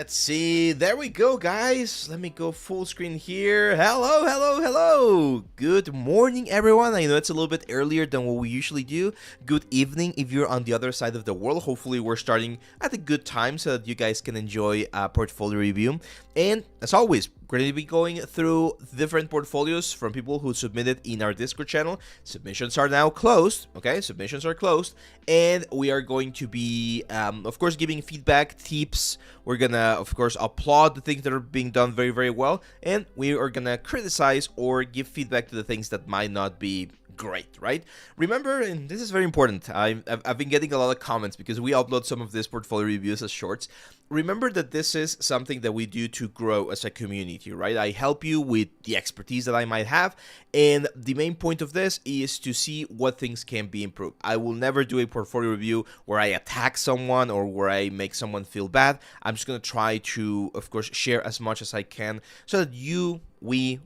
Let's see. There we go, guys. Let me go full screen here. Hello, hello, hello. Good morning, everyone. I know it's a little bit earlier than what we usually do. Good evening if you're on the other side of the world. Hopefully, we're starting at a good time so that you guys can enjoy a portfolio review. And as always, we're going to be going through different portfolios from people who submitted in our Discord channel. Submissions are now closed. Okay, submissions are closed. And we are going to be, of course, giving feedback, tips. We're going to, of course, applaud the things that are being done very, very well. And we are going to criticize or give feedback to the things that might not be great, right? Remember, and this is very important, I've been getting a lot of comments because we upload some of these portfolio reviews as shorts. Remember that this is something that we do to grow as a community, right? I help you with the expertise that I might have, and the main point of this is to see what things can be improved. I will never do a portfolio review where I attack someone or where I make someone feel bad. I'm just going to try to, of course, share as much as I can so that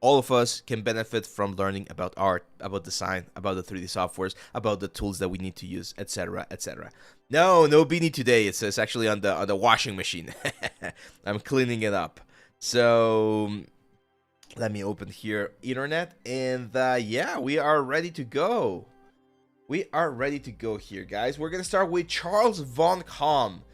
all of us can benefit from learning about art, about design, about the 3D softwares, about the tools that we need to use, etc., etc. No beanie today. It's actually on the washing machine. I'm cleaning it up. So let me open here internet, and yeah, we are ready to go. We are ready to go here, guys. We're gonna start with Charles Von Com.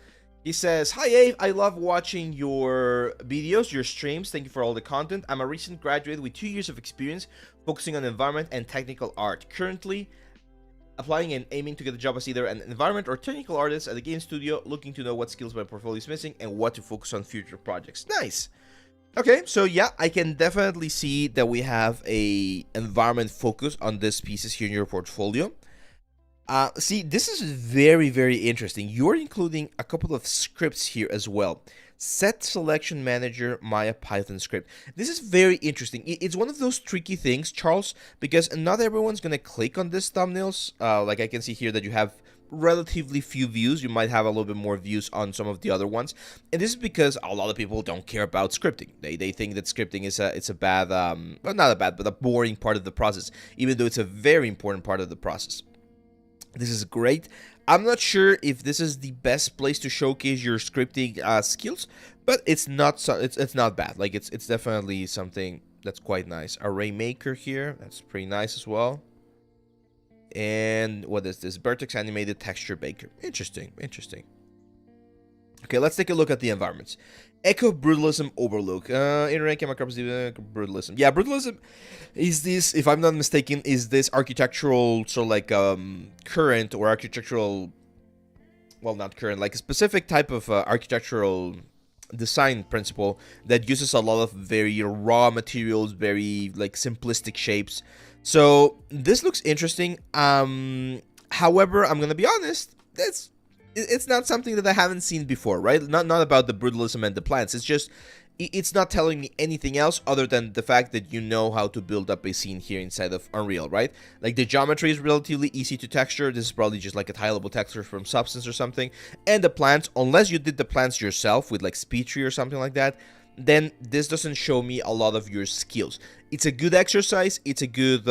He says, "Hi Abe, I love watching your videos, your streams. Thank you for all the content. I'm a recent graduate with 2 years of experience focusing on environment and technical art. Currently applying and aiming to get a job as either an environment or technical artist at a game studio, looking to know what skills my portfolio is missing and what to focus on future projects." Nice. Okay, so yeah, I can definitely see that we have a environment focus on these pieces here in your portfolio. See, this is very, very interesting. You're including a couple of scripts here as well. Set selection manager Maya Python script. This is very interesting. It's one of those tricky things, Charles, because not everyone's going to click on these thumbnails. Like I can see here that you have relatively few views. You might have a little bit more views on some of the other ones. And this is because a lot of people don't care about scripting. They think that scripting is a bad, well, not a bad, but a boring part of the process, even though it's a very important part of the process. This is great. I'm not sure if this is the best place to showcase your scripting skills, but it's not it's not bad. Like it's definitely something that's quite nice. Array maker here, that's pretty nice as well. And what is this? Vertex animated texture baker. Interesting, interesting. Okay, let's take a look at the environments. Echo Brutalism Overlook. Internet came across Brutalism. Yeah, Brutalism is this, if I'm not mistaken, is this architectural sort of like current or architectural, well, not current, like a specific type of architectural design principle that uses a lot of very raw materials, very like simplistic shapes. So this looks interesting. However, I'm gonna be honest, it's not something that I haven't seen before, right? Not about the brutalism and the plants. It's just, it's not telling me anything else other than the fact that you know how to build up a scene here inside of Unreal, right? Like the geometry is relatively easy to texture. This is probably just like a tileable texture from Substance or something. And the plants, unless you did the plants yourself with like SpeedTree or something like that, then this doesn't show me a lot of your skills. It's a good exercise. It's a good...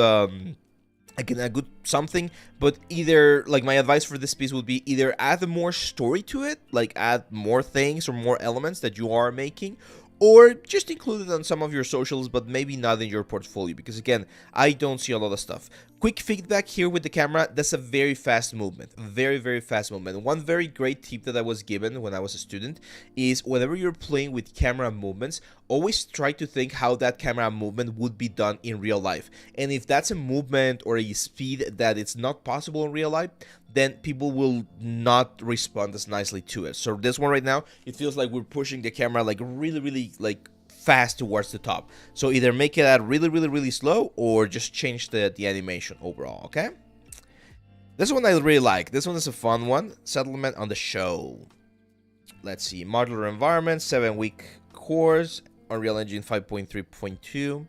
again, a good something, but either, like, my advice for this piece would be either add more story to it, like add more things or more elements that you are making, or just include it on some of your socials, but maybe not in your portfolio, because again, I don't see a lot of stuff. Quick feedback here with the camera, that's a very fast movement, very, very fast movement. One very great tip that I was given when I was a student is whenever you're playing with camera movements, always try to think how that camera movement would be done in real life. And if that's a movement or a speed that it's not possible in real life, then people will not respond as nicely to it. So this one right now, it feels like we're pushing the camera like really, really like fast towards the top. So either make it really, really, really slow or just change the animation overall, okay? This one I really like. This one is a fun one. Settlement on the show. Let's see. Modular environment, 7-week course, Unreal Engine 5.3.2.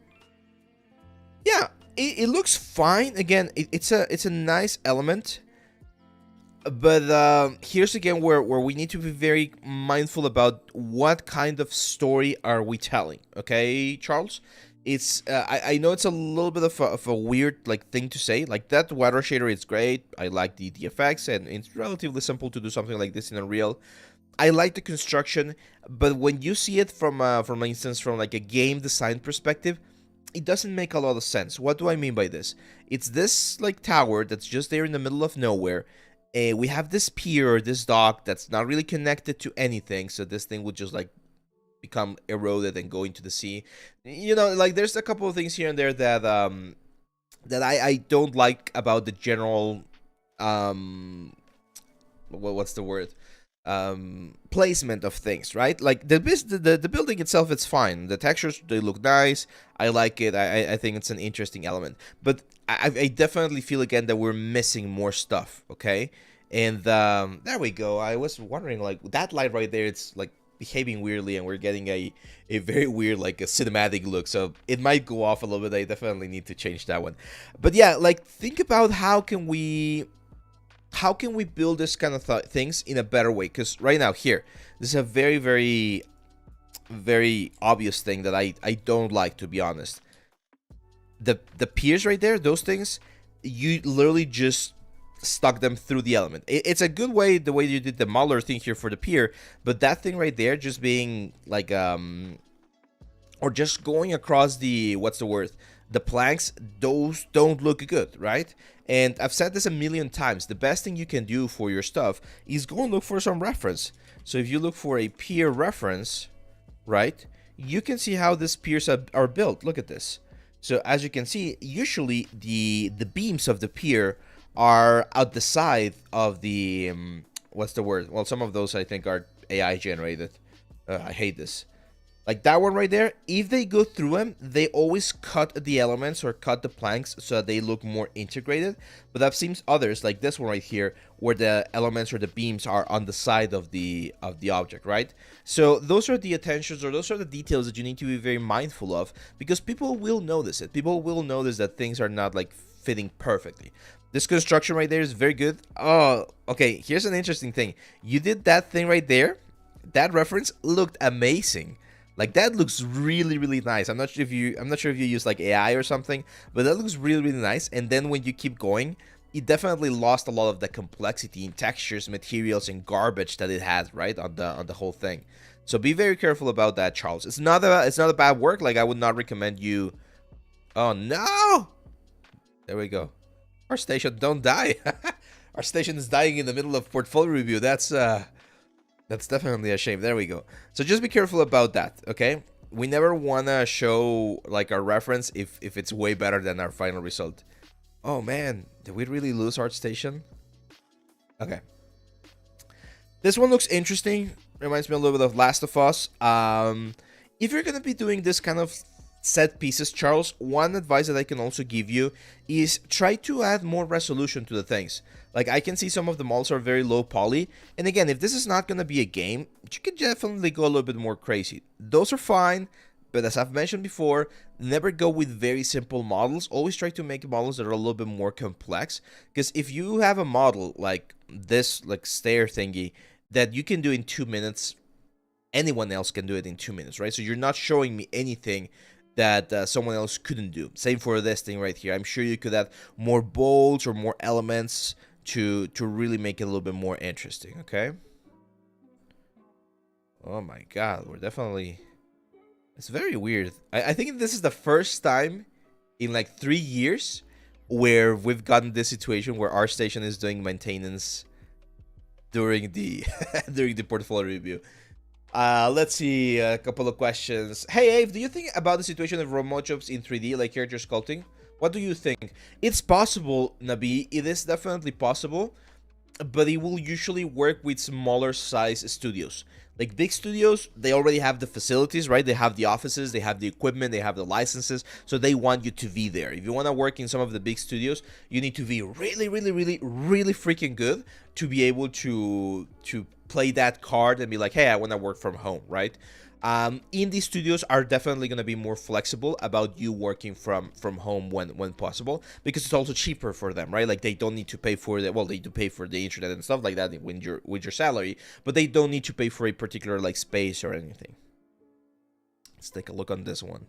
Yeah, it looks fine. Again, it's a nice element. But here's again where we need to be very mindful about what kind of story are we telling, okay, Charles? It's I know it's a little bit of a weird like thing to say. Like that water shader is great. I like the effects, and it's relatively simple to do something like this in Unreal. I like the construction, but when you see it from instance, from like a game design perspective, it doesn't make a lot of sense. What do I mean by this? It's this like tower that's just there in the middle of nowhere. We have this pier, this dock that's not really connected to anything, so this thing would just like become eroded and go into the sea. You know, like there's a couple of things here and there that I don't like about the general what's the word, placement of things, right? Like the building itself, it's fine. The textures, they look nice. I like it. I think it's an interesting element. But I definitely feel again that we're missing more stuff. Okay, and there we go. I was wondering, like, that light right there, it's like behaving weirdly, and we're getting a very weird, like, a cinematic look, so it might go off a little bit. I definitely need to change that one. But yeah, like, think about how can we build this kind of things in a better way, because right now here, this is a very, very, very obvious thing that I don't like, to be honest. The piers right there, those things, you literally just stuck them through the element. It's a good way, the way you did the modeler thing here for the pier, but that thing right there just being like or just going across the, what's the word, the planks, those don't look good, right? And I've said this a million times, the best thing you can do for your stuff is go and look for some reference. So if you look for a pier reference, right, you can see how these piers are built. Look at this. So as you can see, usually the beams of the pier are out the side of the what's the word? Well, some of those I think are AI generated. I hate this. Like that one right there, if they go through them, they always cut the elements or cut the planks so that they look more integrated. But I've seen others, like this one right here, where the elements or the beams are on the side of the object, right? So those are the attentions, or those are the details that you need to be very mindful of, because people will notice it. People will notice that things are not like fitting perfectly. This construction right there is very good. Oh, okay, here's an interesting thing. You did that thing right there. That reference looked amazing. Like that looks really, really nice. I'm not sure if you use like AI or something, but that looks really, really nice. And then when you keep going, it definitely lost a lot of the complexity in textures, materials, and garbage that it had, right, on the whole thing. So be very careful about that, Charles. It's not a bad work. Like I would not recommend you. Oh no! There we go. Our station, don't die. Our station is dying in the middle of portfolio review. That's definitely a shame. There we go. So just be careful about that, okay? We never want to show like our reference if it's way better than our final result. Oh man, did we really lose our station? Okay. This one looks interesting. Reminds me a little bit of Last of Us. If you're going to be doing this kind of set pieces, Charles, one advice that I can also give you is try to add more resolution to the things. Like I can see some of the models are very low poly, and again, if this is not going to be a game, you can definitely go a little bit more crazy. Those are fine, but as I've mentioned before, never go with very simple models. Always try to make models that are a little bit more complex, because if you have a model like this, like stair thingy, that you can do in 2 minutes, anyone else can do it in 2 minutes, right? So you're not showing me anything that someone else couldn't do. Same for this thing right here. I'm sure you could add more bolts or more elements to really make it a little bit more interesting, okay? Oh my god, we're definitely... It's very weird. I think this is the first time in like 3 years where we've gotten this situation where our station is doing maintenance during the during the portfolio review. Let's see a couple of questions. Hey, Ave, do you think about the situation of remote jobs in 3D, like character sculpting? What do you think? It's possible, Nabi. It is definitely possible, but it will usually work with smaller size studios. Like big studios, they already have the facilities, right? They have the offices, they have the equipment, they have the licenses, so they want you to be there. If you want to work in some of the big studios, you need to be really, really, really, really freaking good to be able to play that card and be like, hey, I want to work from home, right? Indie studios are definitely going to be more flexible about you working from home when possible, because it's also cheaper for them, right? Like they don't need to pay for the, well, they do pay for the internet and stuff like that with your salary, but they don't need to pay for a particular like space or anything. Let's take a look on this one.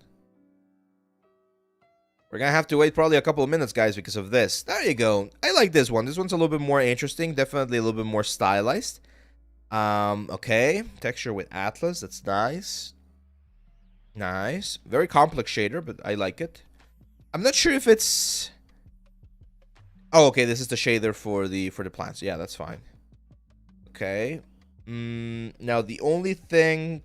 We're gonna have to wait probably a couple of minutes, guys, because of this. There you go. I like this one. This one's a little bit more interesting, definitely a little bit more stylized. Okay, texture with Atlas, that's nice. Nice. Very complex shader, but I like it. I'm not sure if it's... Oh, okay, this is the shader for the plants. Yeah, that's fine. Okay. Now the only thing...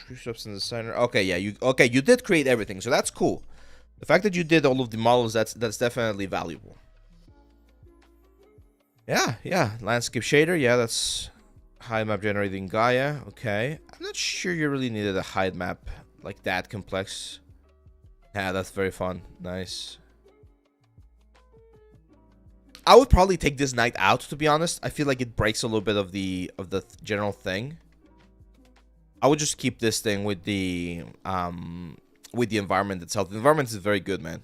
in the center. Okay, yeah, you did create everything, so that's cool. The fact that you did all of the models, that's definitely valuable. Yeah, landscape shader, yeah, that's hide map generating Gaia. Okay, I'm not sure you really needed a hide map like that complex. Yeah, that's very fun. Nice. I would probably take this knight out, to be honest. I feel like it breaks a little bit of the general thing. I would just keep this thing with the environment itself. The environment is very good, man.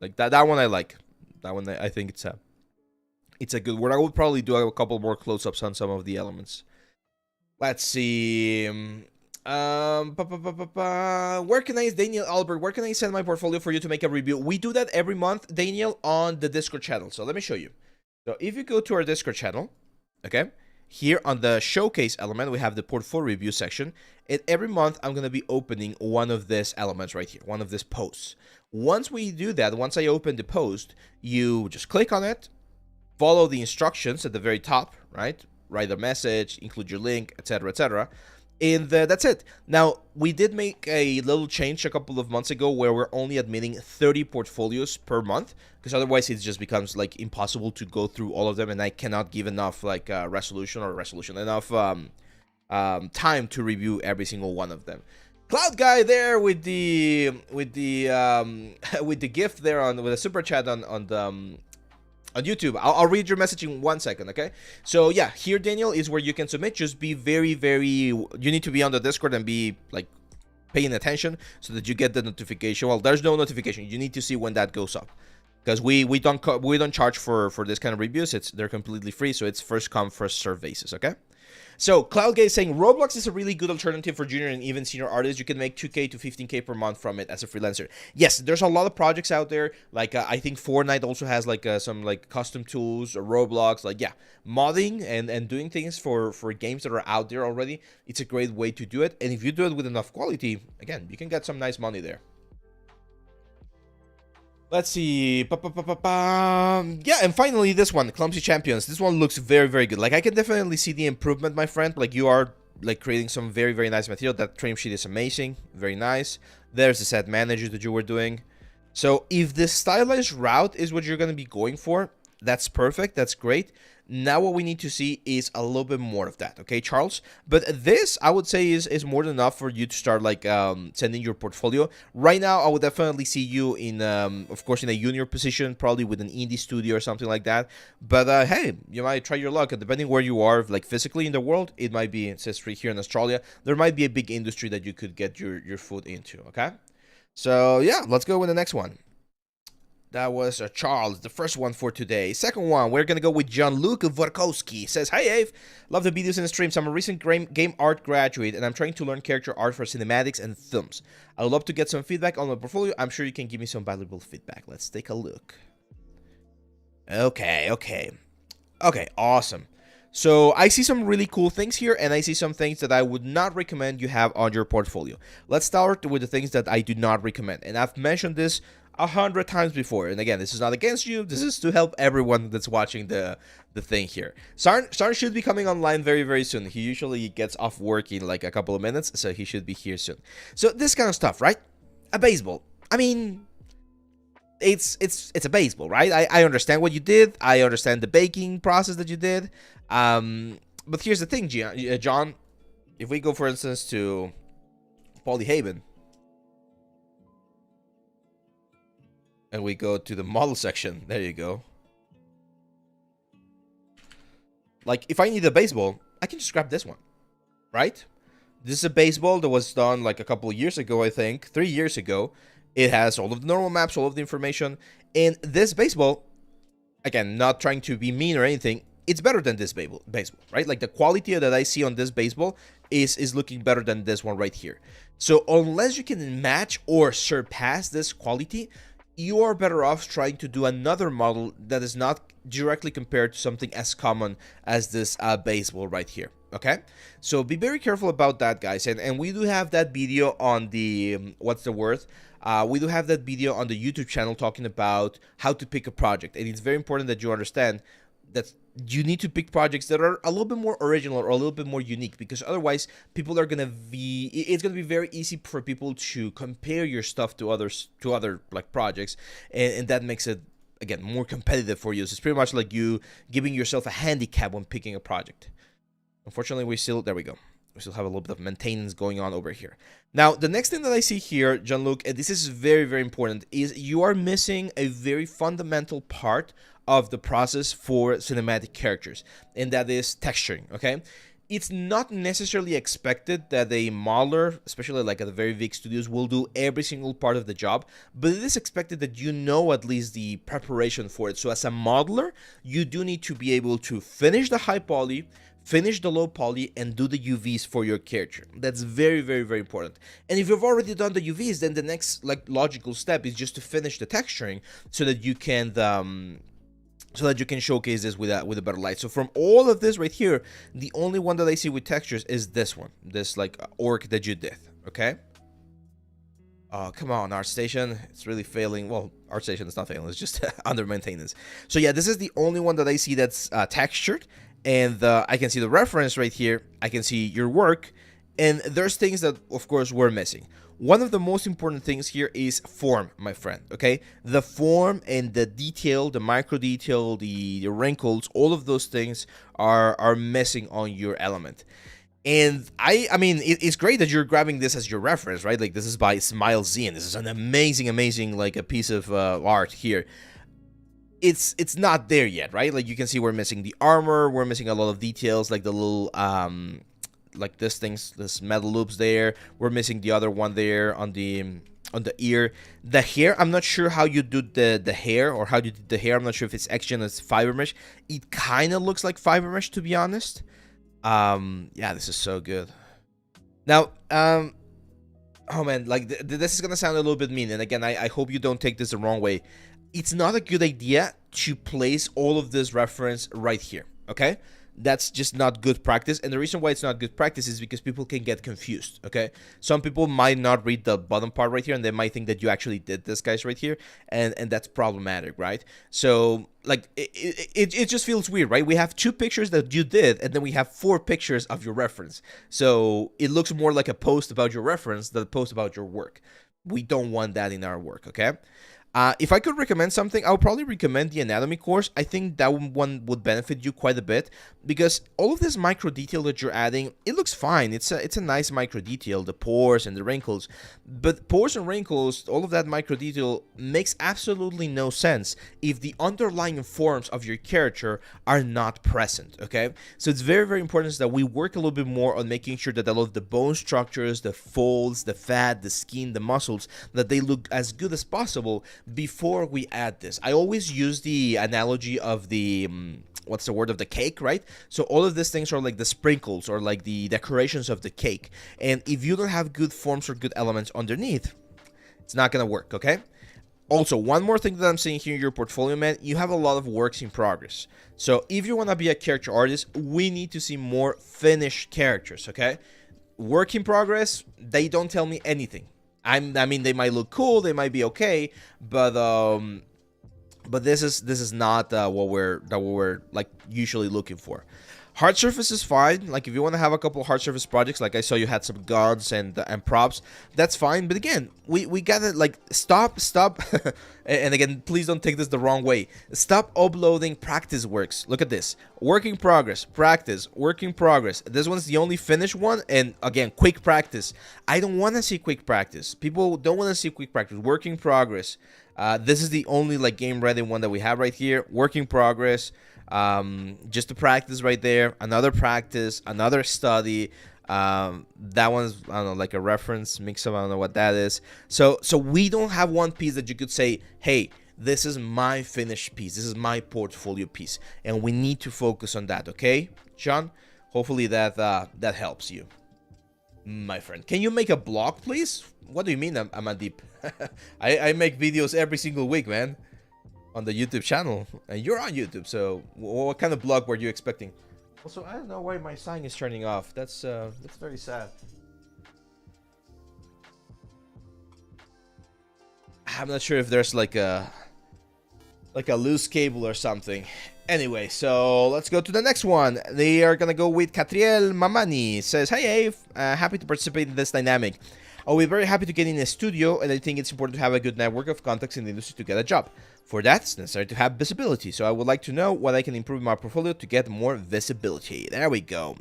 Like that one I like. That one I think it's a good word. I would probably do a couple more close-ups on some of the elements. Let's see. Where can Daniel Albert, where can I send my portfolio for you to make a review? We do that every month, Daniel, on the Discord channel. So let me show you. So if you go to our Discord channel, okay, here on the showcase element, we have the portfolio review section. And every month, I'm going to be opening one of these elements right here, one of these posts. Once we do that, once I open the post, you just click on it, follow the instructions at the very top, right? Write a message, include your link, etc., etc. And that's it. Now, we did make a little change a couple of months ago where we're only admitting 30 portfolios per month, because otherwise it just becomes like impossible to go through all of them, and I cannot give enough like enough time to review every single one of them. Cloud Guy there with the with the gift there with a super chat on YouTube. I'll read your message in 1 second, okay? So yeah, here, Daniel, is where you can submit. Just be very, you need to be on the Discord and be like paying attention so that you get the notification. Well, there's no notification. You need to see when that goes up, because we don't charge for this kind of reviews. They're completely free, so it's first come first serve basis, okay? So CloudGate is saying Roblox is a really good alternative for junior and even senior artists. You can make 2K to 15K per month from it as a freelancer. Yes, there's a lot of projects out there. Like I think Fortnite also has like some like custom tools, or Roblox. Like yeah, modding and doing things for games that are out there already. It's a great way to do it. And if you do it with enough quality, again, you can get some nice money there. Let's see. Yeah, and finally this one, Clumsy Champions. This one looks very, very good. Like I can definitely see the improvement, my friend. Like you are like creating some very, very nice material. That frame sheet is amazing. Very nice. There's the set manager that you were doing. So if the stylized route is what you're going to be going for, that's perfect. That's great. Now what we need to see is a little bit more of that, okay, Charles? But this, I would say, is more than enough for you to start, like, sending your portfolio. Right now, I would definitely see you in, of course, in a junior position, probably with an indie studio or something like that. But, hey, you might try your luck. And depending where you are, like, physically in the world, it might be, it says here in Australia, there might be a big industry that you could get your foot into, okay? So, yeah, let's go with the next one. That was Charles, the first one for today. Second one, we're going to go with Gianluca Vorkowski. Says, hi, Ave. Love the videos and the streams. I'm a recent game art graduate, and I'm trying to learn character art for cinematics and films. I would love to get some feedback on my portfolio. I'm sure you can give me some valuable feedback. Let's take a look. Okay, awesome. So I see some really cool things here, and I see some things that I would not recommend you have on your portfolio. Let's start with the things that I do not recommend. And I've mentioned this 100 times before, and again, this is not against you. This is to help everyone that's watching the thing here. Sarn should be coming online very, very soon. He usually gets off work in like a couple of minutes, so he should be here soon. So this kind of stuff, right? A baseball. I mean, it's a baseball, right? I understand what you did. I understand the baking process that you did. But here's the thing, John. If we go, for instance, to Polyhaven, and we go to the model section, there you go. Like, if I need a baseball, I can just grab this one, right? This is a baseball that was done like a couple of years ago, I think, 3 years ago. It has all of the normal maps, all of the information. And this baseball, again, not trying to be mean or anything, it's better than this baseball, right? Like the quality that I see on this baseball is looking better than this one right here. So unless you can match or surpass this quality, you are better off trying to do another model that is not directly compared to something as common as this baseball right here. Okay, so be very careful about that, guys. And we do have that video on the what's the word? We do have that video on the YouTube channel talking about how to pick a project, and it's very important that you understand that you need to pick projects that are a little bit more original or a little bit more unique, because otherwise people are gonna be, it's gonna be very easy for people to compare your stuff to other like projects, and that makes it again more competitive for you. So it's pretty much like you giving yourself a handicap when picking a project. Unfortunately, there we go. We still have a little bit of maintenance going on over here. Now, the next thing that I see here, Jean-Luc, and this is very, very important, is you are missing a very fundamental part of the process for cinematic characters, and that is texturing, okay? It's not necessarily expected that a modeler, especially like at the very big studios, will do every single part of the job, but it is expected that you know at least the preparation for it. So as a modeler, you do need to be able to finish the high poly, finish the low poly, and do the UVs for your character. That's very, very, very important. And if you've already done the UVs, then the next like logical step is just to finish the texturing so that you can showcase this with a better light. So from all of this right here, the only one that I see with textures is this one, this like orc that you did. Okay. Oh, come on, ArtStation. It's really failing. Well, ArtStation is not failing. It's just under maintenance. So yeah, this is the only one that I see that's textured. And I can see the reference right here. I can see your work. And there's things that, of course, we're missing. One of the most important things here is form, my friend, okay? The form and the detail, the micro detail, the wrinkles, all of those things are missing on your element. And I mean, it's great that you're grabbing this as your reference, right? Like, this is by Smile Z, and this is an amazing, like, a piece of art here. It's not there yet, right? Like, you can see we're missing the armor, we're missing a lot of details, like the little like this metal loops there. We're missing the other one there on the ear. The hair, I'm not sure how you do the hair, or how you did the hair. I'm not sure if it's XGen or it's fiber mesh. It kind of looks like fiber mesh, to be honest. Yeah, this is so good. Now, oh man, like this is gonna sound a little bit mean, and again, I hope you don't take this the wrong way. It's not a good idea to place all of this reference right here, okay? That's just not good practice, and the reason why it's not good practice is because people can get confused, okay? Some people might not read the bottom part right here, and they might think that you actually did this, guys, right here, and that's problematic, right? So, like, it just feels weird, right? We have 2 pictures that you did, and then we have 4 pictures of your reference. So, it looks more like a post about your reference than a post about your work. We don't want that in our work, okay? If I could recommend something, I would probably recommend the anatomy course. I think that one would benefit you quite a bit, because all of this micro detail that you're adding, it looks fine. It's a nice micro detail, the pores and the wrinkles. But pores and wrinkles, all of that micro detail makes absolutely no sense if the underlying forms of your character are not present, okay? So it's very, very important that we work a little bit more on making sure that a lot of the bone structures, the folds, the fat, the skin, the muscles, that they look as good as possible before we add this. I always use the analogy of the what's the word, of the cake, right? So all of these things are like the sprinkles, or like the decorations of the cake, and if you don't have good forms or good elements underneath, it's not gonna work, okay? Also, one more thing that I'm seeing here in your portfolio, man, you have a lot of works in progress. So if you want to be a character artist, we need to see more finished characters, okay? Work in progress, they don't tell me anything. I mean, they might look cool, they might be okay, but this is not what we're like usually looking for. Hard surface is fine. Like, if you want to have a couple hard surface projects, like I saw you had some guns and props, that's fine. But again, we gotta like stop and again, please don't take this the wrong way. Stop uploading practice works. Look at this: work in progress, practice, work in progress. This one's the only finished one, and again, quick practice. I don't want to see quick practice. People don't want to see quick practice. Work in progress. This is the only like game ready one that we have right here. Work in progress. Just to practice right there, another practice, another study. That one's, I don't know, like a reference mix up. I don't know what that is. So we don't have one piece that you could say, hey, this is my finished piece, this is my portfolio piece, and we need to focus on that. Okay, John, hopefully that helps you. My friend, can you make a blog, please? What do you mean I'm a deep? I make videos every single week, man, on the YouTube channel. And you're on YouTube, so what kind of blog were you expecting? Also, I don't know why my sign is turning off. That's very sad. I'm not sure if there's like a loose cable or something. Anyway, so let's go to the next one. They are gonna go with Catriel Mamani. Says, "Hey Ave, happy to participate in this dynamic. I'll be very happy to get in a studio, and I think it's important to have a good network of contacts in the industry to get a job. For that, it's necessary to have visibility. So I would like to know what I can improve in my portfolio to get more visibility." There we go.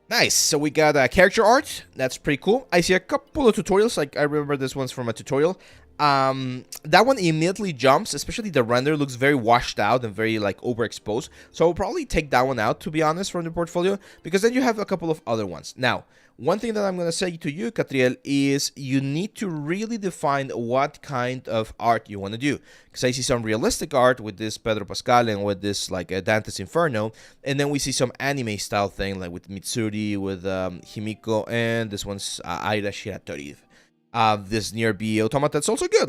Nice. So we got character art. That's pretty cool. I see a couple of tutorials. Like I remember this one's from a tutorial. That one immediately jumps, especially the render looks very washed out and very like overexposed. So I'll probably take that one out, to be honest, from the portfolio, because then you have a couple of other ones. Now, one thing that I'm going to say to you, Catriel, is you need to really define what kind of art you want to do. Because I see some realistic art with this Pedro Pascal and with this like Dante's Inferno. And then we see some anime style thing like with Mitsuri, with Himiko, and this one's Aira Shiratori. This near B automata, that's also good.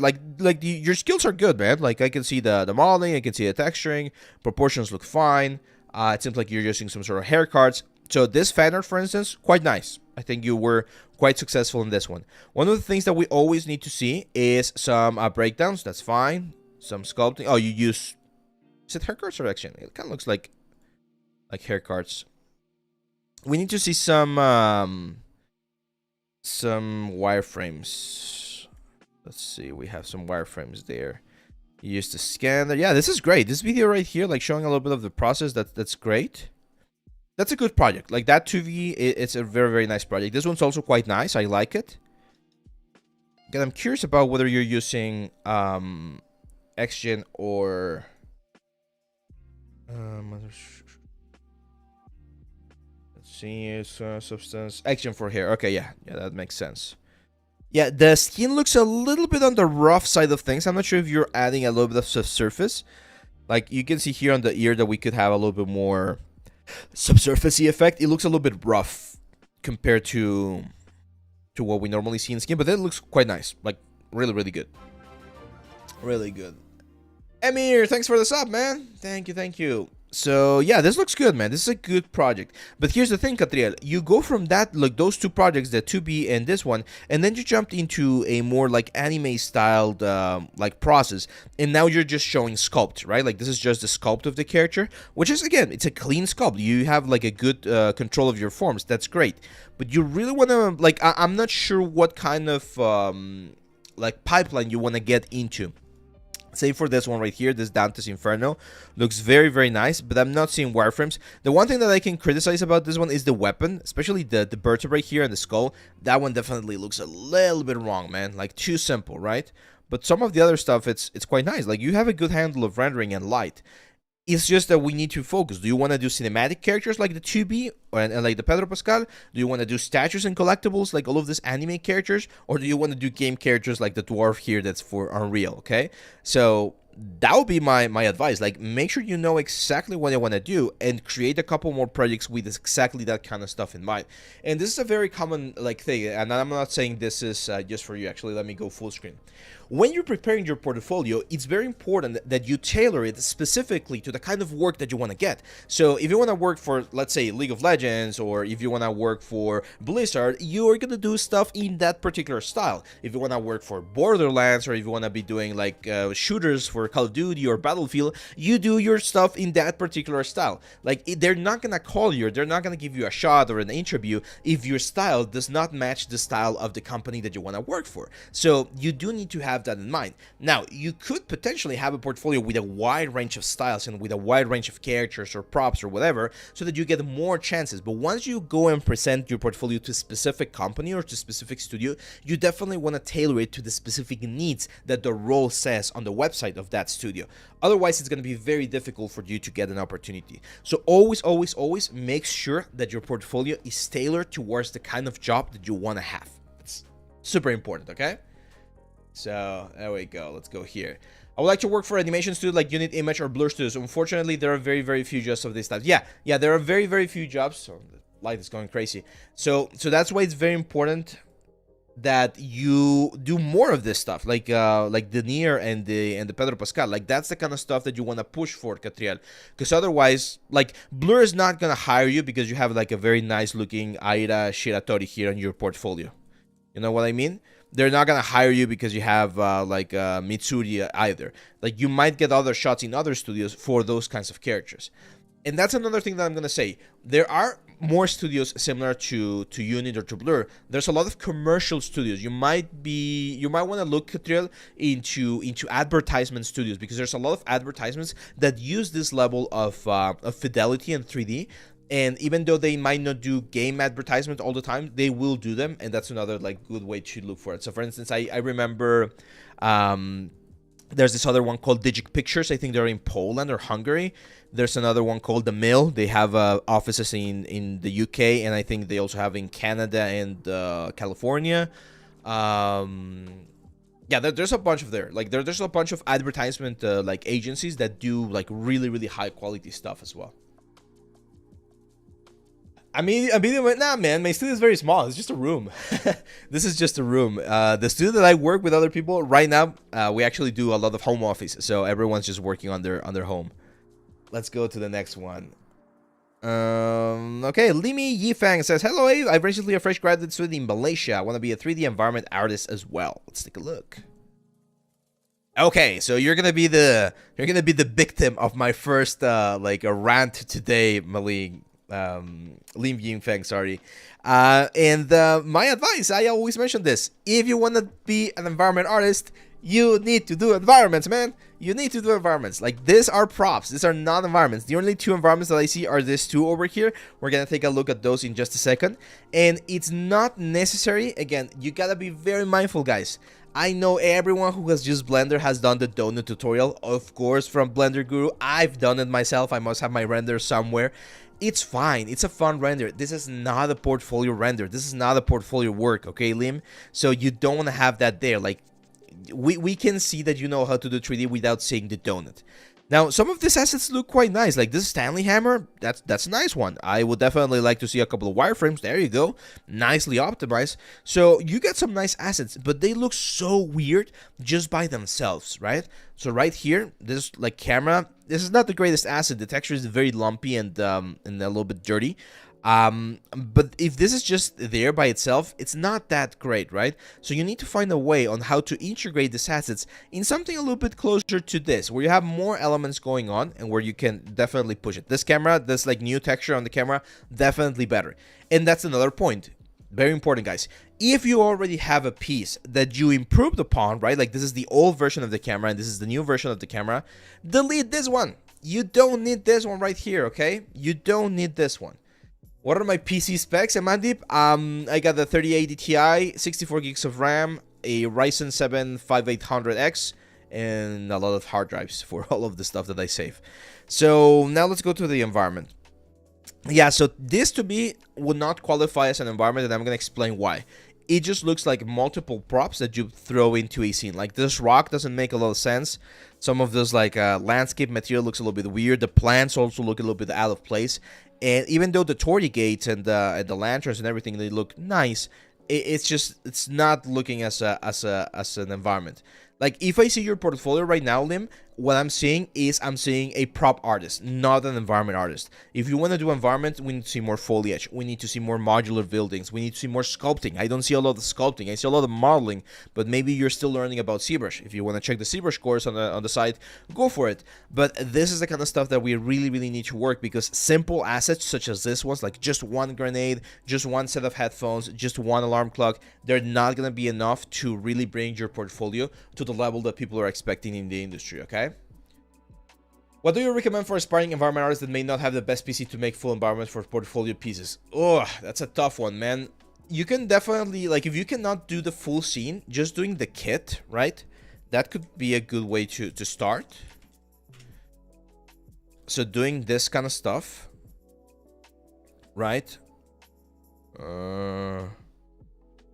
Your skills are good, man. Like I can see the modeling, I can see the texturing, proportions look fine. It seems like you're using some sort of hair cards. So this fan art, for instance, quite nice. I think you were quite successful in this one. One of the things that we always need to see is some breakdowns. That's fine. Some sculpting. Oh, you use, is it hair cards or action? It kind of looks like hair cards. We need to see some wireframes. Let's see, we have some wireframes there. You use the scanner. Yeah, this is great. This video right here, like showing a little bit of the process, that's great. That's a good project. Like that 2V, it's a very, very nice project. This one's also quite nice. I like it. Again, I'm curious about whether you're using XGen or see, substance action for hair. Okay, yeah, that makes sense. Yeah, the skin looks a little bit on the rough side of things. I'm not sure if you're adding a little bit of subsurface. Like you can see here on the ear that we could have a little bit more subsurfacey effect. It looks a little bit rough compared to what we normally see in skin, but it looks quite nice. Like really, really good. Really good. Emir, thanks for the sub, man. Thank you. So yeah, this looks good, man. This is a good project. But here's the thing, Catriel. You go from that, like those two projects, the 2B and this one, and then you jumped into a more like anime styled like process, and now you're just showing sculpt, right? Like this is just the sculpt of the character, which is, again, it's a clean sculpt. You have like a good control of your forms. That's great. But you really want to, like, I'm not sure what kind of like pipeline you want to get into. Say for this one right here, this Dante's Inferno looks very, very nice, but I'm not seeing wireframes. The one thing that I can criticize about this one is the weapon, especially the vertebrae here and the skull. That one definitely looks a little bit wrong, man. Like too simple, right? But some of the other stuff, it's quite nice. Like you have a good handle of rendering and light. It's just that we need to focus. Do you want to do cinematic characters like the 2B and like the Pedro Pascal? Do you want to do statues and collectibles like all of these anime characters? Or do you want to do game characters like the dwarf here that's for Unreal, okay? So that would be my advice. Like, make sure you know exactly what you want to do and create a couple more projects with exactly that kind of stuff in mind. And this is a very common like thing, and I'm not saying this is just for you. Actually, let me go full screen. When you're preparing your portfolio, it's very important that you tailor it specifically to the kind of work that you want to get. So if you want to work for, let's say, League of Legends, or if you want to work for Blizzard, you're going to do stuff in that particular style. If you want to work for Borderlands, or if you want to be doing like shooters for Call of Duty or Battlefield, you do your stuff in that particular style. Like, they're not going to call you, they're not going to give you a shot or an interview if your style does not match the style of the company that you want to work for. So you do need to have that in mind. Now, you could potentially have a portfolio with a wide range of styles and with a wide range of characters or props or whatever, so that you get more chances. But once you go and present your portfolio to a specific company or to a specific studio, you definitely want to tailor it to the specific needs that the role says on the website of that studio. Otherwise, it's going to be very difficult for you to get an opportunity. So always make sure that your portfolio is tailored towards the kind of job that you want to have. It's super important, okay? So there we go. Let's go here. I would like to work for animation studio like Unit Image or Blur Studios. Unfortunately, there are very, very few jobs of this type. Yeah, there are very, very few jobs. So light is going crazy. So that's why it's very important that you do more of this stuff, like the Nier and the Pedro Pascal. Like that's the kind of stuff that you want to push for, Catriel, because otherwise, like Blur is not gonna hire you because you have like a very nice looking Aira Shiratori here on your portfolio. You know what I mean? They're not gonna hire you because you have Mitsuri either. Like you might get other shots in other studios for those kinds of characters. And that's another thing that I'm gonna say. There are more studios similar to Unit or to Blur. There's a lot of commercial studios. You might want to look, Catriel, into advertisement studios, because there's a lot of advertisements that use this level of fidelity and 3D. And even though they might not do game advertisement all the time, they will do them, and that's another like good way to look for it. So, for instance, I remember there's this other one called Digic Pictures. I think they're in Poland or Hungary. There's another one called The Mill. They have offices in the UK, and I think they also have in Canada and California. Yeah, there's a bunch of there. Like there's a bunch of advertisement like agencies that do like really, really high quality stuff as well. Nah, man, my studio is very small. It's just a room. This is just a room. The studio that I work with other people right now, we actually do a lot of home office, so everyone's just working on their home. Let's go to the next one. Okay, Limi Yifang says, "Hello, Abe. I've recently a fresh graduate student in Malaysia. I want to be a 3D environment artist as well." Let's take a look. Okay, so you're gonna be the victim of my first like a rant today, Lim Yingfeng, sorry. And my advice, I always mention this: if you want to be an environment artist, you need to do environments, man. You need to do environments. Like, these are props. These are not environments. The only two environments that I see are these two over here. We're gonna take a look at those in just a second. And it's not necessary. Again, you gotta be very mindful, guys. I know everyone who has used Blender has done the donut tutorial, of course, from Blender Guru. I've done it myself. I must have my render somewhere. It's fine. It's a fun render. This is not a portfolio render. This is not a portfolio work, okay, Lim? So you don't want to have that there. Like, we can see that you know how to do 3D without seeing the donut. Now, some of these assets look quite nice. Like this Stanley hammer, that's a nice one. I would definitely like to see a couple of wireframes. There you go. Nicely optimized. So you get some nice assets, but they look so weird just by themselves, right? So right here, this like camera, this is not the greatest asset. The texture is very lumpy and a little bit dirty. But if this is just there by itself, it's not that great, right? So you need to find a way on how to integrate these assets in something a little bit closer to this, where you have more elements going on and where you can definitely push it. This camera, this like new texture on the camera, definitely better. And that's another point. Very important, guys. If you already have a piece that you improved upon, right? Like this is the old version of the camera and this is the new version of the camera, delete this one. You don't need this one right here, okay? You don't need this one. What are my PC specs, Amandip? I got the 3080 Ti, 64 gigs of RAM, a Ryzen 7 5800X, and a lot of hard drives for all of the stuff that I save. So now let's go to the environment. Yeah, so this to me would not qualify as an environment, and I'm gonna explain why. It just looks like multiple props that you throw into a scene. Like this rock doesn't make a lot of sense. Some of those like landscape material looks a little bit weird. The plants also look a little bit out of place. And even though the Torii gates and the lanterns and everything, they look nice, it's not looking as an environment. Like if I see your portfolio right now, Lim, what I'm seeing is I'm seeing a prop artist, not an environment artist. If you want to do environment, we need to see more foliage. We need to see more modular buildings. We need to see more sculpting. I don't see a lot of sculpting. I see a lot of modeling, but maybe you're still learning about ZBrush. If you want to check the ZBrush course on the site, go for it. But this is the kind of stuff that we really, really need to work, because simple assets such as this ones, like just one grenade, just one set of headphones, just one alarm clock, they're not going to be enough to really bring your portfolio to the level that people are expecting in the industry, okay? What do you recommend for aspiring environment artists that may not have the best PC to make full environments for portfolio pieces? Oh, that's a tough one, man. You can definitely, like, if you cannot do the full scene, just doing the kit, right? That could be a good way to start. So doing this kind of stuff, right?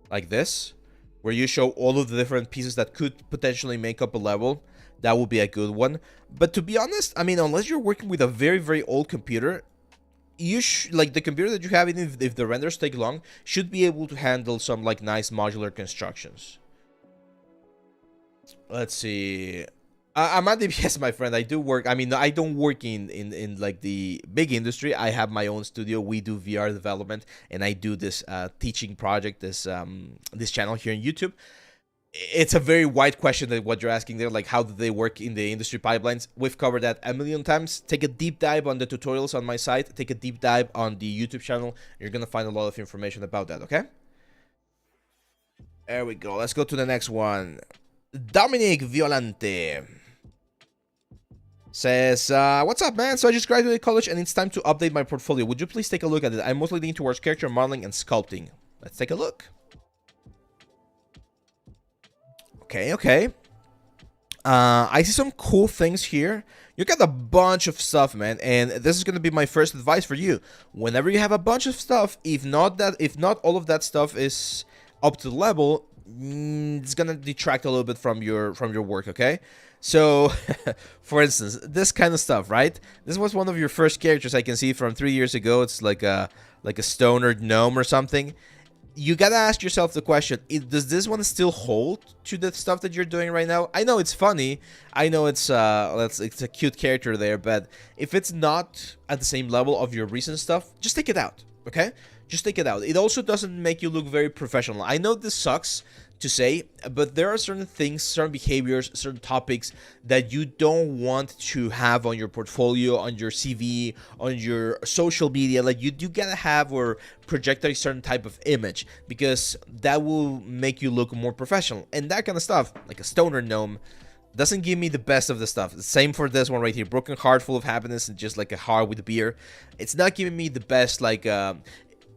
Like this, where you show all of the different pieces that could potentially make up a level. That would be a good one. But to be honest, I mean, unless you're working with a very, very old computer, like the computer that you have, even if the renders take long, should be able to handle some like nice modular constructions. Let's see. I'm at DBS, my friend. I do work. I mean, I don't work in like the big industry. I have my own studio. We do VR development, and I do this teaching project, this channel here on YouTube. It's a very wide question that what you're asking there, like how do they work in the industry pipelines. We've covered that a million times. Take a deep dive on the tutorials on my site. Take a deep dive on the YouTube channel. You're gonna find a lot of information about that. Okay. There we go. Let's go to the next one. Dominic Violante says, what's up, man? So I just graduated college and it's time to update my portfolio. Would you please take a look at it? I'm mostly leaning towards character modeling and sculpting. Let's take a look. Okay. I see some cool things here. You got a bunch of stuff, man, and this is gonna be my first advice for you. Whenever you have a bunch of stuff, if not all of that stuff is up to the level, it's gonna detract a little bit from your work. Okay, so for instance, this kind of stuff, right? This was one of your first characters I can see from 3 years ago. It's like a stoner gnome or something. You gotta ask yourself the question, does this one still hold to the stuff that you're doing right now? I know it's funny, I know it's a cute character there, but if it's not at the same level of your recent stuff, just take it out, okay? Just take it out. It also doesn't make you look very professional. I know this sucks to say, but there are certain things, certain behaviors, certain topics that you don't want to have on your portfolio, on your CV, on your social media. Like you do gotta have or project a certain type of image because that will make you look more professional. And that kind of stuff, like a stoner gnome, doesn't give me the best of the stuff. Same for this one right here, broken heart full of happiness and just like a heart with beer. It's not giving me the best like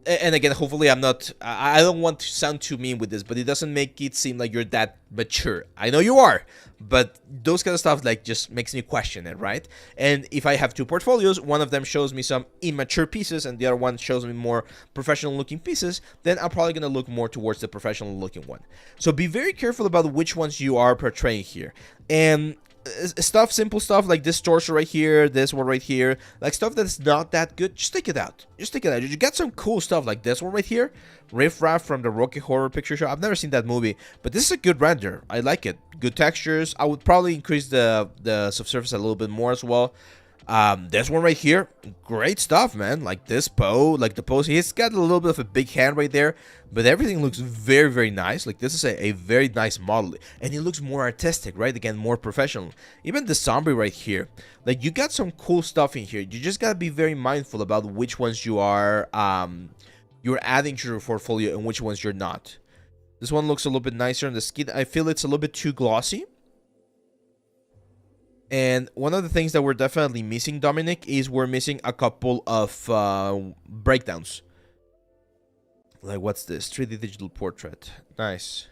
and again, hopefully I don't want to sound too mean with this, but it doesn't make it seem like you're that mature. I know you are, but those kind of stuff like just makes me question it, right? And if I have two portfolios, one of them shows me some immature pieces and the other one shows me more professional looking pieces, then I'm probably going to look more towards the professional looking one. So be very careful about which ones you are portraying here. And simple stuff like this torso right here, this one right here, like stuff that's not that good, just take it out. Just take it out. You got some cool stuff like this one right here, Riff Raff from the Rocky Horror Picture Show. I've never seen that movie, but this is a good render. I like it. Good textures. I would probably increase the subsurface a little bit more as well. This one right here, great stuff, man. Like this bow, like the pose, he's got a little bit of a big hand right there, but everything looks very, very nice. Like this is a very nice model, and it looks more artistic, right? Again, more professional. Even the zombie right here, like you got some cool stuff in here. You just gotta be very mindful about which ones you're adding to your portfolio and which ones you're not. This one looks a little bit nicer on the skin. I feel it's a little bit too glossy. And one of the things that we're definitely missing, Dominic, is we're missing a couple of breakdowns. Like, what's this? 3D digital portrait. Nice.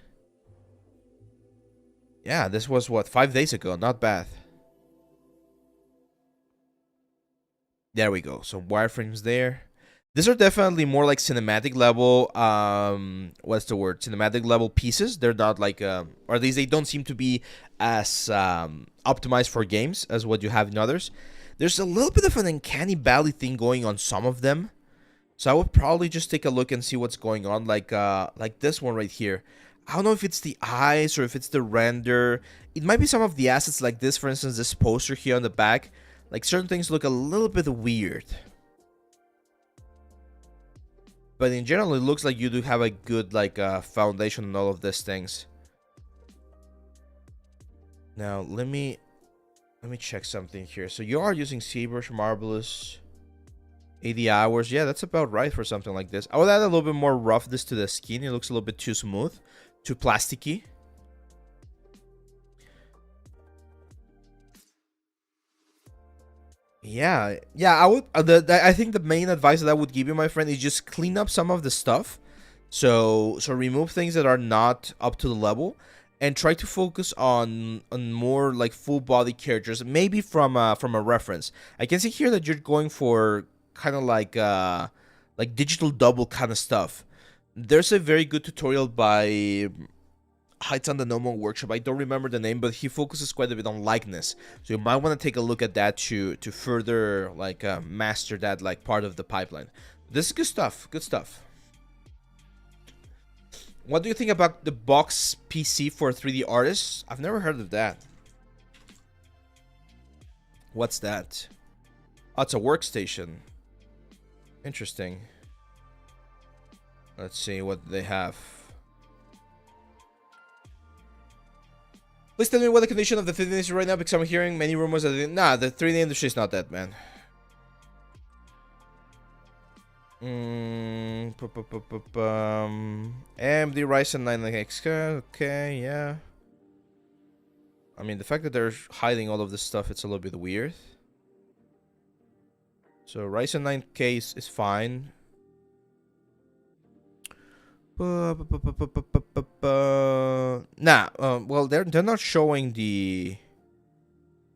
Yeah, this was, what, 5 days ago? Not bad. There we go. Some wireframes there. These are definitely more like cinematic level, what's the word? Cinematic level pieces. They're not like, or at least they don't seem to be as optimized for games as what you have in others. There's a little bit of an uncanny valley thing going on some of them. So I would probably just take a look and see what's going on, like this one right here. I don't know if it's the eyes or if it's the render. It might be some of the assets like this, for instance, this poster here on the back. Like certain things look a little bit weird. But in general, it looks like you do have a good like foundation on all of these things. Now let me check something here. So you are using ZBrush Marvelous 80 hours. Yeah, that's about right for something like this. I would add a little bit more roughness to the skin. It looks a little bit too smooth, too plasticky. Yeah, I would. I think the main advice that I would give you, my friend, is just clean up some of the stuff. So remove things that are not up to the level, and try to focus on more like full body characters. Maybe from a reference. I can see here that you're going for kind of like digital double kind of stuff. There's a very good tutorial by hides on the normal workshop. I don't remember the name, but he focuses quite a bit on likeness. So you might want to take a look at that to further like master that like part of the pipeline. This is good stuff. Good stuff. What do you think about the box PC for 3D artists? I've never heard of that. What's that? Oh, it's a workstation. Interesting. Let's see what they have. Please tell me what the condition of the 3D industry right now, because I'm hearing many rumors that nah, the 3D industry is not that, man. AMD Ryzen 9X. Okay, yeah. I mean, the fact that they're hiding all of this stuff, it's a little bit weird. So Ryzen 9K is fine. Nah, well, they're not showing the.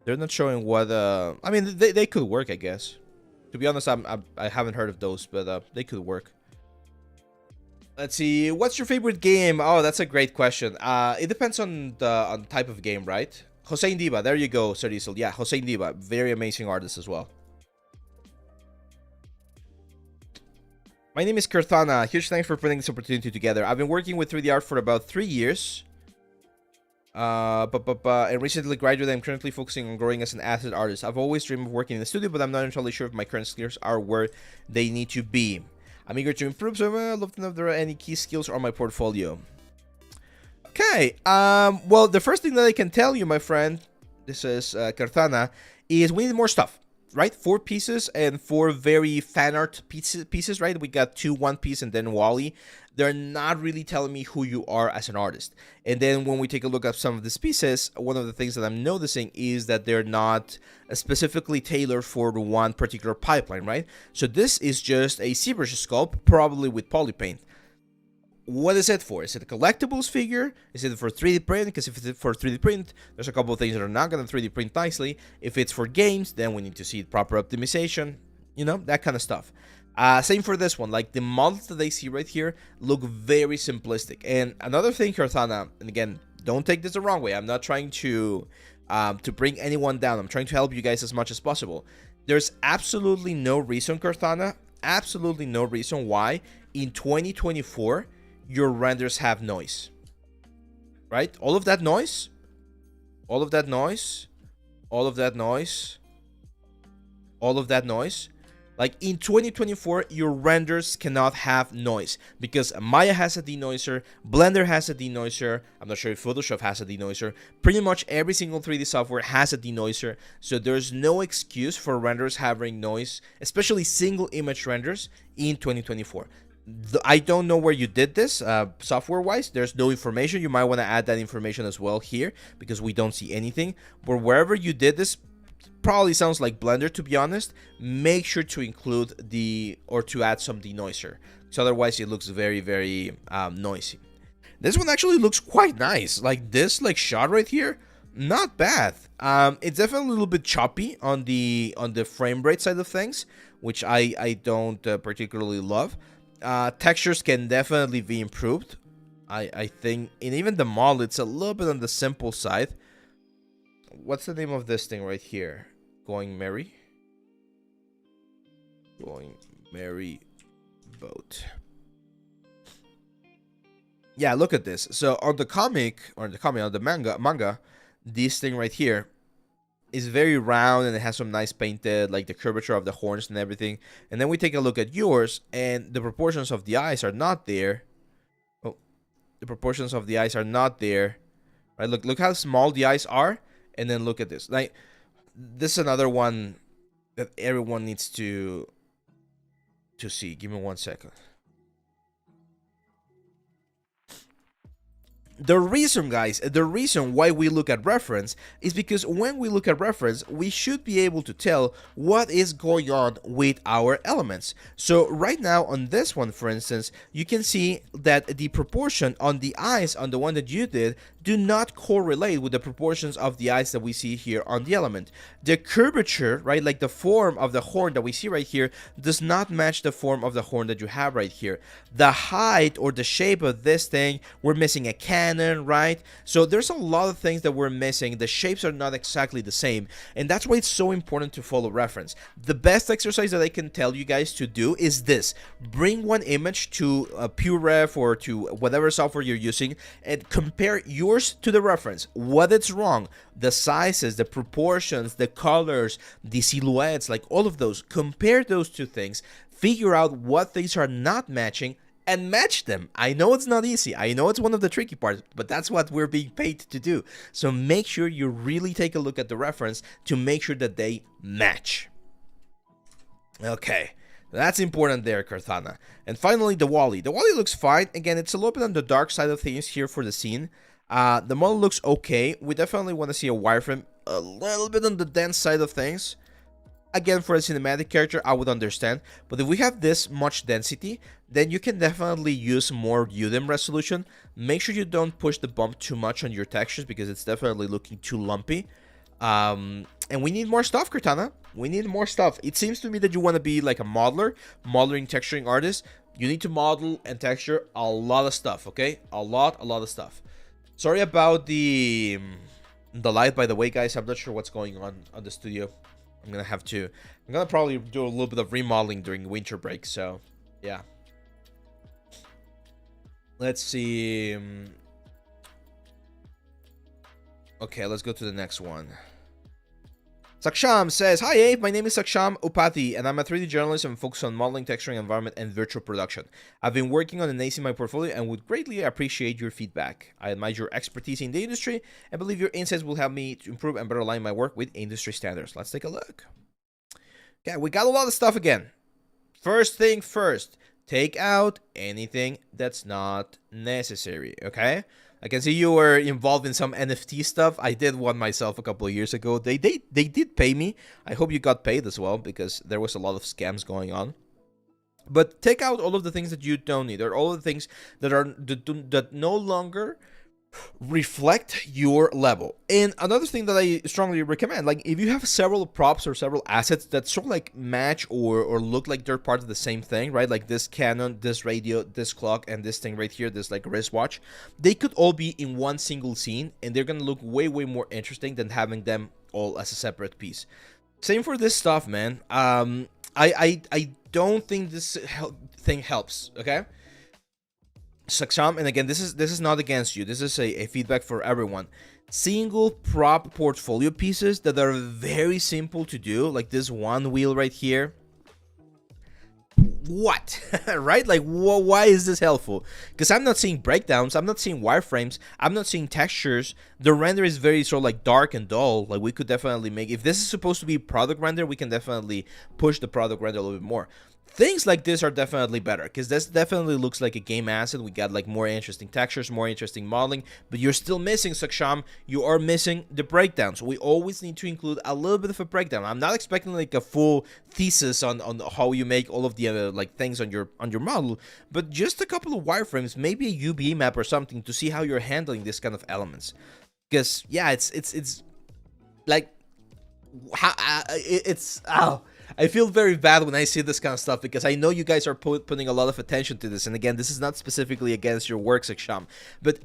They're not showing what. I mean, they could work, I guess. To be honest, I haven't heard of those, but they could work. Let's see. What's your favorite game? Oh, that's a great question. It depends on the type of game, right? Hossein Diba, there you go, Sir Diesel. Yeah, Hossein Diba, very amazing artist as well. My name is Kurthana. Huge thanks for putting this opportunity together. I've been working with 3D art for about 3 years. I recently graduated. I'm currently focusing on growing as an asset artist. I've always dreamed of working in the studio, but I'm not entirely sure if my current skills are where they need to be. I'm eager to improve, so I'd love to know if there are any key skills on my portfolio. Okay, well, the first thing that I can tell you, my friend, this is Kurthana, is we need more stuff. Right, 4 pieces and 4 very fan art pieces, right? We got 2 One Piece and then Wally. They're not really telling me who you are as an artist. And then when we take a look at some of these pieces, one of the things that I'm noticing is that they're not specifically tailored for one particular pipeline, right? So this is just a ZBrush sculpt, probably with polypaint. What is it for? Is it a collectibles figure? Is it for 3D print? Because if it's for 3D print, there's a couple of things that are not going to 3D print nicely. If it's for games, then we need to see proper optimization, you know, that kind of stuff. Same for this one. Like the models that I see right here look very simplistic. And another thing, Kurthana, and again, don't take this the wrong way. I'm not trying to bring anyone down. I'm trying to help you guys as much as possible. There's absolutely no reason, Kurthana, absolutely no reason why in 2024 your renders have noise, right? All of that noise, all of that noise, all of that noise, all of that noise. Like in 2024, your renders cannot have noise because Maya has a denoiser, Blender has a denoiser, I'm not sure if Photoshop has a denoiser, pretty much every single 3D software has a denoiser, so there's no excuse for renders having noise, especially single image renders in 2024. I don't know where you did this software-wise. There's no information. You might want to add that information as well here because we don't see anything. But wherever you did this, probably sounds like Blender, to be honest. Make sure to include to add some denoiser. So otherwise it looks very, very noisy. This one actually looks quite nice. Like this shot right here, not bad. It's definitely a little bit choppy on the frame rate side of things, which I don't particularly love. Textures can definitely be improved. I think, and even the model, it's a little bit on the simple side. What's the name of this thing right here? Going Merry? Going Merry Boat. Yeah, look at this. So on the manga, this thing right here is very round and it has some nice painted, like the curvature of the horns and everything. And then we take a look at yours and the proportions of the eyes are not there. Oh, the proportions of the eyes are not there. Right? Look how small the eyes are. And then look at this. Like, this is another one that everyone needs to see. Give me 1 second. The reason, guys, the reason why we look at reference is because when we look at reference, we should be able to tell what is going on with our elements. So right now on this one, for instance, you can see that the proportion on the eyes on the one that you did do not correlate with the proportions of the eyes that we see here on the element. The curvature, right, like the form of the horn that we see right here, does not match the form of the horn that you have right here. The height or the shape of this thing, we're missing a cannon, right? So there's a lot of things that we're missing. The shapes are not exactly the same, and that's why it's so important to follow reference. The best exercise that I can tell you guys to do is this: bring one image to PureRef or to whatever software you're using and compare yours to the reference. What is wrong? The sizes, the proportions, the colors, the silhouettes, like all of those. Compare those two things, figure out what things are not matching, and match them. I know it's not easy. I know it's one of the tricky parts, but that's what we're being paid to do. So make sure you really take a look at the reference to make sure that they match. Okay. That's important there, Carthana. And finally, the Wally. The Wally looks fine. Again, it's a little bit on the dark side of things here for the scene. The model looks okay. We definitely want to see a wireframe a little bit on the dense side of things. Again, for a cinematic character, I would understand. But if we have this much density, then you can definitely use more UDIM resolution. Make sure you don't push the bump too much on your textures because it's definitely looking too lumpy. And we need more stuff, Cortana. We need more stuff. It seems to me that you want to be like a modeler, modeling, texturing artist. You need to model and texture a lot of stuff, okay? A lot of stuff. Sorry about the light, by the way, guys. I'm not sure what's going on the studio. I'm gonna probably do a little bit of remodeling during winter break, so yeah. Let's see. Okay, let's go to the next one. Saksham says, "Hi Abe, my name is Saksham Upathi, and I'm a 3D journalist and focused on modeling, texturing, environment, and virtual production. I've been working on enhancing my portfolio and would greatly appreciate your feedback. I admire your expertise in the industry and believe your insights will help me to improve and better align my work with industry standards." Let's take a look. Okay, we got a lot of stuff again. First thing first, take out anything that's not necessary, okay? I can see you were involved in some NFT stuff. I did one myself a couple of years ago. They did pay me. I hope you got paid as well because there was a lot of scams going on. But take out all of the things that you don't need, or all of the things that no longer reflect your level. And another thing that I strongly recommend, like if you have several props or several assets that sort of like match or look like they're part of the same thing, right? Like this cannon, this radio, this clock, and this thing right here, this like wristwatch, they could all be in one single scene and they're gonna look way more interesting than having them all as a separate piece. Same for this stuff, man. I don't think this thing helps, okay? Saksham, and again, this is not against you. This is a feedback for everyone. Single prop portfolio pieces that are very simple to do, like this one wheel right here. What? Right? Like, why is this helpful? Because I'm not seeing breakdowns. I'm not seeing wireframes. I'm not seeing textures. The render is very sort of like dark and dull. Like, we could definitely make, if this is supposed to be product render, we can definitely push the product render a little bit more. Things like this are definitely better because this definitely looks like a game asset. We got like more interesting textures, more interesting modeling, but you're still missing, Saksham. You are missing the breakdowns. We always need to include a little bit of a breakdown. I'm not expecting like a full thesis on how you make all of the like things on your model, but just a couple of wireframes, maybe a UV map or something to see how you're handling this kind of elements. Because yeah, it's like how I feel very bad when I see this kind of stuff because I know you guys are putting a lot of attention to this. And again, this is not specifically against your work, Saksham, but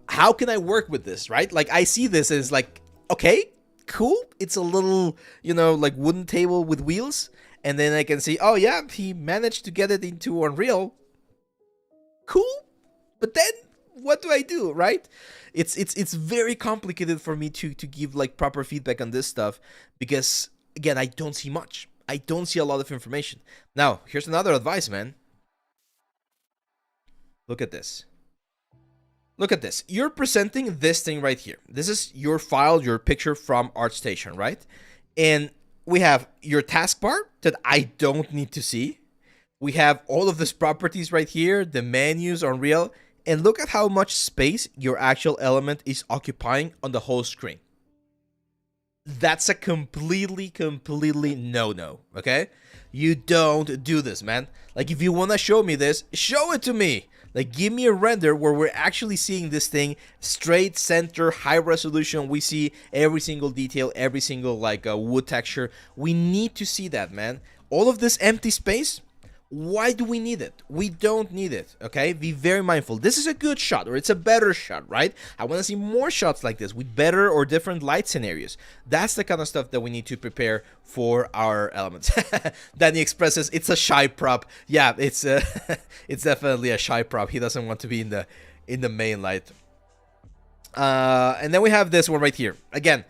how can I work with this, right? Like, I see this as like, okay, cool. It's a little, you know, like wooden table with wheels. And then I can see, oh yeah, he managed to get it into Unreal. Cool. But then what do I do, right? It's very complicated for me to give like proper feedback on this stuff because, again, I don't see much. I don't see a lot of information. Now, here's another advice, man. Look at this. Look at this. You're presenting this thing right here. This is your file, your picture from ArtStation, right? And we have your taskbar that I don't need to see. We have all of these properties right here, the menus on Unreal, and look at how much space your actual element is occupying on the whole screen. That's a completely no-no, okay? You don't do this, man. Like, if you want to show me this, show it to me. Like, give me a render where we're actually seeing this thing straight center, high resolution. We see every single detail, every single like wood texture. We need to see that, man. All of this empty space, why do we need it? We don't need it, okay? Be very mindful. This is a good shot, or it's a better shot, right? I want to see more shots like this with better or different light scenarios. That's the kind of stuff that we need to prepare for our elements. Danny expresses it's a shy prop. Yeah, it's it's definitely a shy prop. He doesn't want to be in the main light. And then we have this one right here. Again,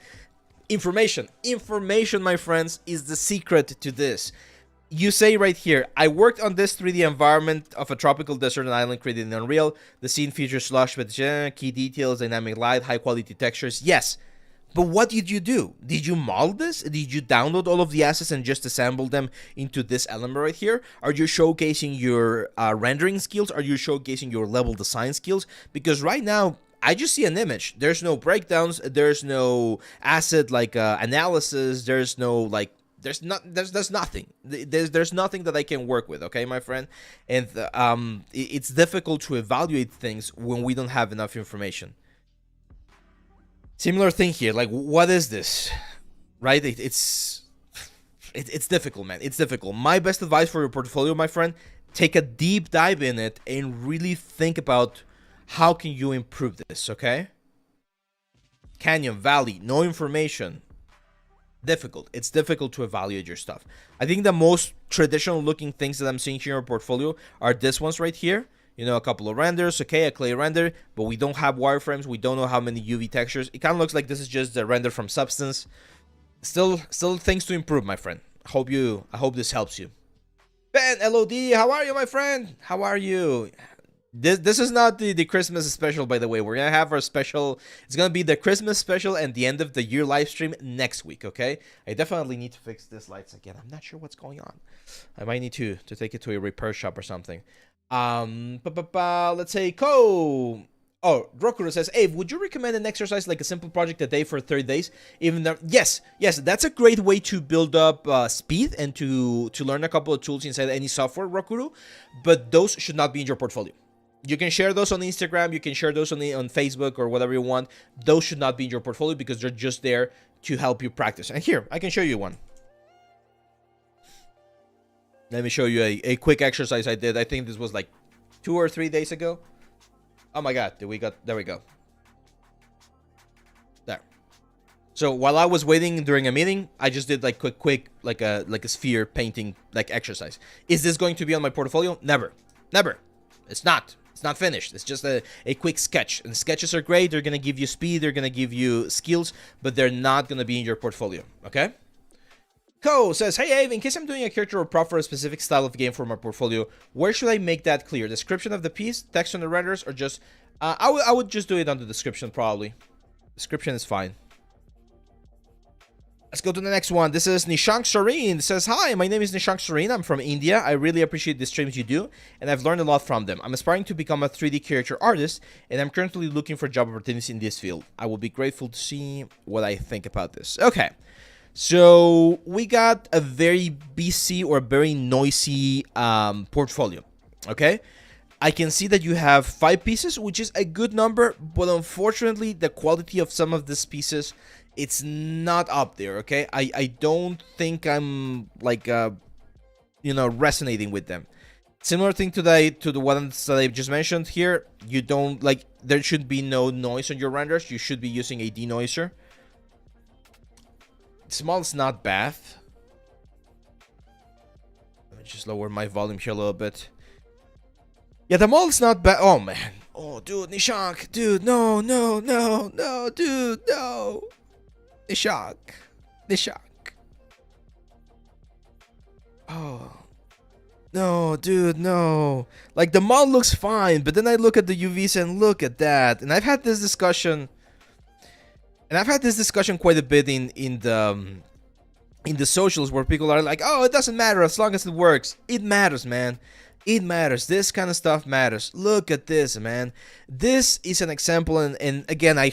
information. Information, my friends, is the secret to this. You say right here, I worked on this 3D environment of a tropical desert and island created in Unreal. The scene features slush with key details, dynamic light, high quality textures. Yes, but what did you do? Did you model this? Did you download all of the assets and just assemble them into this element right here? Are you showcasing your rendering skills? Are you showcasing your level design skills? Because right now, I just see an image. There's no breakdowns. There's no asset like analysis. There's no like. There's nothing. There's nothing that I can work with, okay, my friend? And it's difficult to evaluate things when we don't have enough information. Similar thing here. Like, what is this? Right? It's difficult, man. It's difficult. My best advice for your portfolio, my friend, take a deep dive in it and really think about how can you improve this, okay? Canyon, Valley, no information. Difficult. It's difficult to evaluate your stuff. I think the most traditional looking things that I'm seeing here in our portfolio are this ones right here. You know, a couple of renders, okay, a clay render, but we don't have wireframes. We don't know how many UV textures. It kind of looks like this is just the render from Substance. Still things to improve, my friend. I hope this helps you. Ben, LOD, how are you, my friend? How are you? This is not the Christmas special, by the way. We're going to have our special. It's going to be the Christmas special and the end of the year live stream next week, okay? I definitely need to fix these lights again. I'm not sure what's going on. I might need to take it to a repair shop or something. Let's say Oh, Rokuro says, hey, would you recommend an exercise like a simple project a day for 30 days? Even though, yes, that's a great way to build up speed and to learn a couple of tools inside any software, Rokuro. But those should not be in your portfolio. You can share those on Instagram. You can share those on Facebook or whatever you want. Those should not be in your portfolio because they're just there to help you practice. And here, I can show you one. Let me show you a quick exercise I did. I think this was like 2 or 3 days ago. Oh my God, there we go. There. So while I was waiting during a meeting, I just did like quick like a sphere painting like exercise. Is this going to be on my portfolio? Never. It's not. It's not finished. It's just a quick sketch. And sketches are great. They're going to give you speed. They're going to give you skills. But they're not going to be in your portfolio. Okay? Ko says, hey, Abe, in case I'm doing a character or prop for a specific style of game for my portfolio, where should I make that clear? Description of the piece, text on the renders, or just... I would just do it on the description, probably. Description is fine. Let's go to the next one. This is Nishank Sareen. It says, hi, my name is Nishank Sareen. I'm from India. I really appreciate the streams you do, and I've learned a lot from them. I'm aspiring to become a 3D character artist, and I'm currently looking for job opportunities in this field. I will be grateful to see what I think about this. Okay. So we got a very busy or very noisy portfolio. Okay. I can see that you have 5 pieces, which is a good number, but unfortunately, the quality of some of these pieces, it's not up there, okay? I don't think I'm, like, resonating with them. Similar thing to the ones that I just mentioned here, you don't, like, there should be no noise on your renders. You should be using a denoiser. Small is not bad. Let me just lower my volume here a little bit. Yeah, the model is not bad. Oh, man. Oh, dude, Nishank. Dude, no, dude, no. Nishank. Oh. No, dude, no. Like, the model looks fine, but then I look at the UVs and look at that. And I've had this discussion... quite a bit in the socials where people are like, oh, it doesn't matter as long as it works. It matters, man. It matters. This kind of stuff matters. Look at this, man. This is an example, and again, I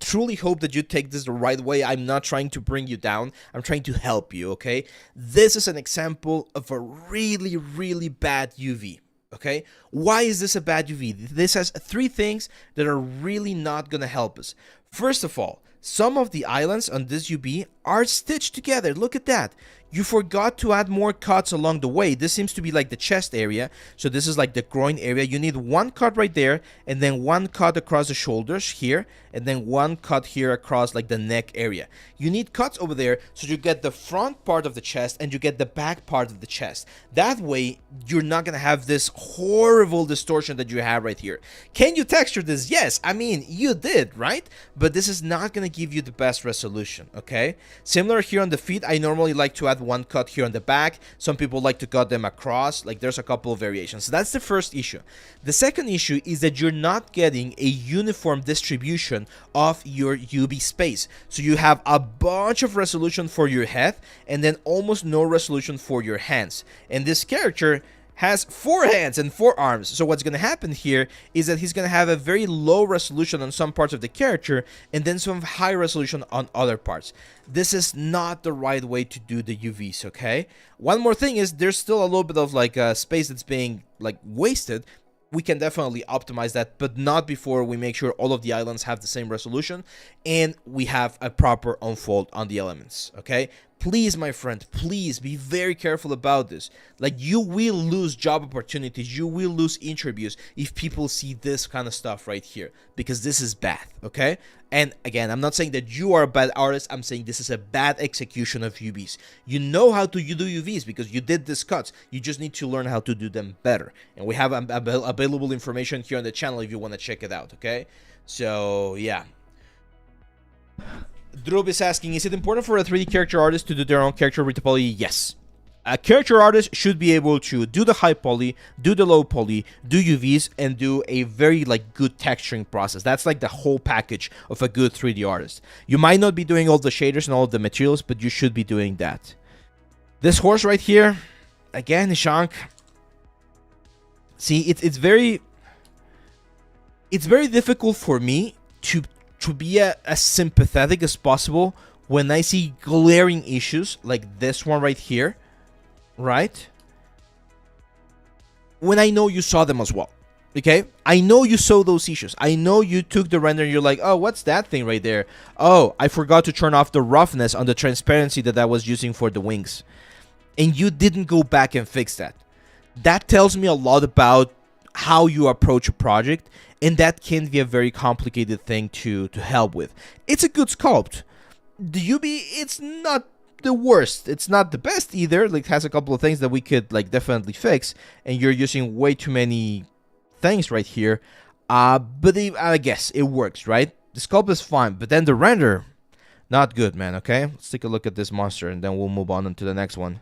truly hope that you take this the right way. I'm not trying to bring you down. I'm trying to help you, okay? This is an example of a really, really bad UV. Okay, why is this a bad UV? This has three things that are really not gonna help us. First of all, some of the islands on this UV are stitched together. Look at that. You forgot to add more cuts along the way. This seems to be like the chest area. So this is like the groin area. You need one cut right there, and then one cut across the shoulders here, and then one cut here across like the neck area. You need cuts over there so you get the front part of the chest and you get the back part of the chest. That way, you're not gonna have this horrible distortion that you have right here. Can you texture this? Yes, I mean, you did, right? But this is not gonna give you the best resolution, okay? Similar here on the feet, I normally like to add one cut here on the back. Some people like to cut them across. Like, there's a couple of variations. So that's the first issue. The second issue is that you're not getting a uniform distribution of your UV space. So you have a bunch of resolution for your head and then almost no resolution for your hands. And this character has 4 hands and 4 arms. So what's going to happen here is that he's going to have a very low resolution on some parts of the character and then some high resolution on other parts. This is not the right way to do the UVs, okay? One more thing is there's still a little bit of like space that's being like wasted. We can definitely optimize that, but not before we make sure all of the islands have the same resolution and we have a proper unfold on the elements, okay? Please, my friend, please be very careful about this. Like, you will lose job opportunities, you will lose interviews if people see this kind of stuff right here, because this is bad, okay? And again, I'm not saying that you are a bad artist, I'm saying this is a bad execution of UVs. You know how to do UVs because you did these cuts, you just need to learn how to do them better. And we have available information here on the channel if you want to check it out, okay? So, yeah. Drub is asking, is it important for a 3D character artist to do their own character retopology? Yes. A character artist should be able to do the high poly, do the low poly, do UVs, and do a very like good texturing process. That's like the whole package of a good 3D artist. You might not be doing all the shaders and all of the materials, but you should be doing that. This horse right here, again, Nishank. See, it's very difficult for me to be as sympathetic as possible when I see glaring issues like this one right here, right? When I know you saw them as well, okay? I know you saw those issues. I know you took the render and you're like, oh, what's that thing right there? Oh, I forgot to turn off the roughness on the transparency that I was using for the wings. And you didn't go back and fix that. That tells me a lot about how you approach a project, and that can be a very complicated thing to help with. It's a good sculpt. The UV, it's not the worst. It's not the best either. Like, it has a couple of things that we could like definitely fix, and you're using way too many things right here. But I guess it works, right? The sculpt is fine, but then the render, not good, man. Okay, let's take a look at this monster, and then we'll move on to the next one.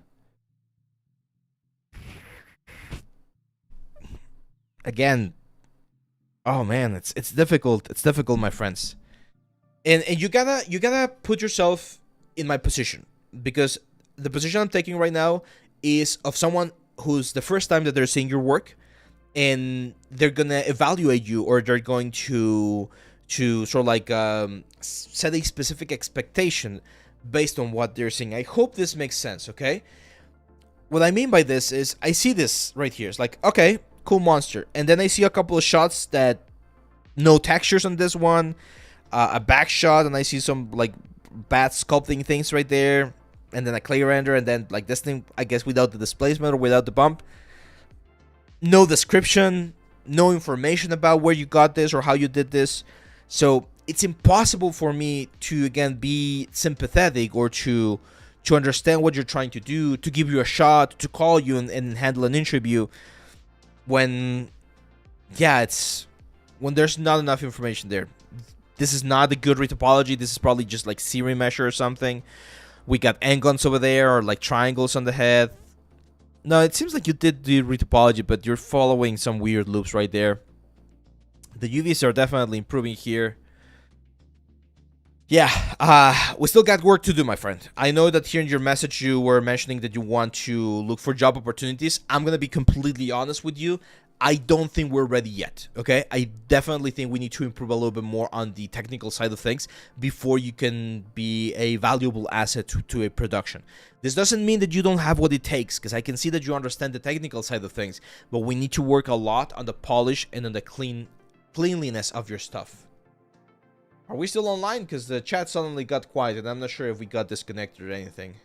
Again, oh man, it's difficult. It's difficult, my friends. And you gotta put yourself in my position, because the position I'm taking right now is of someone who's the first time that they're seeing your work, and they're gonna evaluate you, or they're going to sort of like set a specific expectation based on what they're seeing. I hope this makes sense, okay? What I mean by this is I see this right here. It's like, okay, cool monster. And then I see a couple of shots that no textures on this one, a back shot, and I see some like bad sculpting things right there, and then a clay render, and then like this thing, I guess, without the displacement or without the bump. No description, no information about where you got this or how you did this. So it's impossible for me to, again, be sympathetic or to understand what you're trying to do, to give you a shot, to call you and handle an interview when, yeah, when there's not enough information there. This is not a good retopology. This is probably just like searing measure or something. We got n-guns over there, or like triangles on the head. No, it seems like you did the retopology, but you're following some weird loops right there. The UVs are definitely improving here. Yeah, we still got work to do, my friend. I know that here in your message you were mentioning that you want to look for job opportunities. I'm going to be completely honest with you. I don't think we're ready yet, okay? I definitely think we need to improve a little bit more on the technical side of things before you can be a valuable asset to a production. This doesn't mean that you don't have what it takes, because I can see that you understand the technical side of things, but we need to work a lot on the polish and on the cleanliness of your stuff. Are we still online? Because the chat suddenly got quiet, and I'm not sure if we got disconnected or anything.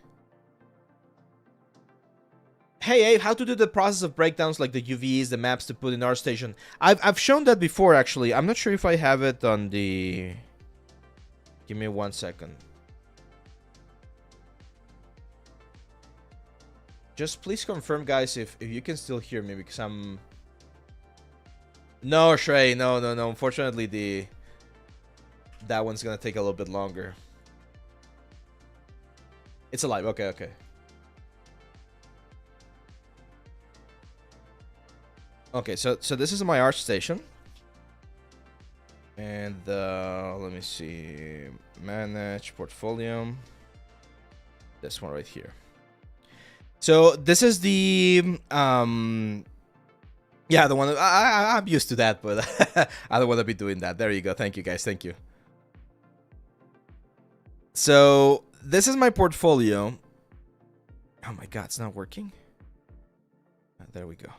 Hey Abe, how to do the process of breakdowns like the UVs, the maps to put in our station. I've shown that before actually. I'm not sure if I have it on the... Give me 1 second. Just please confirm guys if you can still hear me because I'm... No, Shrey, no. Unfortunately that one's gonna take a little bit longer. It's alive, okay. Okay, so this is my arch station. And let me see. Manage portfolio. This one right here. So this is the yeah, the one I'm used to that, but I don't want to be doing that. There you go. Thank you guys. Thank you. So this is my portfolio. Oh my god, it's not working. There we go.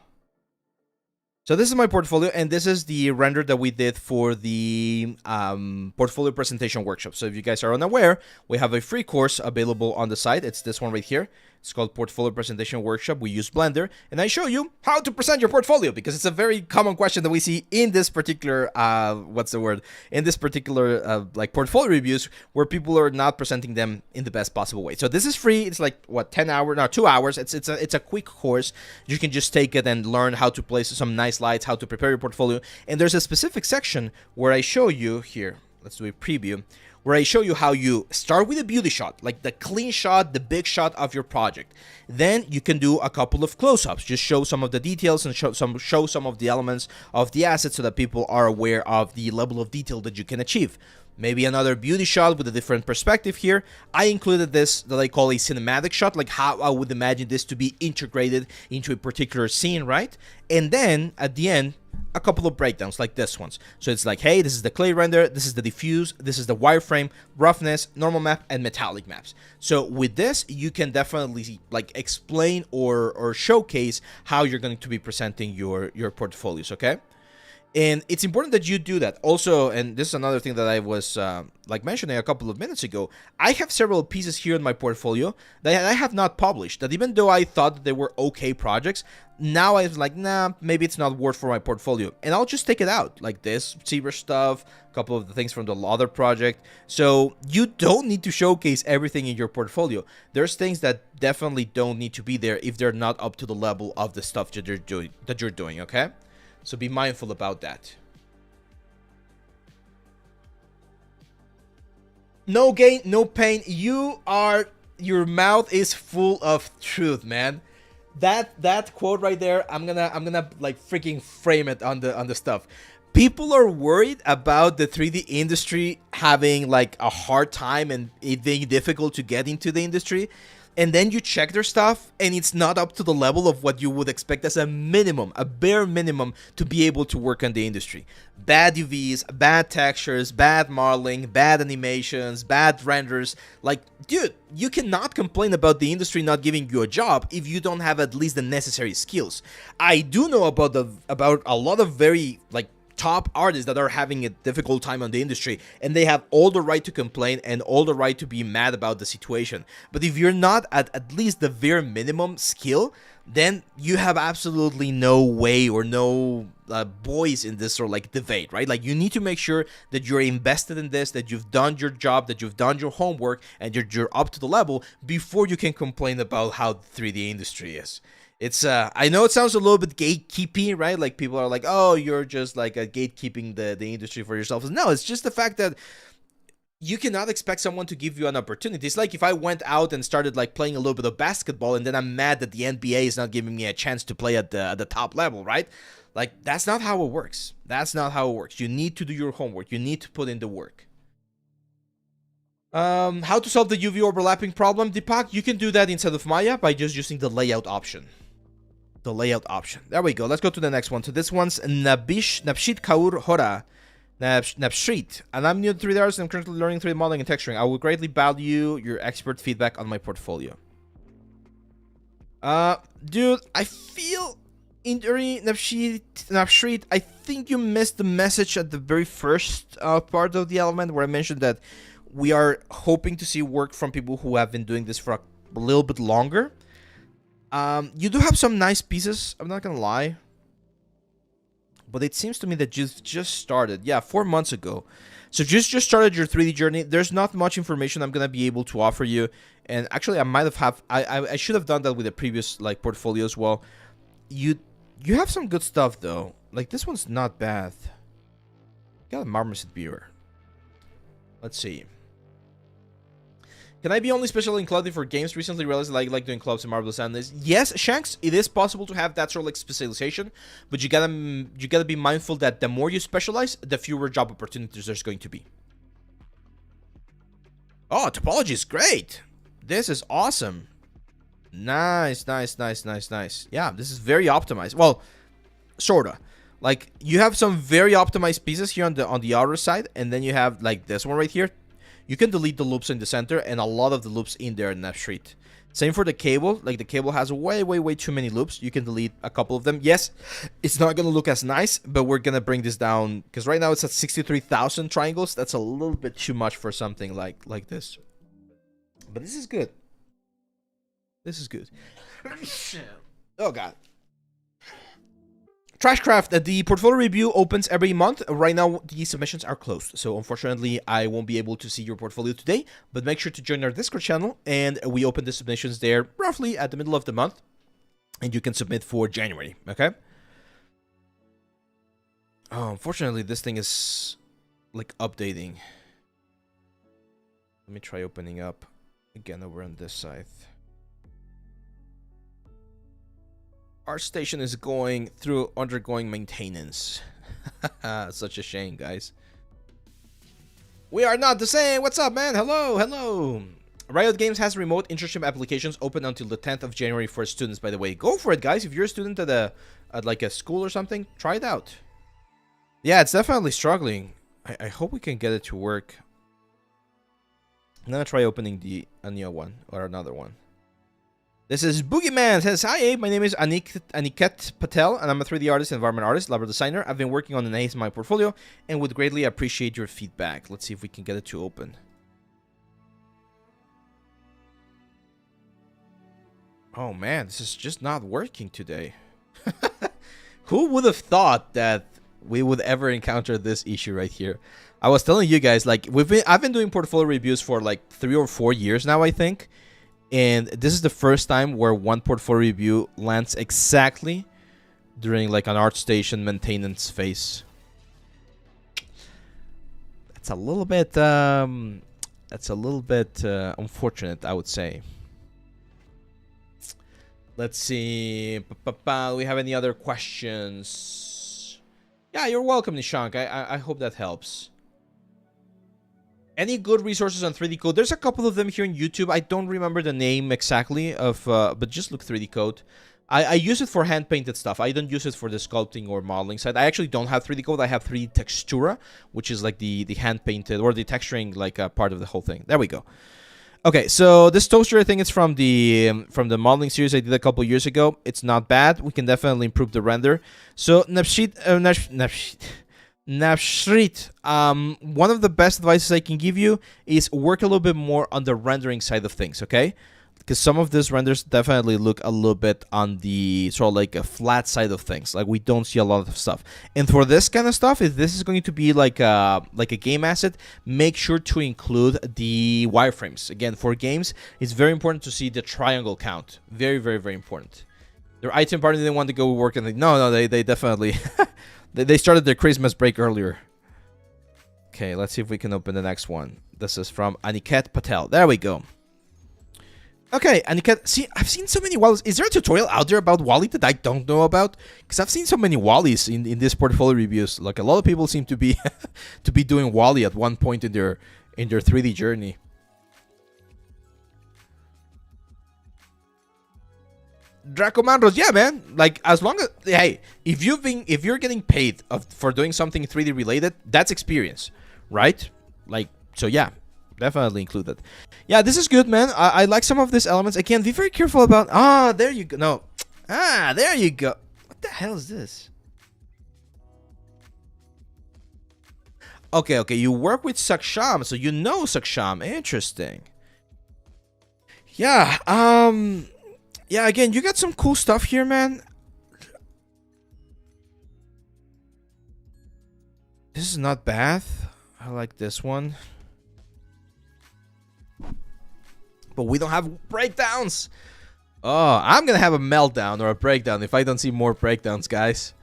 So this is my portfolio, and this is the render that we did for the portfolio presentation workshop. So if you guys are unaware, we have a free course available on the site. It's this one right here. It's called Portfolio Presentation Workshop. We use Blender, and I show you how to present your portfolio because it's a very common question that we see in this particular, in this particular like portfolio reviews where people are not presenting them in the best possible way. So this is free. It's like what, 10 hours? No, 2 hours. It's a quick course. You can just take it and learn how to place some nice lights, how to prepare your portfolio. And there's a specific section where I show you here. Let's do a preview. Where I show you how you start with a beauty shot, like the clean shot, the big shot of your project. Then you can do a couple of close-ups, just show some of the details and show some of the elements of the asset so that people are aware of the level of detail that you can achieve. Maybe another beauty shot with a different perspective here. I included this that I call a cinematic shot, like how I would imagine this to be integrated into a particular scene, right? And then at the end, a couple of breakdowns like this ones. So it's like, hey, this is the clay render, this is the diffuse, this is the wireframe, roughness, normal map, and metallic maps. So with this, you can definitely like explain or showcase how you're going to be presenting your portfolios, okay? And it's important that you do that. Also, and this is another thing that I was like mentioning a couple of minutes ago, I have several pieces here in my portfolio that I have not published, that even though I thought that they were okay projects, now I was like, nah, maybe it's not worth for my portfolio. And I'll just take it out, like this Zebra stuff, a couple of the things from the other project. So you don't need to showcase everything in your portfolio. There's things that definitely don't need to be there if they're not up to the level of the stuff that you're doing, okay? So be mindful about that. No gain, no pain. Your mouth is full of truth, man. That quote right there, I'm gonna like freaking frame it on the stuff. People are worried about the 3D industry having like a hard time and it being difficult to get into the industry. And then you check their stuff and it's not up to the level of what you would expect as a minimum, a bare minimum to be able to work in the industry. Bad UVs, bad textures, bad modeling, bad animations, bad renders. Like, dude, you cannot complain about the industry not giving you a job if you don't have at least the necessary skills. I do know about a lot of very like top artists that are having a difficult time on the industry, and they have all the right to complain and all the right to be mad about the situation. But if you're not at least the bare minimum skill, then you have absolutely no way or no voice in this sort of like debate, right? Like, you need to make sure that you're invested in this, that you've done your job, that you've done your homework, and you're up to the level before you can complain about how the 3D industry is. It's I know it sounds a little bit gatekeeping, right? Like, people are like, oh, you're just like gatekeeping the industry for yourself. No, it's just the fact that you cannot expect someone to give you an opportunity. It's like if I went out and started like playing a little bit of basketball, and then I'm mad that the NBA is not giving me a chance to play at the top level, right? Like, that's not how it works. That's not how it works. You need to do your homework. You need to put in the work. How to solve the UV overlapping problem, Deepak? You can do that inside of Maya by just using the layout option. the layout option. There we go. Let's go to the next one. So this one's Nabshit Kaur Hora. Nabshrit. And I'm new to 3D artist and I'm currently learning 3D modeling and texturing. I would greatly value your expert feedback on my portfolio. Dude, I feel injury Nabshrit. I think you missed the message at the very first part of the element where I mentioned that we are hoping to see work from people who have been doing this for a little bit longer. You do have some nice pieces, I'm not gonna lie. But it seems to me that you've just started. Yeah, 4 months ago. So just started your 3D journey. There's not much information I'm gonna be able to offer you. And actually, I might have I should have done that with the previous like portfolio as well. You have some good stuff though. Like this one's not bad. Got a marmoset beaver. Let's see. Can I be only special in clothing for games? Recently realized I like doing clubs and marvelous analysts. Yes, Shanks, it is possible to have that sort of like specialization, but you gotta be mindful that the more you specialize, the fewer job opportunities there's going to be. Oh, topology is great. This is awesome. Nice. Yeah, this is very optimized. Well, sorta. Like you have some very optimized pieces here on the outer side, and then you have like this one right here. You can delete the loops in the center and a lot of the loops in there in that street. Same for the cable. Like the cable has way too many loops. You can delete a couple of them. Yes, it's not going to look as nice, but we're going to bring this down because right now it's at 63,000 triangles. That's a little bit too much for something like this. But this is good. This is good. Oh, God. Trashcraft, the portfolio review opens every month. Right now, the submissions are closed. So, unfortunately, I won't be able to see your portfolio today. But make sure to join our Discord channel. And we open the submissions there roughly at the middle of the month. And you can submit for January. Okay? Oh, unfortunately, this thing is, like, updating. Let me try opening up again over on this side. Our station is undergoing maintenance. Such a shame, guys. We are not the same. What's up, man? Hello. Riot Games has remote internship applications open until the 10th of January for students, by the way. Go for it, guys. If you're a student at like a school or something, try it out. Yeah, it's definitely struggling. I hope we can get it to work. I'm gonna try opening a new one or another one. This is Boogeyman, says, hi Abe, my name is Aniket Patel, and I'm a 3D artist, environment artist, labor designer. I've been working on an ACE in my portfolio, and would greatly appreciate your feedback. Let's see if we can get it to open. Oh man, this is just not working today. Who would have thought that we would ever encounter this issue right here? I was telling you guys, like, I've been doing portfolio reviews for like 3 or 4 years now, I think. And this is the first time where one portfolio review lands exactly during like an ArtStation maintenance phase. That's a little bit unfortunate, I would say. Let's see. We have any other questions? Yeah, you're welcome, Nishank. I hope that helps. Any good resources on 3D Code? There's a couple of them here on YouTube. I don't remember the name exactly of, but just look 3D Code. I use it for hand-painted stuff. I don't use it for the sculpting or modeling side. I actually don't have 3D Code. I have 3D Textura, which is like the hand-painted or the texturing like part of the whole thing. There we go. Okay, so this toaster, I think it's from the modeling series I did a couple years ago. It's not bad. We can definitely improve the render. So Nabshrit, one of the best advices I can give you is work a little bit more on the rendering side of things, okay? Because some of these renders definitely look a little bit on the sort of like a flat side of things. Like we don't see a lot of stuff. And for this kind of stuff, if this is going to be like a game asset, make sure to include the wireframes. Again, for games, it's very important to see the triangle count. Very, very, very important. Their item party didn't want to go work, and they definitely they started their Christmas break earlier. Okay, let's see if we can open the next one. This is from Aniket Patel. There we go. Okay, Aniket, see, I've seen so many Wallies. Is there a tutorial out there about Wally that I don't know about? Because I've seen so many Wallies in this portfolio reviews. Like a lot of people seem to be to be doing Wally at one point in their 3D journey. Dracomanros, yeah, man. Like, as long as, hey, if you're getting paid for doing something 3D related, that's experience, right? Like, so yeah, definitely include that. Yeah, this is good, man. I like some of these elements. Again, be very careful about. Ah, there you go. No, there you go. What the hell is this? Okay, you work with Saksham, so you know Saksham. Interesting. Yeah, yeah, again, you got some cool stuff here, man. This is not bad. I like this one. But we don't have breakdowns. Oh, I'm gonna have a meltdown or a breakdown if I don't see more breakdowns, guys.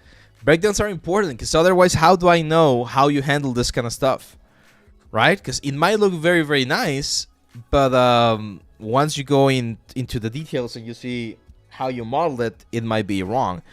Breakdowns are important, because otherwise, how do I know how you handle this kind of stuff? Right? Because it might look very, very nice, but once you go into the details and you see how you modeled it, it might be wrong.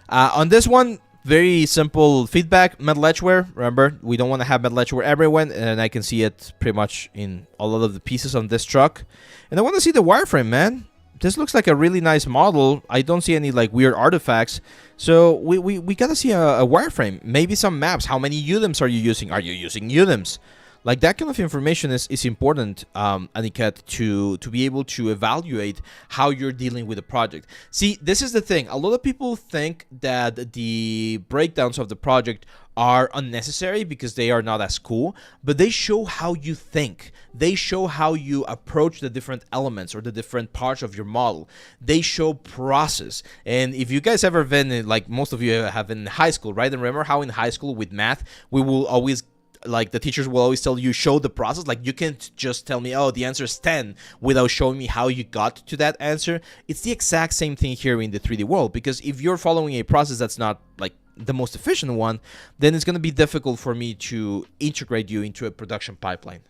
On this one, very simple feedback. Metal edgeware. Remember, we don't want to have metal edgeware everywhere, and I can see it pretty much in a lot of the pieces on this truck. And I want to see the wireframe, man. This looks like a really nice model. I don't see any like weird artifacts. So we gotta see a wireframe. Maybe some maps. How many UDIMs are you using? Are you using UDIMs? Like, that kind of information is important, Aniket, to be able to evaluate how you're dealing with the project. See, this is the thing. A lot of people think that the breakdowns of the project are unnecessary because they are not as cool, but they show how you think. They show how you approach the different elements or the different parts of your model. They show process. And if you guys ever been in, like most of you have in high school, right? And remember how in high school with math, we will always, like, the teachers will always tell you, show the process. Like, you can't just tell me, oh, the answer is 10 without showing me how you got to that answer. It's the exact same thing here in the 3D world, because if you're following a process that's not like the most efficient one, then it's going to be difficult for me to integrate you into a production pipeline.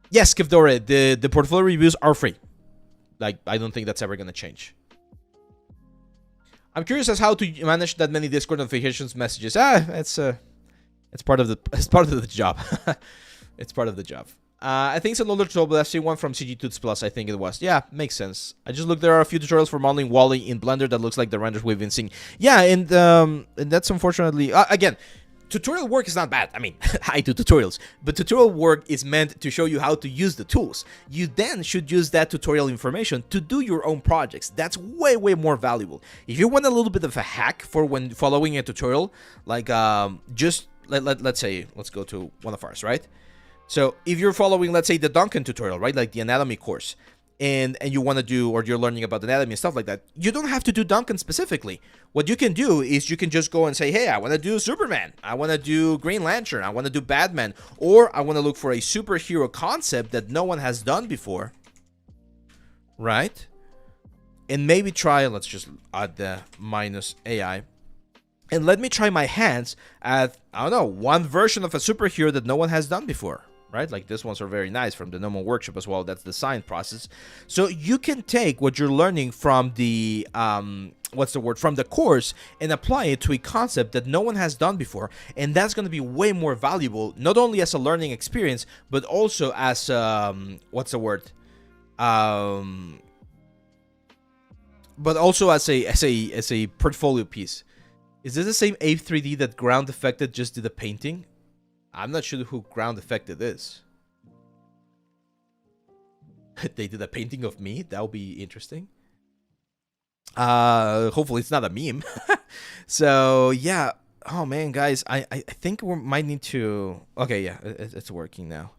Yes, Kivdore, the portfolio reviews are free. Like, I don't think that's ever going to change. I'm curious as how to manage that many Discord notifications messages. It's part of the job. It's part of the job. I think it's another tutorial, but I've seen one from CG Tuts Plus, I think it was. Yeah, makes sense. I just looked, there are a few tutorials for modeling Wally in Blender that looks like the renders we've been seeing. Yeah, and that's unfortunately, again, tutorial work is not bad. I mean, I do tutorials, but tutorial work is meant to show you how to use the tools. You then should use that tutorial information to do your own projects. That's way, way more valuable. If you want a little bit of a hack for when following a tutorial, like just let's say, let's go to one of ours, right? So if you're following, let's say, the Duncan tutorial, right, like the anatomy course, and you want to do, or you're learning about anatomy and stuff like that, you don't have to do Duncan specifically. What you can do is you can just go and say, hey, I want to do Superman, I want to do Green Lantern, I want to do Batman, or I want to look for a superhero concept that no one has done before, right? And maybe try, let's just add the minus AI, and let me try my hands at, I don't know, one version of a superhero that no one has done before, right? Like, these ones are very nice from the normal workshop as well. That's the design process. So you can take what you're learning from the, from the course and apply it to a concept that no one has done before. And that's going to be way more valuable, not only as a learning experience, but also as, but also as a portfolio piece. Is this the same Ape 3D that Ground Affected just did a painting? I'm not sure who Ground Affected is. They did a painting of me? That would be interesting. Hopefully it's not a meme. So, yeah. Oh, man, guys. I think we might need to... Okay, yeah. It's working now.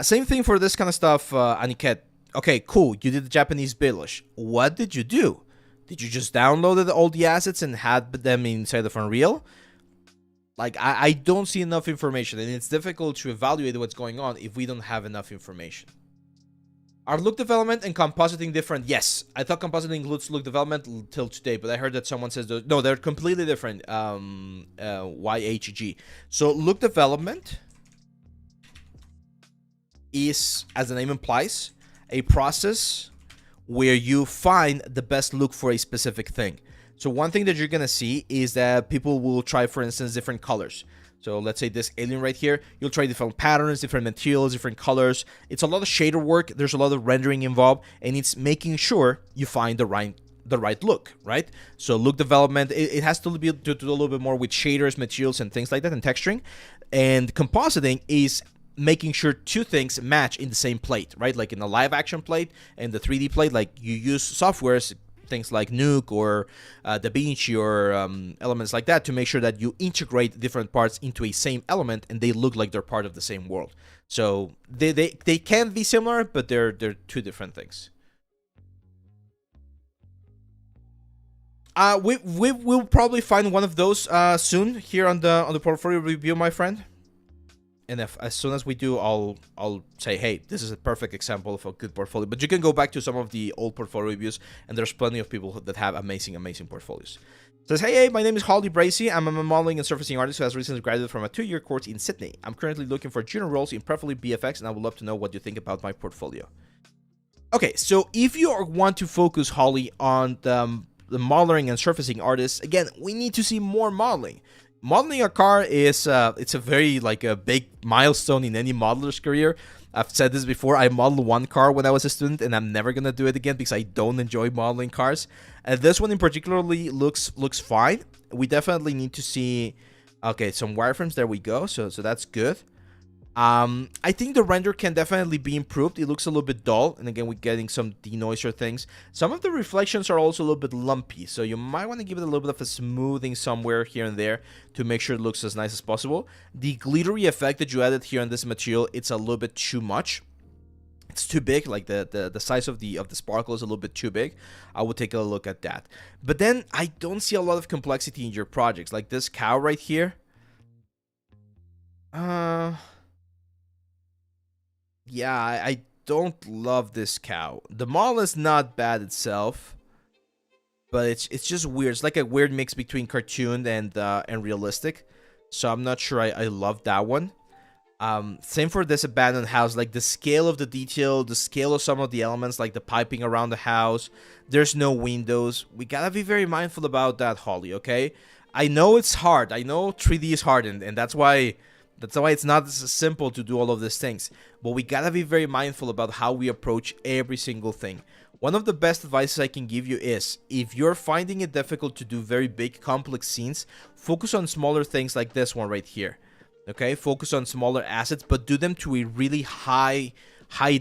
Same thing for this kind of stuff, Aniket. Okay, cool. You did the Japanese Village. What did you do? Did you just download all the assets and had them inside of Unreal? Like, I don't see enough information, and it's difficult to evaluate what's going on if we don't have enough information. Are look development and compositing different? Yes, I thought compositing includes look development till today, but I heard that someone says no, they're completely different. YHG. So look development is, as the name implies, a process where you find the best look for a specific thing. So one thing that you're going to see is that people will try, for instance, different colors. So let's say this alien right here, you'll try different patterns, different materials, different colors. It's a lot of shader work. There's a lot of rendering involved, and it's making sure you find the right the right look, right? So look development, it has to be to do a little bit more with shaders, materials, and things like that, and texturing. And compositing is making sure two things match in the same plate, right? Like in the live action plate and the 3D plate, like you use softwares, things like Nuke or DaVinci or elements like that to make sure that you integrate different parts into a same element and they look like they're part of the same world. So they can be similar, but they're two different things. We'll probably find one of those soon here on the portfolio review, my friend. And if as soon as we do, I'll say, hey, this is a perfect example of a good portfolio. But you can go back to some of the old portfolio reviews, and there's plenty of people that have amazing portfolios. It says, hey, my name is Holly Bracey. I'm a modeling and surfacing artist who has recently graduated from a 2-year course in Sydney. I'm currently looking for junior roles in preferably BFX, and I would love to know what you think about my portfolio. Okay, so if you want to focus, Holly, on the modeling and surfacing artists, again, we need to see more modeling. Modeling a car is it's a very like a big milestone in any modeler's career. I've said this before. I modeled one car when I was a student, and I'm never gonna do it again because I don't enjoy modeling cars. And this one in particularly looks fine. We definitely need to see. Okay, some wireframes. There we go. So that's good. I think the render can definitely be improved. It looks a little bit dull, and again, we're getting some denoiser things. Some of the reflections are also a little bit lumpy, so you might want to give it a little bit of a smoothing somewhere here and there to make sure it looks as nice as possible. The glittery effect that you added here on this material, it's a little bit too much. It's too big, like the size of the sparkle is a little bit too big. I would take a look at that. But then I don't see a lot of complexity in your projects, like this cow right here. Yeah, I don't love this cow. The model is not bad itself, but it's just weird. It's like a weird mix between cartoon and realistic. So I'm not sure I love that one. Same for this abandoned house. Like the scale of the detail, the scale of some of the elements, like the piping around the house. There's no windows. We gotta be very mindful about that, Holly. Okay, I know it's hard. I know 3D is hard, and that's why. That's why it's not as simple to do all of these things. But we gotta be very mindful about how we approach every single thing. One of the best advices I can give you is, if you're finding it difficult to do very big, complex scenes, focus on smaller things like this one right here. Okay? Focus on smaller assets, but do them to a really high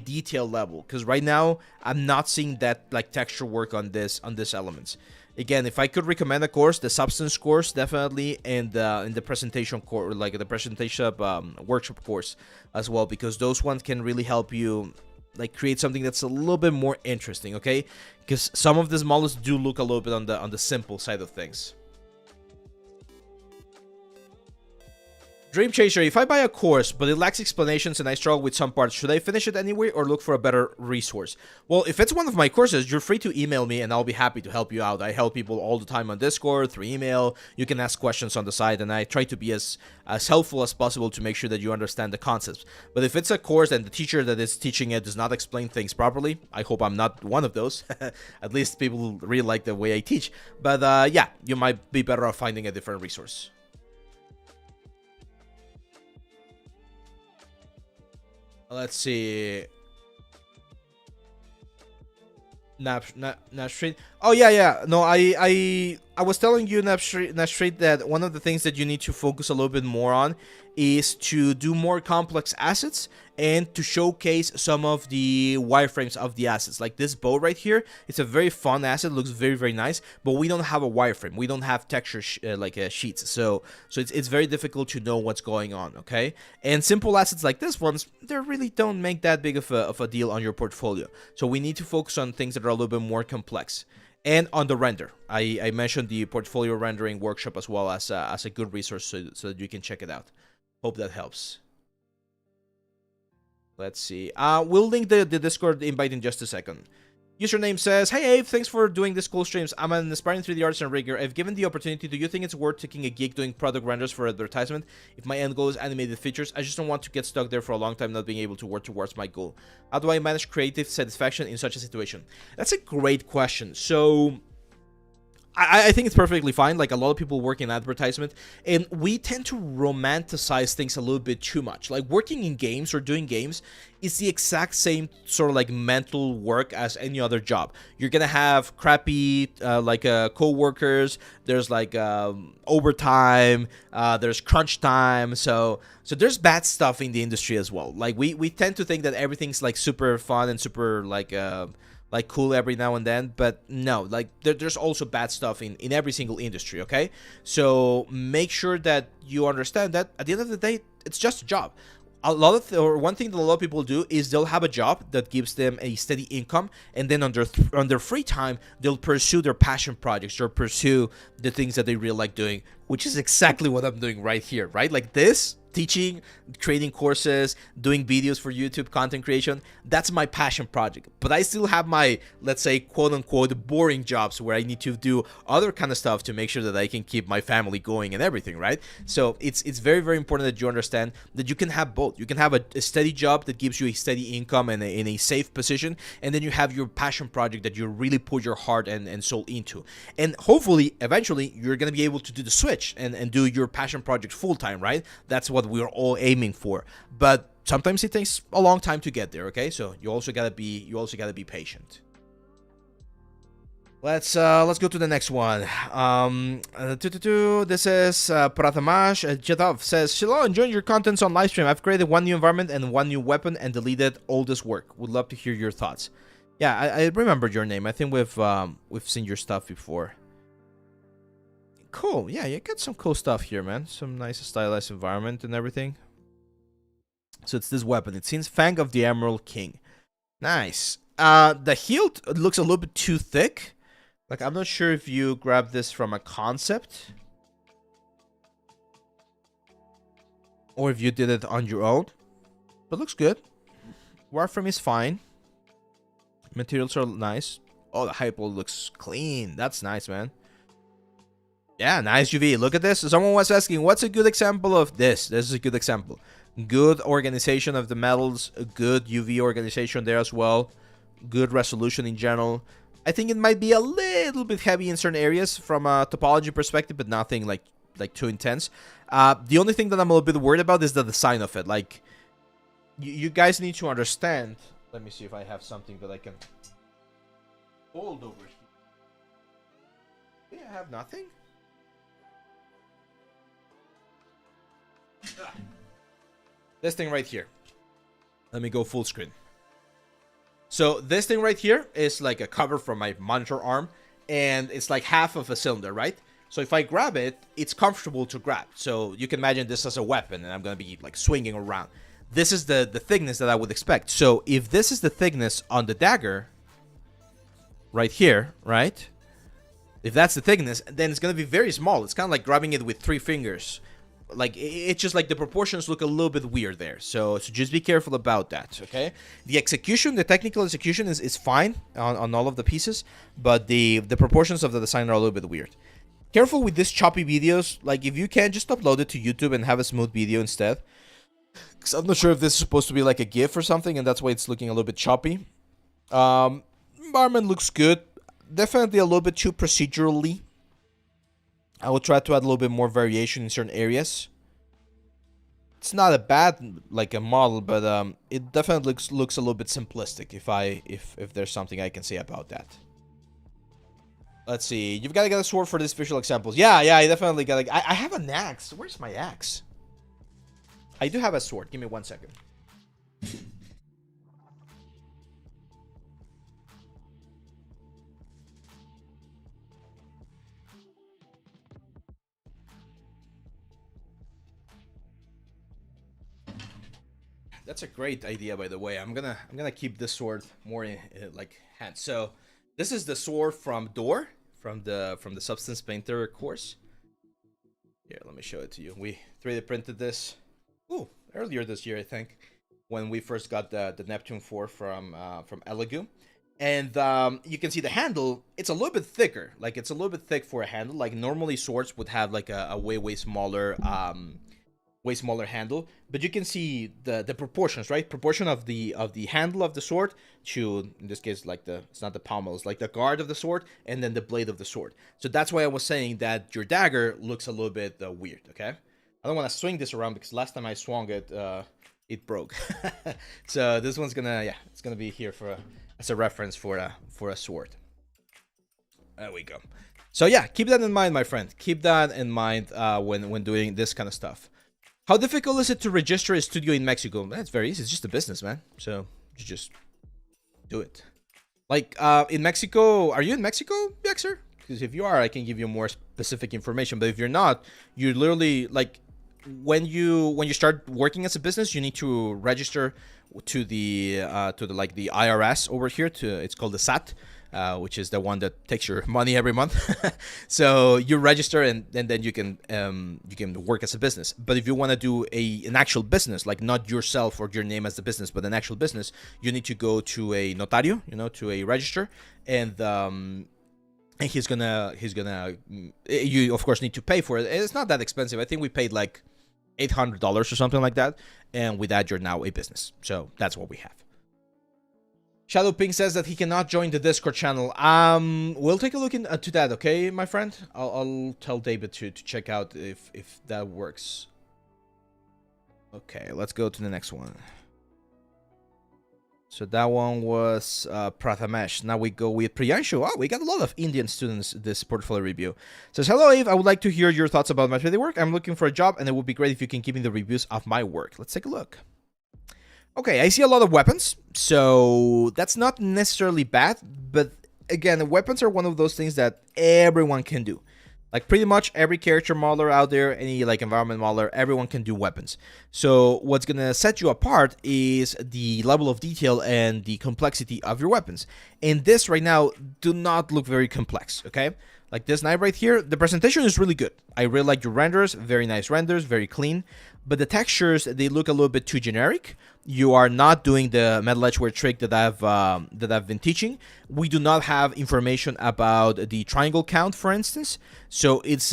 detail level. Because right now, I'm not seeing that like texture work on this elements. Again, if I could recommend a course, the substance course definitely, and the presentation course, like the presentation workshop course as well, because those ones can really help you like create something that's a little bit more interesting. Okay, because some of these models do look a little bit on the simple side of things. Dream Chaser, if I buy a course, but it lacks explanations and I struggle with some parts, should I finish it anyway or look for a better resource? Well, if it's one of my courses, you're free to email me and I'll be happy to help you out. I help people all the time on Discord, through email. You can ask questions on the side, and I try to be as helpful as possible to make sure that you understand the concepts. But if it's a course and the teacher that is teaching it does not explain things properly, I hope I'm not one of those. At least people really like the way I teach. But yeah, you might be better off finding a different resource. Let's see. Nap Street. Oh yeah. No, I was telling you, Nap Street, that one of the things that you need to focus a little bit more on is to do more complex assets and to showcase some of the wireframes of the assets. Like this boat right here, it's a very fun asset, looks very, very nice, but we don't have a wireframe. We don't have texture sheets, so it's very difficult to know what's going on, okay? And simple assets like this ones, they really don't make that big of a deal on your portfolio. So we need to focus on things that are a little bit more complex. And on the render, I mentioned the portfolio rendering workshop as well as a good resource so that you can check it out. Hope that helps. Let's see. We'll link the Discord invite in just a second. Username says, hey Abe, thanks for doing this cool streams. I'm an aspiring 3D artist and rigger. If given the opportunity, do you think it's worth taking a gig doing product renders for advertisement? If my end goal is animated features, I just don't want to get stuck there for a long time not being able to work towards my goal. How do I manage creative satisfaction in such a situation? That's a great question. So I think it's perfectly fine. Like, a lot of people work in advertisement, and we tend to romanticize things a little bit too much. Like, working in games or doing games is the exact same sort of like mental work as any other job. You're gonna have crappy co-workers. There's like overtime. There's crunch time. So there's bad stuff in the industry as well. Like, we tend to think that everything's like super fun and super like cool every now and then, but no, like there's also bad stuff in every single industry. Okay, so make sure that you understand that at the end of the day, it's just a job. A lot of or one thing that a lot of people do is they'll have a job that gives them a steady income, and then on their free time they'll pursue their passion projects or pursue the things that they really like doing, which is exactly what I'm doing right here, right? Like this, teaching, creating courses, doing videos for YouTube, content creation. That's my passion project. But I still have my, let's say, quote unquote, boring jobs where I need to do other kind of stuff to make sure that I can keep my family going and everything, right? So it's very, very important that you understand that you can have both. You can have a steady job that gives you a steady income and in a safe position, and then you have your passion project that you really put your heart and soul into. And hopefully, eventually, you're going to be able to do the switch and do your passion project full time, right? That's what we're all aiming for. But sometimes it takes a long time to get there, okay? So you also gotta be patient. Let's go to the next one. This is Pratamash Jadov says, Shiloh, enjoying your contents on livestream. I've created one new environment and one new weapon and deleted all this work. Would love to hear your thoughts. Yeah, I remembered your name. I think we've seen your stuff before. Cool. Yeah, you got some cool stuff here, man. Some nice stylized environment and everything. So it's this weapon. It seems Fang of the Emerald King. Nice. The hilt looks a little bit too thick. Like, I'm not sure if you grabbed this from a concept or if you did it on your own. But looks good. Wireframe is fine. Materials are nice. Oh, the hypo looks clean. That's nice, man. Yeah, nice UV. Look at this. Someone was asking, what's a good example of this? This is a good example. Good organization of the metals. A good UV organization there as well. Good resolution in general. I think it might be a little bit heavy in certain areas from a topology perspective, but nothing like too intense. The only thing that I'm a little bit worried about is the design of it. Like, you guys need to understand. Let me see if I have something that I can hold over here. Yeah, I have nothing. This thing right here. Let me go full screen. So this thing right here is like a cover from my monitor arm, and it's like half of a cylinder, right? So if I grab it, it's comfortable to grab. So you can imagine this as a weapon, and I'm gonna be like swinging around. This is the thickness that I would expect. So if this is the thickness on the dagger right here, right? If that's the thickness, then it's gonna be very small. It's kind of like grabbing it with 3 fingers. Like, it's just like the proportions look a little bit weird there. So just be careful about that, okay? The execution, the technical execution is fine on all of the pieces, but the proportions of the design are a little bit weird. Careful with these choppy videos. Like, if you can, just upload it to YouTube and have a smooth video instead. Because I'm not sure if this is supposed to be like a GIF or something, and that's why it's looking a little bit choppy. Environment looks good. Definitely a little bit too procedurally. I will try to add a little bit more variation in certain areas. It's not a bad like a model, but it definitely looks a little bit simplistic. If there's something I can say about that. Let's see. You've got to get a sword for these visual examples. Yeah, I definitely got to. I have an axe. Where's my axe? I do have a sword. Give me 1 second. That's a great idea, by the way. I'm gonna keep this sword more in like hand. So this is the sword from Door, from the Substance Painter course. Here, let me show it to you. We 3D printed this earlier this year, I think, when we first got the Neptune 4 from Elegoo. And you can see the handle, it's a little bit thicker. Like, it's a little bit thick for a handle. Like, normally swords would have like a way smaller way smaller handle, but you can see the proportions, right? Proportion of the handle of the sword to, in this case, like it's not the pommel, it's like the guard of the sword, and then the blade of the sword. So that's why I was saying that your dagger looks a little bit weird. Okay, I don't want to swing this around because last time I swung it, it broke. So this one's gonna, yeah, it's gonna be here for as a reference for a sword. There we go. So yeah, keep that in mind, my friend. Keep that in mind when doing this kind of stuff. How difficult is it to register a studio in Mexico? That's very easy. It's just a business, man. So you just do it. Like in Mexico, are you in Mexico, Yaxer? Because if you are, I can give you more specific information. But if you're not, you literally like when you start working as a business, you need to register to the like the IRS over here. It's called the SAT. Which is the one that takes your money every month. So you register and then you can work as a business. But if you want to do an actual business, like not yourself or your name as the business, but an actual business, you need to go to a notario, to a register, and he's gonna you of course need to pay for it. It's not that expensive. I think we paid like $800 or something like that, and with that you're now a business. So that's what we have. Shadow Pink says that he cannot join the Discord channel. We'll take a look into that, okay, my friend? I'll tell David to check out if that works. Okay, let's go to the next one. So that one was Prathamesh. Now we go with Priyanshu. Oh, we got a lot of Indian students this portfolio review. Says, hello, Eve. I would like to hear your thoughts about my 3D work. I'm looking for a job, and it would be great if you can give me the reviews of my work. Let's take a look. Okay, I see a lot of weapons, so that's not necessarily bad, but again, weapons are one of those things that everyone can do. Like pretty much every character modeler out there, any like environment modeler, everyone can do weapons. So what's gonna set you apart is the level of detail and the complexity of your weapons. And this right now do not look very complex, okay? Like this knife right here, the presentation is really good. I really like your renders, very nice renders, very clean. But the textures, they look a little bit too generic. You are not doing the metal edgeware trick that I've been teaching. We do not have information about the triangle count, for instance. So it's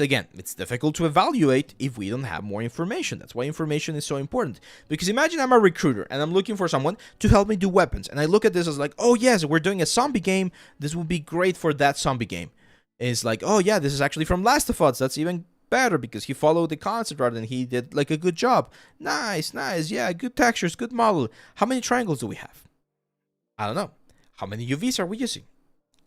difficult to evaluate if we don't have more information. That's why information is so important. Because imagine I'm a recruiter and I'm looking for someone to help me do weapons. And I look at this as like, oh yes, we're doing a zombie game. This would be great for that zombie game. It's like, oh yeah, this is actually from Last of Us. That's even better because he followed the concept rather than he did like a good job. Nice, yeah, good textures, good model. How many triangles do we have? I don't know. How many UVs are we using?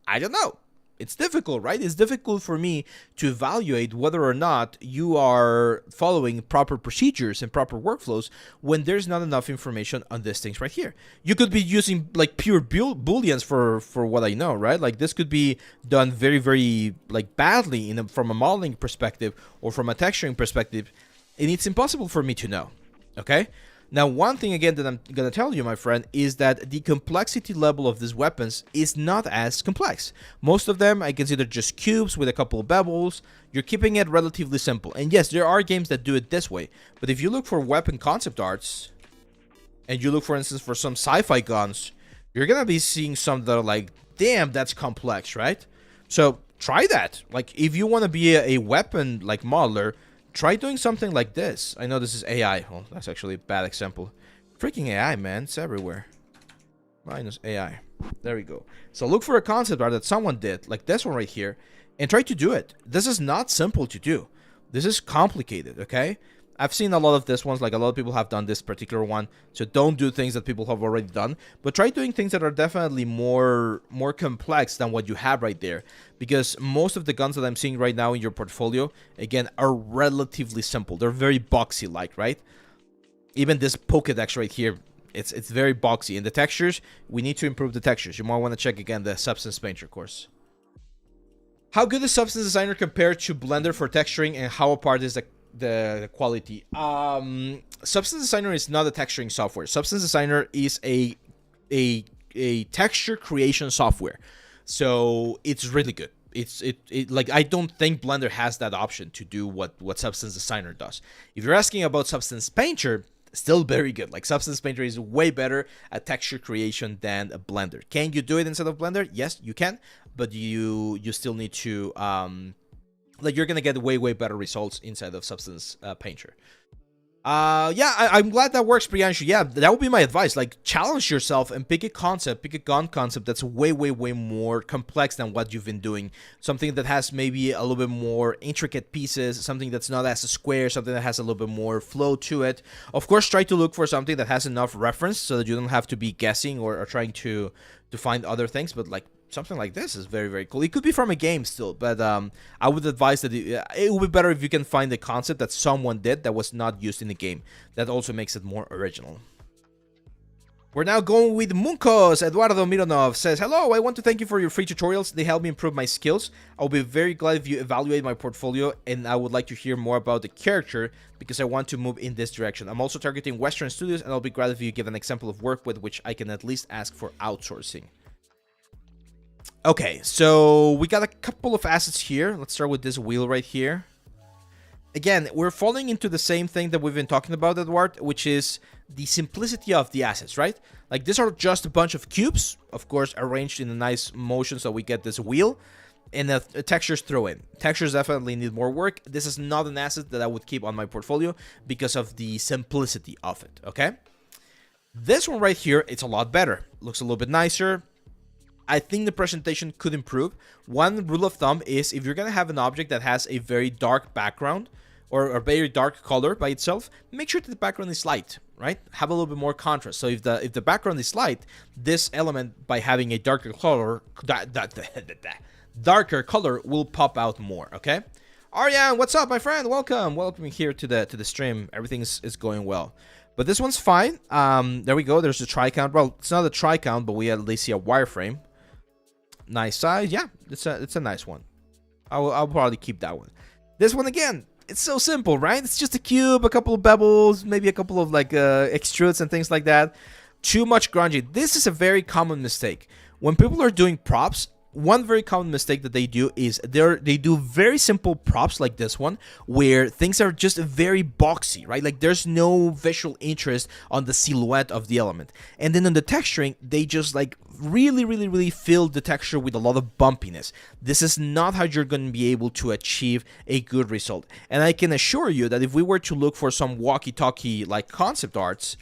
I don't know. It's difficult, right? It's difficult for me to evaluate whether or not you are following proper procedures and proper workflows when there's not enough information on these things right here. You could be using like pure booleans for what I know, right? Like this could be done very, very like badly from a modeling perspective or from a texturing perspective, and it's impossible for me to know, okay? Now, one thing again that I'm going to tell you, my friend, is that the complexity level of these weapons is not as complex. Most of them, I consider just cubes with a couple of bevels. You're keeping it relatively simple. And yes, there are games that do it this way. But if you look for weapon concept arts, and you look, for instance, for some sci-fi guns, you're going to be seeing some that are like, damn, that's complex, right? So try that. Like, if you want to be a weapon, like, modeler, try doing something like this. I know this is AI. Oh, that's actually a bad example. Freaking AI, man. It's everywhere. Minus AI. There we go. So look for a concept art that someone did, like this one right here, and try to do it. This is not simple to do. This is complicated, okay? I've seen a lot of this ones, like a lot of people have done this particular one, so don't do things that people have already done, but try doing things that are definitely more complex than what you have right there, because most of the guns that I'm seeing right now in your portfolio, again, are relatively simple. They're very boxy-like, right? Even this Pokédex right here, it's very boxy. And the textures, we need to improve the textures. You might want to check, again, the Substance Painter course. How good is Substance Designer compared to Blender for texturing, and how apart is the quality? Substance Designer is not a texturing software. Substance Designer is a texture creation software, so it's really good. It like, I don't think Blender has that option to do what Substance Designer does. If you're asking about Substance Painter, still very good. Like, Substance Painter is way better at texture creation than a Blender. Can you do it instead of Blender? Yes, you can, but you still need to like, you're gonna get way better results inside of Substance Painter. Yeah, I'm glad that works, Priyanshu. Yeah, that would be my advice. Like, challenge yourself and pick a concept, pick a gun concept that's way, way, way more complex than what you've been doing. Something that has maybe a little bit more intricate pieces, something that's not as a square, something that has a little bit more flow to it. Of course, try to look for something that has enough reference so that you don't have to be guessing or trying to find other things. But like, something like this is very, very cool. It could be from a game still, but I would advise that it would be better if you can find a concept that someone did that was not used in the game. That also makes it more original. We're now going with Munkos. Eduardo Mironov says, hello, I want to thank you for your free tutorials. They help me improve my skills. I'll be very glad if you evaluate my portfolio, and I would like to hear more about the character because I want to move in this direction. I'm also targeting Western studios, and I'll be glad if you give an example of work with which I can at least ask for outsourcing. Okay, so we got a couple of assets here. Let's start with this wheel right here. Again, we're falling into the same thing that we've been talking about, Edward, which is the simplicity of the assets, right? Like, these are just a bunch of cubes, of course, arranged in a nice motion so we get this wheel, and the textures throw in. Textures definitely need more work. This is not an asset that I would keep on my portfolio because of the simplicity of it, okay? This one right here, it's a lot better. Looks a little bit nicer. I think the presentation could improve. One rule of thumb is if you're going to have an object that has a very dark background or a very dark color by itself, make sure that the background is light, right? Have a little bit more contrast. So if the background is light, this element, by having a darker color, darker color will pop out more, okay? Aryan, what's up, my friend? Welcome here to the stream. Everything is going well. But this one's fine. There we go. There's a tri-count. Well, it's not a tri-count, but we at least see a wireframe. Nice size. Yeah, it's a nice one. I'll probably keep that one. This one again, it's so simple, right? It's just a cube, a couple of bevels, maybe a couple of like extrudes and things like that. Too much grungy. This is a very common mistake. When people are doing props, one very common mistake that they do is they do very simple props like this one, where things are just very boxy, right? Like there's no visual interest on the silhouette of the element. And then on the texturing, they just like really fill the texture with a lot of bumpiness. This is not how you're going to be able to achieve a good result. And I can assure you that if we were to look for some walkie-talkie like concept arts,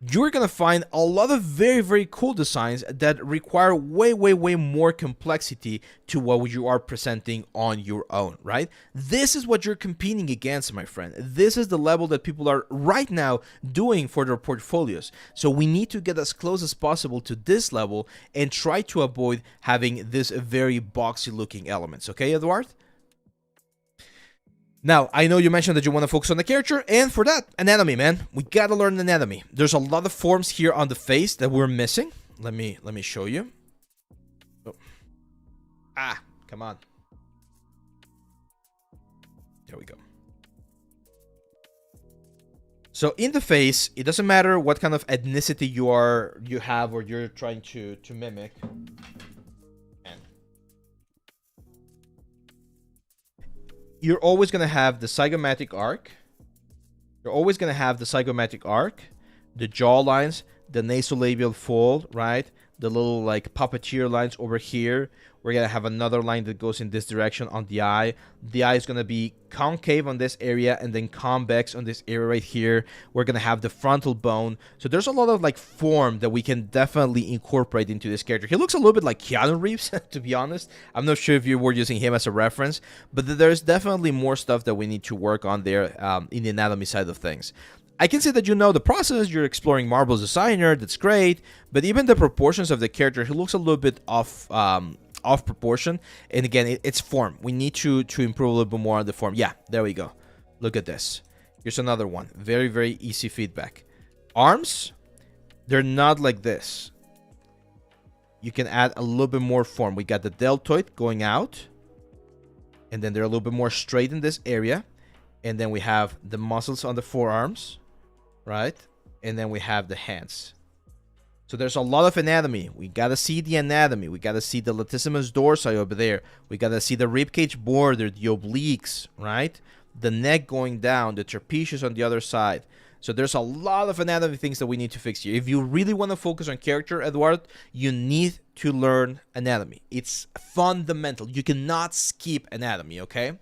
you're gonna find a lot of very cool designs that require way more complexity to what you are presenting on your own, right? This is what you're competing against, my friend. This is the level that people are right now doing for their portfolios. So we need to get as close as possible to this level and try to avoid having this very boxy looking elements, okay, Eduard? Now, I know you mentioned that you want to focus on the character, and for that, anatomy, man. We gotta learn anatomy. There's a lot of forms here on the face that we're missing. Let me show you. Oh. Ah, come on. There we go. So in the face, it doesn't matter what kind of ethnicity you have or you're trying to mimic. You're always going to have the zygomatic arc. You're always going to have the zygomatic arc, the jaw lines, the nasolabial fold, right? The little like puppeteer lines over here. We're going to have another line that goes in this direction on the eye. The eye is going to be concave on this area and then convex on this area right here. We're going to have the frontal bone. So there's a lot of like form that we can definitely incorporate into this character. He looks a little bit like Keanu Reeves, to be honest. I'm not sure if you were using him as a reference, but there's definitely more stuff that we need to work on there in the anatomy side of things. I can see that you know the process, you're exploring Marvel's designer, that's great, but even the proportions of the character, he looks a little bit off proportion, and again, it's form. We need to improve a little bit more on the form. Yeah, there we go. Look at this. Here's another one. Very easy feedback. Arms, they're not like this. You can add a little bit more form. We got the deltoid going out, and then they're a little bit more straight in this area, and then we have the muscles on the forearms, right? And then we have the hands. So there's a lot of anatomy. We gotta see the anatomy. We gotta see the latissimus dorsi over there. We gotta see the ribcage border, the obliques, right? The neck going down, the trapezius on the other side. So there's a lot of anatomy things that we need to fix here. If you really want to focus on character, Eduard, you need to learn anatomy. It's fundamental. You cannot skip anatomy, okay?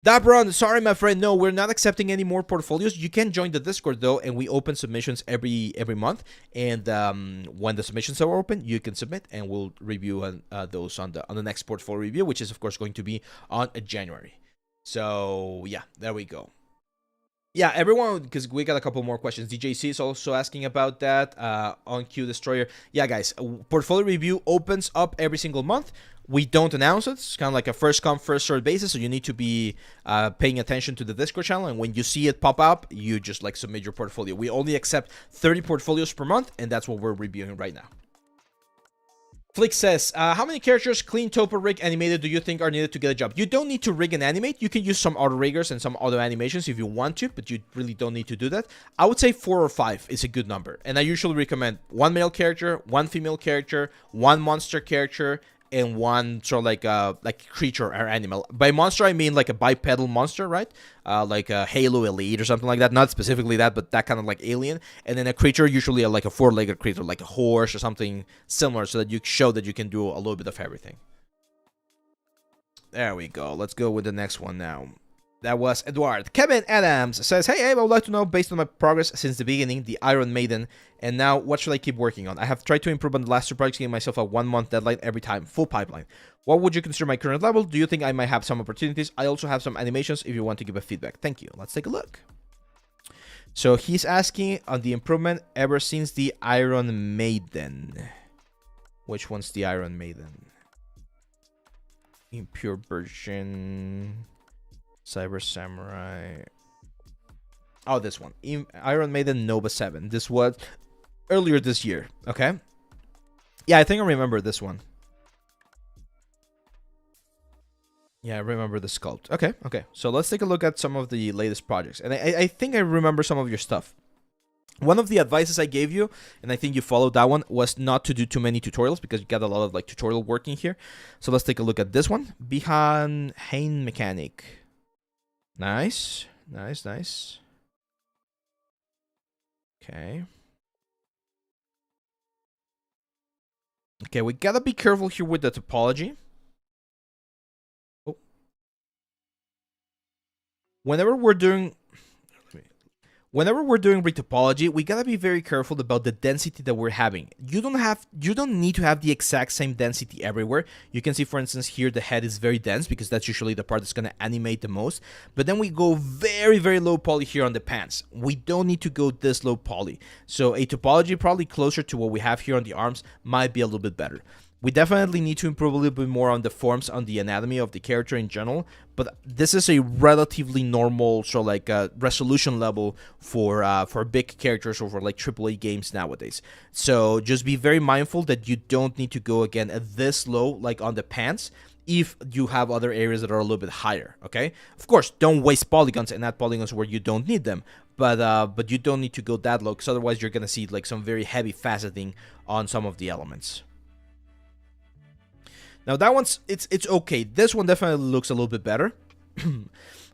Dabron, sorry, my friend. No, we're not accepting any more portfolios. You can join the Discord, though, and we open submissions every month. And when the submissions are open, you can submit, and we'll review those on the next portfolio review, which is, of course, going to be on January. So, yeah, there we go. Yeah, everyone, because we got a couple more questions. DJC is also asking about that on Q Destroyer. Yeah, guys, portfolio review opens up every single month. We don't announce it. It's kind of like a first come, first served basis. So you need to be paying attention to the Discord channel. And when you see it pop up, you just like submit your portfolio. We only accept 30 portfolios per month. And that's what we're reviewing right now. Flick says, how many characters, clean, topo, rig, animated do you think are needed to get a job? You don't need to rig and animate. You can use some auto riggers and some auto animations if you want to, but you really don't need to do that. I would say 4 or 5 is a good number. And I usually recommend 1 male character, 1 female character, 1 monster character, and 1 sort of like creature or animal. By monster, I mean like a bipedal monster, right? Like a Halo Elite or something like that. Not specifically that, but that kind of like alien. And then a creature, usually like a 4-legged creature, like a horse or something similar, so that you show that you can do a little bit of everything. There we go. Let's go with the next one now. That was Edward. Kevin Adams says, hey, Abe, I would like to know, based on my progress since the beginning, the Iron Maiden, and now what should I keep working on? I have tried to improve on the last 2 projects, giving myself a 1-month deadline every time, full pipeline. What would you consider my current level? Do you think I might have some opportunities? I also have some animations if you want to give a feedback. Thank you. Let's take a look. So he's asking on the improvement ever since the Iron Maiden. Which one's the Iron Maiden? Impure version... Cyber Samurai. Oh, this one. Iron Maiden Nova 7. This was earlier this year. Okay. Yeah, I think I remember this one. Yeah, I remember the sculpt. Okay, okay. So let's take a look at some of the latest projects. And I think I remember some of your stuff. One of the advices I gave you, and I think you followed that one, was not to do too many tutorials because you got a lot of like tutorial working here. So let's take a look at this one. Bihan Hain Mechanic. Nice. Nice, nice. Okay. Okay, we gotta be careful here with the topology. Oh. Whenever we're doing retopology, we gotta be very careful about the density that we're having. You don't need to have the exact same density everywhere. You can see, for instance, here the head is very dense because that's usually the part that's gonna animate the most. But then we go very, very low poly here on the pants. We don't need to go this low poly. So a topology probably closer to what we have here on the arms might be a little bit better. We definitely need to improve a little bit more on the forms, on the anatomy of the character in general, but this is a relatively normal sort of like resolution level for big characters or for like AAA games nowadays. So just be very mindful that you don't need to go again at this low, like on the pants, if you have other areas that are a little bit higher. Okay, of course, don't waste polygons and add polygons where you don't need them, but you don't need to go that low because otherwise you're gonna see like some very heavy faceting on some of the elements. Now that one's, it's okay. This one definitely looks a little bit better.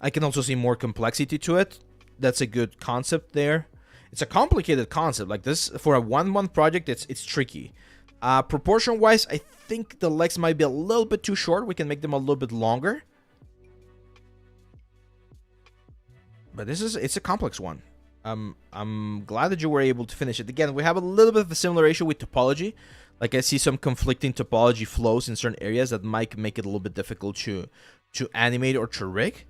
I can also see more complexity to it. That's a good concept there. It's a complicated concept. Like this, for a 1-month project, it's tricky. Proportion-wise, I think the legs might be a little bit too short. We can make them a little bit longer. But it's a complex one. I'm glad that you were able to finish it. Again, we have a little bit of a similar issue with topology. Like I see some conflicting topology flows in certain areas that might make it a little bit difficult to animate or to rig.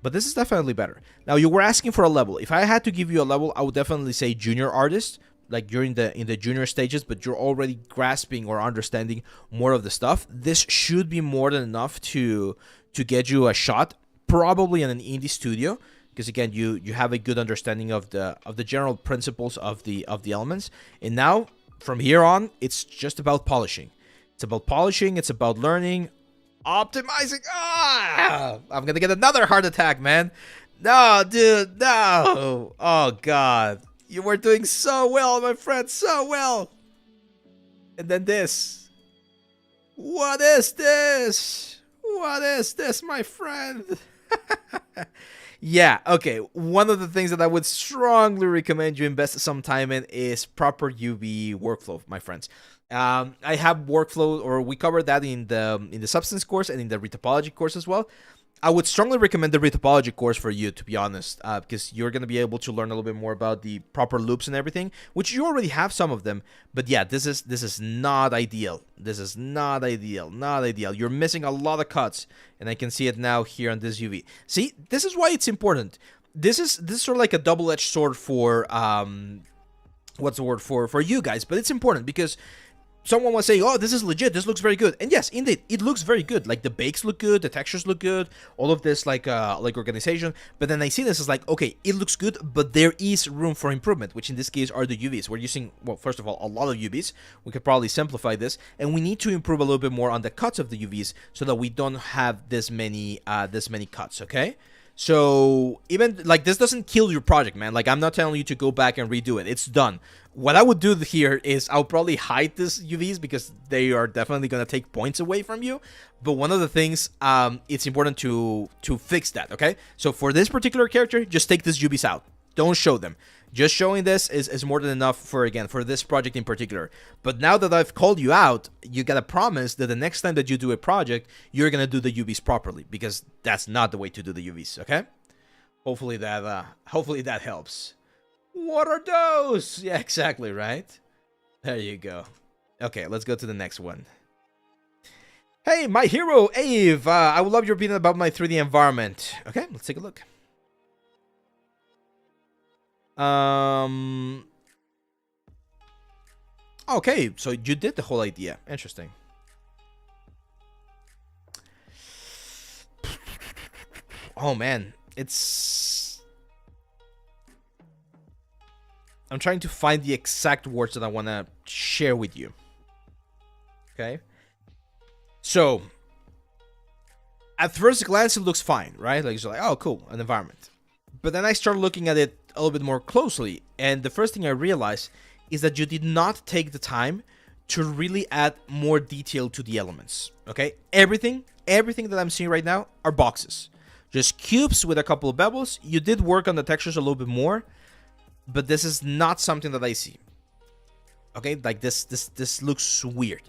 But this is definitely better. Now you were asking for a level. If I had to give you a level, I would definitely say junior artist. Like you're in the junior stages, but you're already grasping or understanding more of the stuff. This should be more than enough to get you a shot, probably in an indie studio. Because again, you have a good understanding of the general principles of the elements. And now, from here on, it's just about polishing. It's about polishing. It's about learning, optimizing. Ah! I'm going to get another heart attack, man. No, dude, no. Oh, God. You were doing so well, my friend, so well. And then this. What is this? What is this, my friend? Yeah, okay. One of the things that I would strongly recommend you invest some time in is proper UV workflow, my friends. I have workflow, or we covered that in the substance course and in the retopology course as well. I would strongly recommend the retopology course for you, to be honest, because you're going to be able to learn a little bit more about the proper loops and everything, which you already have some of them. But yeah, this is not ideal. This is not ideal. Not ideal. You're missing a lot of cuts, and I can see it now here on this UV. See, this is why it's important. This is sort of like a double-edged sword for what's the word for you guys, but it's important because someone was saying, oh, this is legit, this looks very good. And yes, indeed, it looks very good. Like, the bakes look good, the textures look good, all of this, like organization. But then I see this as like, okay, it looks good, but there is room for improvement, which in this case are the UVs. We're using, well, first of all, a lot of UVs. We could probably simplify this, and we need to improve a little bit more on the cuts of the UVs so that we don't have this many cuts, okay? So even like, this doesn't kill your project, man. Like, I'm not telling you to go back and redo it. It's done. What I would do here is I'll probably hide this UVs because they are definitely going to take points away from you. But one of the things, it's important to fix that, okay? So for this particular character, just take these UVs out. Don't show them. Just showing this is more than enough for this project in particular. But now that I've called you out, you gotta promise that the next time that you do a project, you're gonna do the UVs properly, because that's not the way to do the UVs, okay? Hopefully that helps. What are those? Yeah, exactly, right? There you go. Okay, let's go to the next one. Hey, my hero, Ave. I would love your opinion about my 3D environment. Okay, let's take a look. Okay, so you did the whole idea. Interesting. Oh man, I'm trying to find the exact words that I want to share with you. Okay. So, at first glance, it looks fine, right? Like, it's like, oh, cool, an environment. But then I started looking at it a little bit more closely, and the first thing I realized is that you did not take the time to really add more detail to the elements, okay? Everything that I'm seeing right now are boxes. Just cubes with a couple of bevels. You did work on the textures a little bit more, but this is not something that I see. Okay, like this looks weird.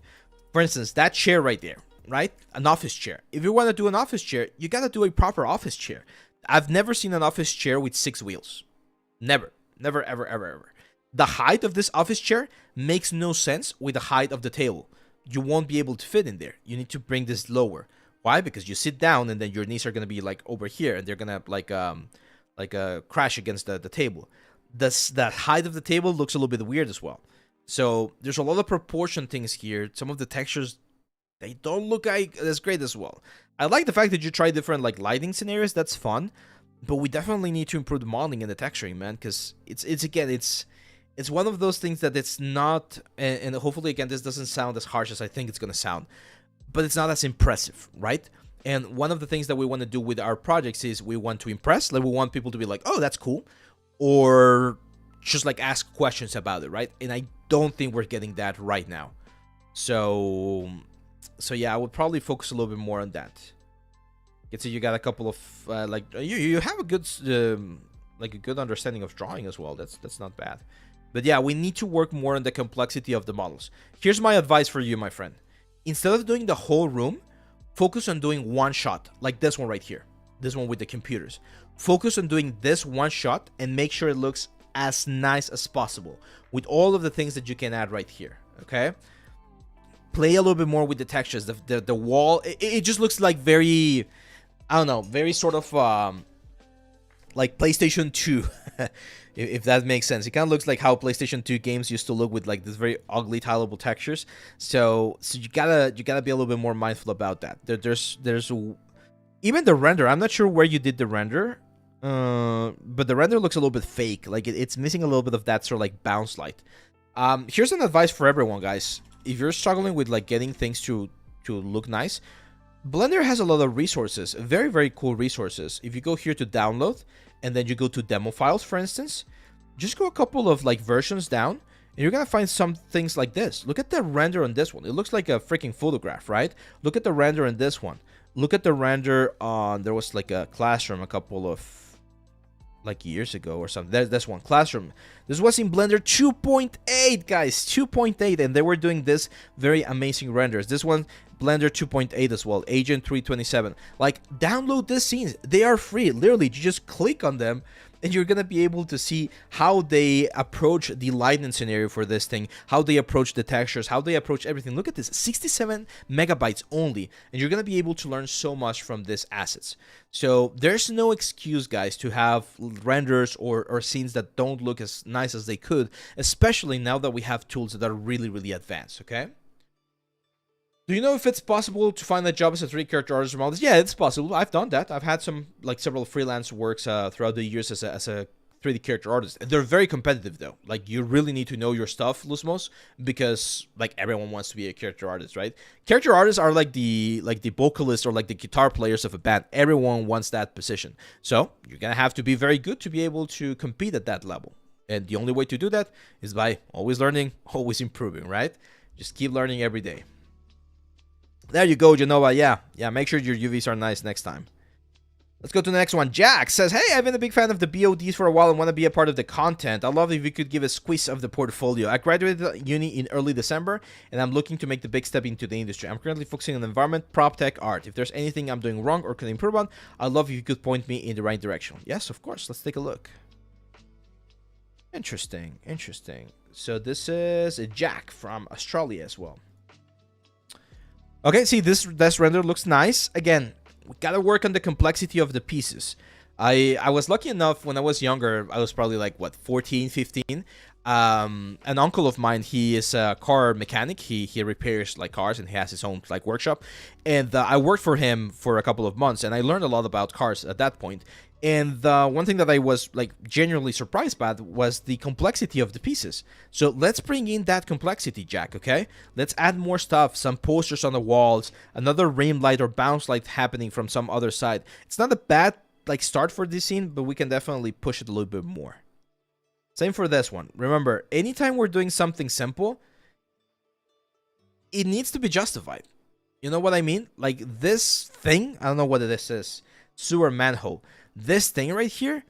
For instance, that chair right there, right? An office chair. If you want to do an office chair, you gotta do a proper office chair. I've never seen an office chair with 6 wheels. Never, ever, ever. The height of this office chair makes no sense with the height of the table. You won't be able to fit in there. You need to bring this lower. Why? Because you sit down and then your knees are gonna be like over here, and they're gonna like crash against the table. That height of the table looks a little bit weird as well. So there's a lot of proportion things here. Some of the textures, they don't look like as great as well. I like the fact that you try different like lighting scenarios. That's fun, but we definitely need to improve the modeling and the texturing, man. Because it's one of those things that it's not, and hopefully again this doesn't sound as harsh as I think it's gonna sound, but it's not as impressive, right? And one of the things that we want to do with our projects is we want to impress. Like, we want people to be like, oh, that's cool, or just like ask questions about it, right? And I don't think we're getting that right now. So yeah, I would probably focus a little bit more on that. Get so you got a couple of like you have a good like a good understanding of drawing as well. That's not bad. But yeah, we need to work more on the complexity of the models. Here's my advice for you, my friend. Instead of doing the whole room, focus on doing one shot, like this one right here. This one with the computers. Focus on doing this one shot and make sure it looks as nice as possible with all of the things that you can add right here, okay? Play a little bit more with the textures. The wall, it just looks like very, I don't know, very sort of like PlayStation 2, if that makes sense. It kind of looks like how PlayStation 2 games used to look, with like this very ugly tileable textures. So you gotta be a little bit more mindful about that. There's even the render. I'm not sure where you did the render, but the render looks a little bit fake. Like it's missing a little bit of that sort of like bounce light. Here's an advice for everyone, guys. If you're struggling with like getting things to look nice, Blender has a lot of resources, very, very cool resources. If you go here to download and then you go to demo files, for instance, just go a couple of like versions down and you're gonna find some things like this. Look at the render on this one. It looks like a freaking photograph, right? Look at the render on this one. Look at the render on, there was like a classroom a couple of like years ago or something. That's one Classroom. This was in Blender 2.8, guys, 2.8, and they were doing this very amazing renders. This one, Blender 2.8 as well, Agent 327. Like, download these scenes. They are free. Literally, you just click on them, and you're gonna be able to see how they approach the lighting scenario for this thing, how they approach the textures, how they approach everything. Look at this, 67 megabytes only, and you're gonna be able to learn so much from these assets. So there's no excuse, guys, to have renders or scenes that don't look as nice as they could, especially now that we have tools that are really, really advanced, okay? Do you know if it's possible to find a job as a 3D character artist from all this? Yeah, it's possible. I've done that. I've had some, like, several freelance works throughout the years as a 3D character artist. They're very competitive, though. Like, you really need to know your stuff, Lusmos, because, like, everyone wants to be a character artist, right? Character artists are like the vocalist or like the guitar players of a band. Everyone wants that position. So you're gonna have to be very good to be able to compete at that level. And the only way to do that is by always learning, always improving, right? Just keep learning every day. There you go, Genova. Yeah, make sure your UVs are nice next time. Let's go to the next one. Jack says, hey, I've been a big fan of the BODs for a while and want to be a part of the content. I'd love if you could give a squeeze of the portfolio. I graduated uni in early December, and I'm looking to make the big step into the industry. I'm currently focusing on environment, prop tech, art. If there's anything I'm doing wrong or can improve on, I'd love if you could point me in the right direction. Yes, of course. Let's take a look. Interesting. So this is Jack from Australia as well. Okay, see, this render looks nice. Again, we gotta work on the complexity of the pieces. I was lucky enough when I was younger. I was probably like, what, 14, 15. An uncle of mine, he is a car mechanic. He repairs like cars, and he has his own like workshop. And I worked for him for a couple of months, and I learned a lot about cars at that point. And one thing that I was like genuinely surprised by was the complexity of the pieces. So let's bring in that complexity, Jack, okay? Let's add more stuff, some posters on the walls, another rim light or bounce light happening from some other side. It's not a bad like start for this scene, but we can definitely push it a little bit more. Same for this one. Remember, anytime we're doing something simple, it needs to be justified. You know what I mean? Like this thing, I don't know what this is. Sewer manhole. This thing right here,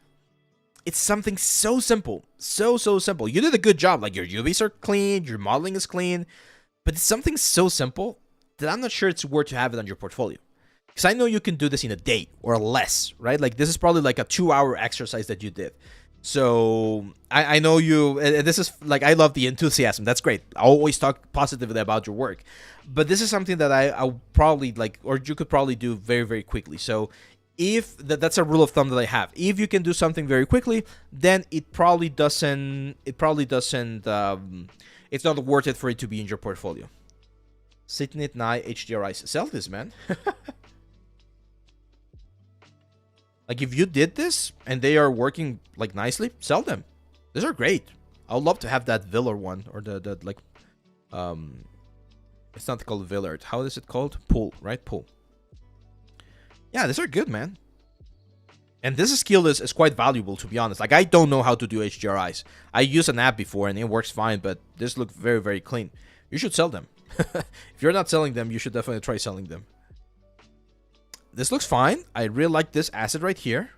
it's something so simple. So simple. You did a good job. Like your UVs are clean, your modeling is clean, but it's something so simple that I'm not sure it's worth to have it on your portfolio. Because I know you can do this in a day or less, right? Like this is probably like a 2-hour exercise that you did. So I know you, and this is like, I love the enthusiasm. That's great. I always talk positively about your work, but this is something that I'll probably like, or you could probably do very, very quickly. So if that's a rule of thumb that I have, if you can do something very quickly, then it's not worth it for it to be in your portfolio. Sitting at night, HDRIs. Sell this, man. Like if you did this and they are working like nicely, sell them. These are great. I'd love to have that Villard one, or the like it's not called Villard. How is it called? Pool, right? Pool. Yeah, these are good, man. And this skill is quite valuable, to be honest. Like I don't know how to do HDRIs. I use an app before and it works fine, but this looks very, very clean. You should sell them. If you're not selling them, you should definitely try selling them. This looks fine. I really like this asset right here.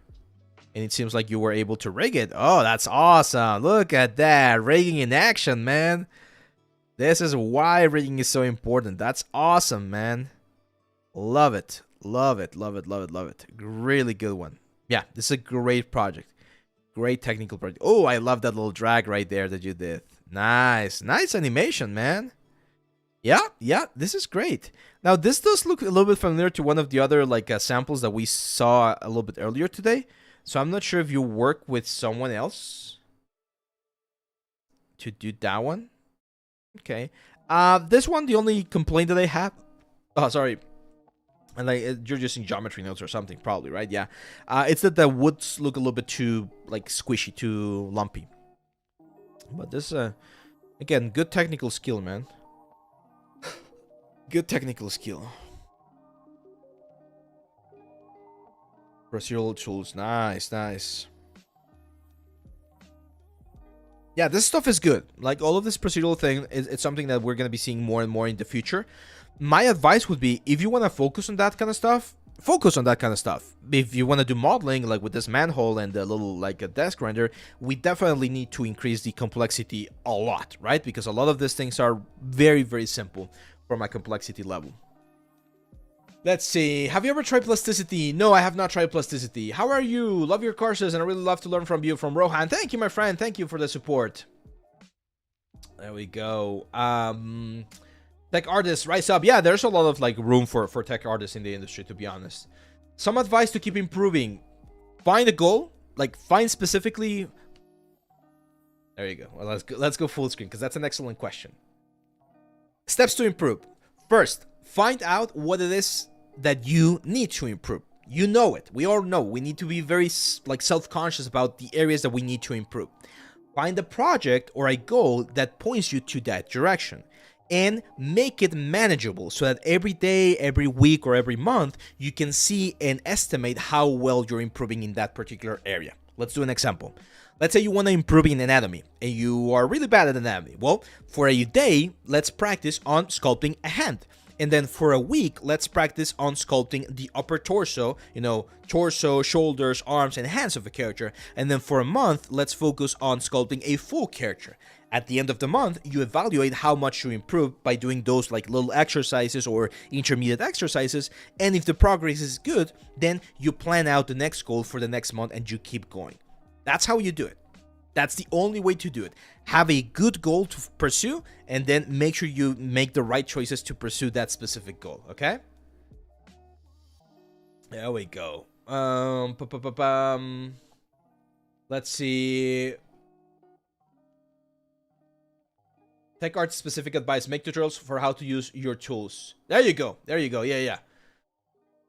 And it seems like you were able to rig it. Oh, that's awesome. Look at that. Rigging in action, man. This is why rigging is so important. That's awesome, man. Love it. Love it. Love it. Love it. Love it. Really good one. Yeah, this is a great project. Great technical project. Oh, I love that little drag right there that you did. Nice. Nice animation, man. Yeah, this is great. Now, this does look a little bit familiar to one of the other like samples that we saw a little bit earlier today. So I'm not sure if you work with someone else to do that one. Okay. This one, the only complaint that I have... Oh, sorry. And like you're using geometry notes or something, probably, right? Yeah. It's that the woods look a little bit too like squishy, too lumpy. But this, again, good technical skill, man. Good technical skill. Procedural tools. Nice, nice. Yeah, this stuff is good. Like, all of this procedural thing, it's something that we're going to be seeing more and more in the future. My advice would be, if you want to focus on that kind of stuff, focus on that kind of stuff. If you want to do modeling, like with this manhole and the little like a desk render, we definitely need to increase the complexity a lot, right? Because a lot of these things are very, very simple for my complexity level. Let's see. Have you ever tried plasticity? No, I have not tried plasticity. How are you? Love your courses, and I really love to learn from you. From Rohan. Thank you, my friend. Thank you for the support. There we go. Tech artists, rise up. Yeah, there's a lot of like room for tech artists in the industry, to be honest. Some advice to keep improving. Find a goal. Like, find specifically... There you go. Well, let's go full screen, because that's an excellent question. Steps to improve. First, find out what it is that you need to improve. You know it. We all know. We need to be very like self-conscious about the areas that we need to improve. Find a project or a goal that points you to that direction. And make it manageable so that every day, every week, or every month, you can see and estimate how well you're improving in that particular area. Let's do an example. Let's say you want to improve in anatomy and you are really bad at anatomy. Well, for a day, let's practice on sculpting a hand. And then for a week, let's practice on sculpting the upper torso, torso, shoulders, arms, and hands of a character. And then for a month, let's focus on sculpting a full character. At the end of the month, you evaluate how much you improve by doing those like little exercises or intermediate exercises. And if the progress is good, then you plan out the next goal for the next month and you keep going. That's how you do it. That's the only way to do it. Have a good goal to pursue, and then make sure you make the right choices to pursue that specific goal, okay? There we go. Let's see. Tech art specific advice. Make tutorials for how to use your tools. There you go. There you go. Yeah.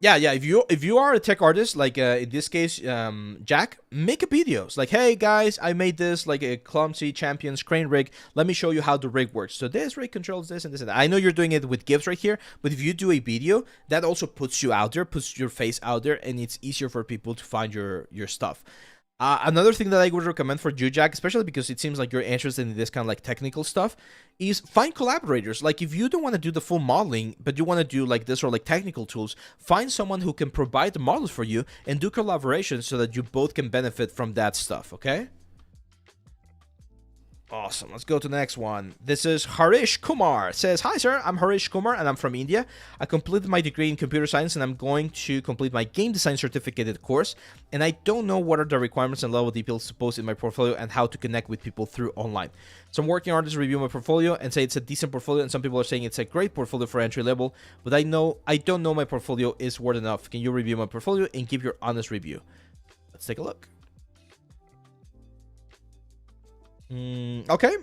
If you are a tech artist, like in this case, Jack, make a videos like, hey guys, I made this like a clumsy champions crane rig. Let me show you how the rig works. So this rig controls this and this and that. I know you're doing it with GIFs right here, but if you do a video, that also puts you out there, puts your face out there, and it's easier for people to find your stuff. Another thing that I would recommend for you, Jack, especially because it seems like you're interested in this kind of like technical stuff, is find collaborators. Like if you don't want to do the full modeling, but you want to do like this or like technical tools, find someone who can provide the models for you and do collaborations so that you both can benefit from that stuff, okay? Awesome. Let's go to the next one. This is Harish Kumar. It says, hi, sir. I'm Harish Kumar, and I'm from India. I completed my degree in computer science, and I'm going to complete my game design certificated course. And I don't know what are the requirements and level of details to post in my portfolio and how to connect with people through online. Some working artists review my portfolio and say it's a decent portfolio, and some people are saying it's a great portfolio for entry level. But I don't know my portfolio is worth enough. Can you review my portfolio and give your honest review? Let's take a look. Okay.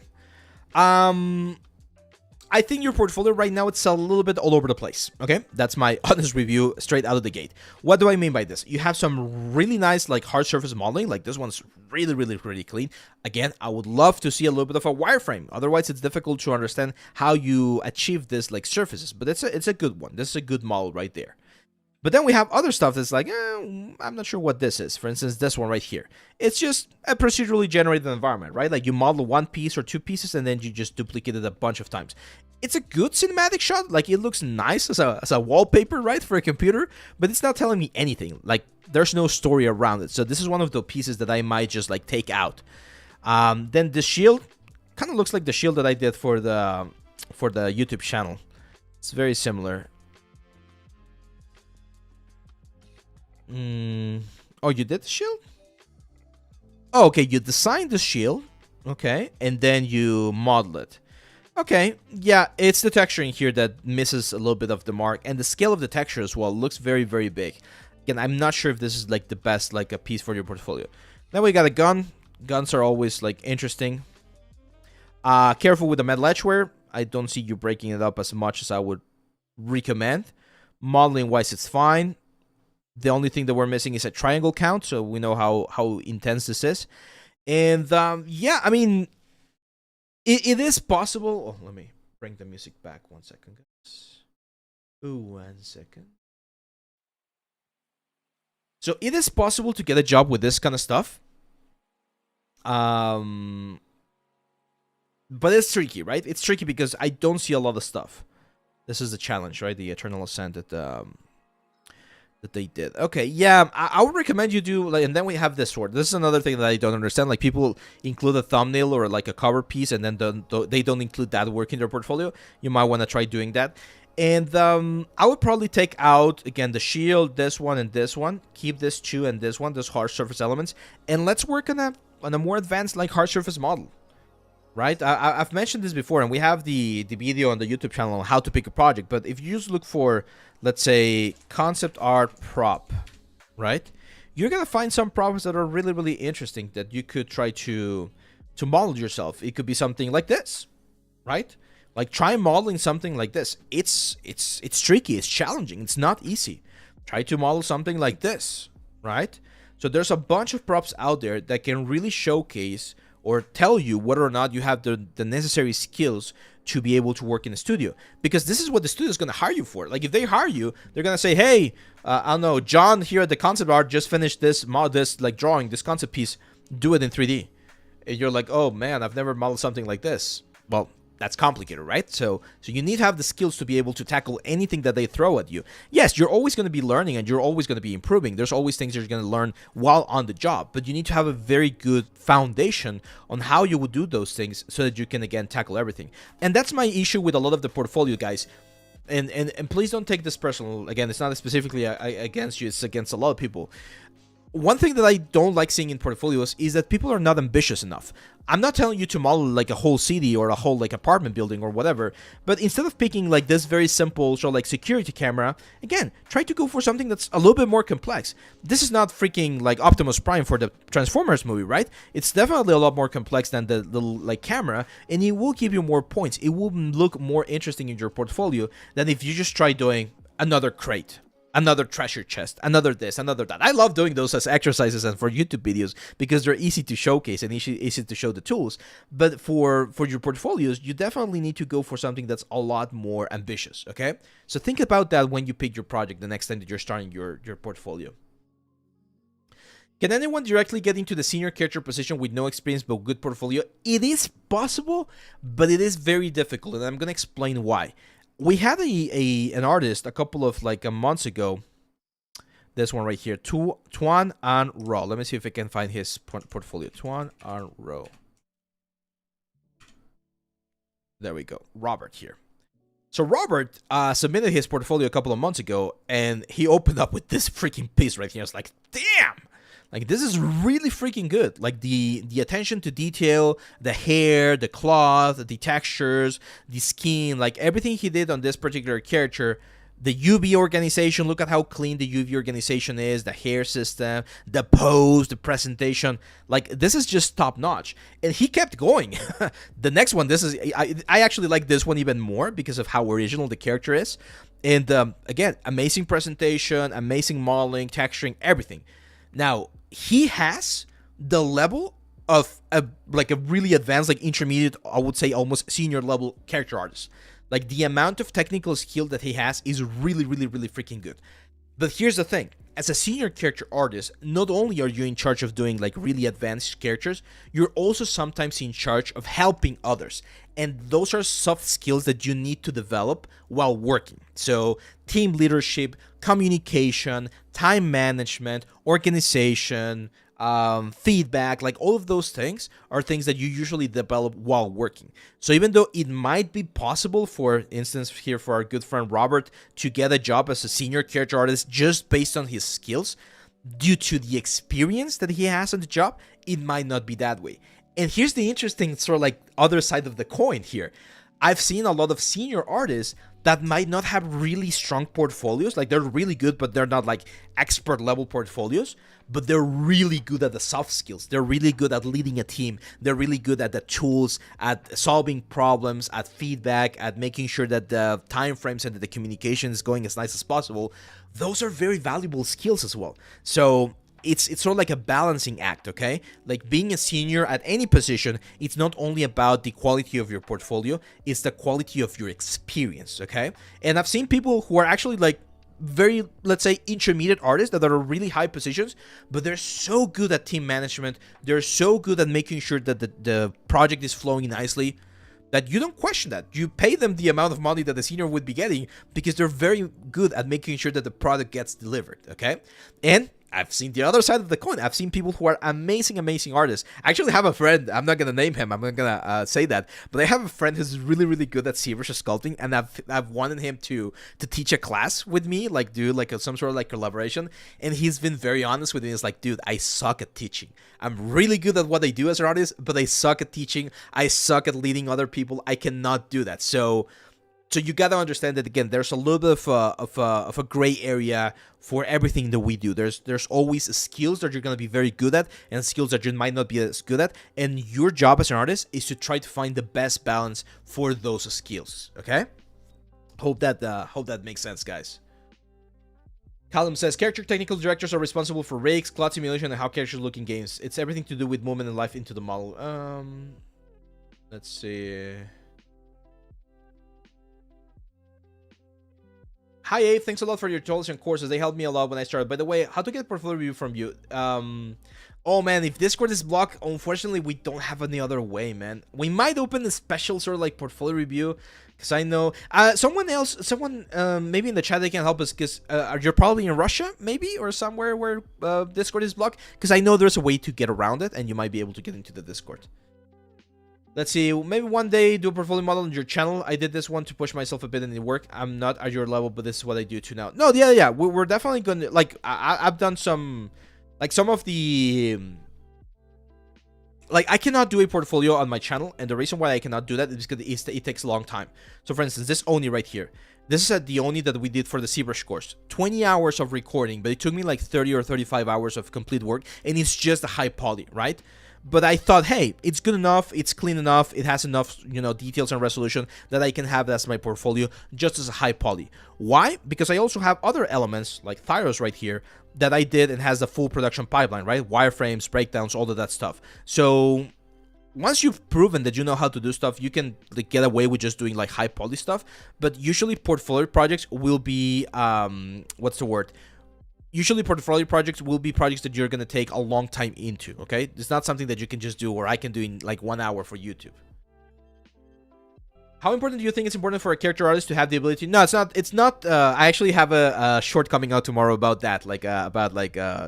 I think your portfolio right now, it's a little bit all over the place. Okay, that's my honest review straight out of the gate. What do I mean by this? You have some really nice like hard surface modeling. Like this one's really clean. Again, I would love to see a little bit of a wireframe. Otherwise, it's difficult to understand how you achieve this like surfaces. But it's a good one. This is a good model right there. But then we have other stuff that's like, I'm not sure what this is. For instance, this one right here. It's just a procedurally generated environment, right? Like you model one piece or two pieces and then you just duplicate it a bunch of times. It's a good cinematic shot. Like it looks nice as a wallpaper, right, for a computer. But it's not telling me anything. Like there's no story around it. So this is one of the pieces that I might just like take out. Then the shield kind of looks like the shield that I did for the YouTube channel. It's very similar. Oh, you did the shield? Oh, okay, you designed the shield. Okay, and then you model it. Okay, yeah, it's the texturing here that misses a little bit of the mark. And the scale of the texture as well looks very big. Again, I'm not sure if this is like the best like a piece for your portfolio. Then we got a gun. Guns are always like interesting. Careful with the metal edgeware. I don't see you breaking it up as much as I would recommend. Modeling wise, it's fine. The only thing that we're missing is a triangle count, so we know how intense this is. And yeah, I mean, it is possible. Oh, let me bring the music back 1 second, guys. Ooh, 1 second. So it is possible to get a job with this kind of stuff. But it's tricky, right? It's tricky because I don't see a lot of stuff. This is the challenge, right? The Eternal Ascent at the that they did. Okay, yeah, I would recommend you do like, and then we have this sword. This is another thing that I don't understand. Like people include a thumbnail or like a cover piece, and then they don't include that work in their portfolio. You might want to try doing that. And I would probably take out again the shield, this one and this one. Keep this two and this one, those hard surface elements, and let's work on a more advanced like hard surface model. Right, I've mentioned this before, and we have the video on the YouTube channel on how to pick a project. But if you just look for, let's say, concept art prop, right, you're gonna find some props that are really, really interesting that you could try to model yourself. It could be something like this, right? Like try modeling something like this. It's tricky, it's challenging, it's not easy. Try to model something like this, right? So there's a bunch of props out there that can really showcase or tell you whether or not you have the necessary skills to be able to work in a studio. Because this is what the studio is going to hire you for. Like if they hire you, they're going to say, hey, I don't know, John here at the concept art just finished this like drawing, this concept piece, do it in 3D. And you're like, oh man, I've never modeled something like this. Well, that's complicated, right? So you need to have the skills to be able to tackle anything that they throw at you. Yes, you're always going to be learning and you're always going to be improving. There's always things you're going to learn while on the job, but you need to have a very good foundation on how you would do those things so that you can, again, tackle everything. And that's my issue with a lot of the portfolio guys. And please don't take this personal. Again, it's not specifically against you. It's against a lot of people. One thing that I don't like seeing in portfolios is that people are not ambitious enough. I'm not telling you to model like a whole city or a whole like apartment building or whatever, but instead of picking like this very simple sort of like security camera, again, try to go for something that's a little bit more complex. This is not freaking like Optimus Prime for the Transformers movie, right? It's definitely a lot more complex than the like camera, and it will give you more points. It will look more interesting in your portfolio than if you just try doing another crate, another treasure chest, another this, another that. I love doing those as exercises and for YouTube videos because they're easy to showcase and easy to show the tools. But for your portfolios, you definitely need to go for something that's a lot more ambitious, okay? So think about that when you pick your project the next time that you're starting your portfolio. Can anyone directly get into the senior character position with no experience but good portfolio? It is possible, but it is very difficult, and I'm going to explain why. We had an artist a couple of like months ago. This one right here, Tuan An Ro. Let me see if I can find his portfolio. Tuan An Ro. There we go. Robert here. So Robert submitted his portfolio a couple of months ago, and he opened up with this freaking piece right here. I was like, damn! Like, this is really freaking good. Like, the attention to detail, the hair, the cloth, the textures, the skin, like, everything he did on this particular character. The UV organization, look at how clean the UV organization is, the hair system, the pose, the presentation. Like, this is just top notch. And he kept going. The next one, I actually like this one even more because of how original the character is. And again, amazing presentation, amazing modeling, texturing, everything. Now, he has the level of a really advanced, like intermediate, I would say almost senior level character artist. Like, the amount of technical skill that he has is really, really, really freaking good. But here's the thing. As a senior character artist, not only are you in charge of doing like really advanced characters, you're also sometimes in charge of helping others. And those are soft skills that you need to develop while working. So team leadership, communication, time management, organization, feedback, like all of those things are things that you usually develop while working. So even though it might be possible, for instance here for our good friend Robert, to get a job as a senior character artist just based on his skills, due to the experience that he has on the job, it might not be that way. And here's the interesting sort of like other side of the coin here. I've seen a lot of senior artists that might not have really strong portfolios. Like, they're really good, but they're not like expert level portfolios, but they're really good at the soft skills. They're really good at leading a team. They're really good at the tools, at solving problems, at feedback, at making sure that the time frames and that the communication is going as nice as possible. Those are very valuable skills as well. So it's sort of like a balancing act, okay? Like, being a senior at any position, it's not only about the quality of your portfolio, it's the quality of your experience, okay? And I've seen people who are actually like very, let's say, intermediate artists that are really high positions, but they're so good at team management, they're so good at making sure that the project is flowing nicely, that you don't question that. You pay them the amount of money that the senior would be getting because they're very good at making sure that the product gets delivered, okay? And I've seen the other side of the coin. I've seen people who are amazing, amazing artists. I actually have a friend. I'm not going to name him. I'm not going to say that. But I have a friend who's really, really good at ZBrush sculpting. And I've wanted him to teach a class with me, like do like some sort of like collaboration. And he's been very honest with me. He's like, dude, I suck at teaching. I'm really good at what I do as an artist, but I suck at teaching. I suck at leading other people. I cannot do that. So you gotta understand that, again, there's a little bit of a gray area for everything that we do. There's always skills that you're gonna be very good at and skills that you might not be as good at, and your job as an artist is to try to find the best balance for those skills. Okay? Hope that makes sense, guys. Callum says, character technical directors are responsible for rigs, cloud simulation, and how characters look in games. It's everything to do with movement and life into the model. Let's see. Hi, Abe. Thanks a lot for your tools and courses. They helped me a lot when I started. By the way, how to get a portfolio review from you? Oh, man, if Discord is blocked, unfortunately, we don't have any other way, man. We might open a special sort of like portfolio review, because I know someone maybe in the chat they can help us, because you're probably in Russia, maybe, or somewhere where Discord is blocked, because I know there's a way to get around it, and you might be able to get into the Discord. Let's see, maybe one day do a portfolio model on your channel. I did this one to push myself a bit in the work. I'm not at your level, but this is what I do too now. No, yeah. We're definitely going to, like, I've done some, like, some of the, like, I cannot do a portfolio on my channel, and the reason why I cannot do that is because it takes a long time. So, for instance, this Oni right here. This is the Oni that we did for the ZBrush course. 20 hours of recording, but it took me like 30 or 35 hours of complete work, and it's just a high poly, right? But I thought, hey, it's good enough, it's clean enough, it has enough, details and resolution that I can have that as my portfolio just as a high poly. Why? Because I also have other elements, like Thyros right here, that I did and has the full production pipeline, right? Wireframes, breakdowns, all of that stuff. So once you've proven that you know how to do stuff, you can like get away with just doing like high poly stuff. But usually portfolio projects will be, Usually portfolio projects will be projects that you're going to take a long time into, okay? It's not something that you can just do, or I can do in like 1 hour for YouTube. How important do you think it's important for a character artist to have the ability? No, it's not. I actually have a short coming out tomorrow about that, like about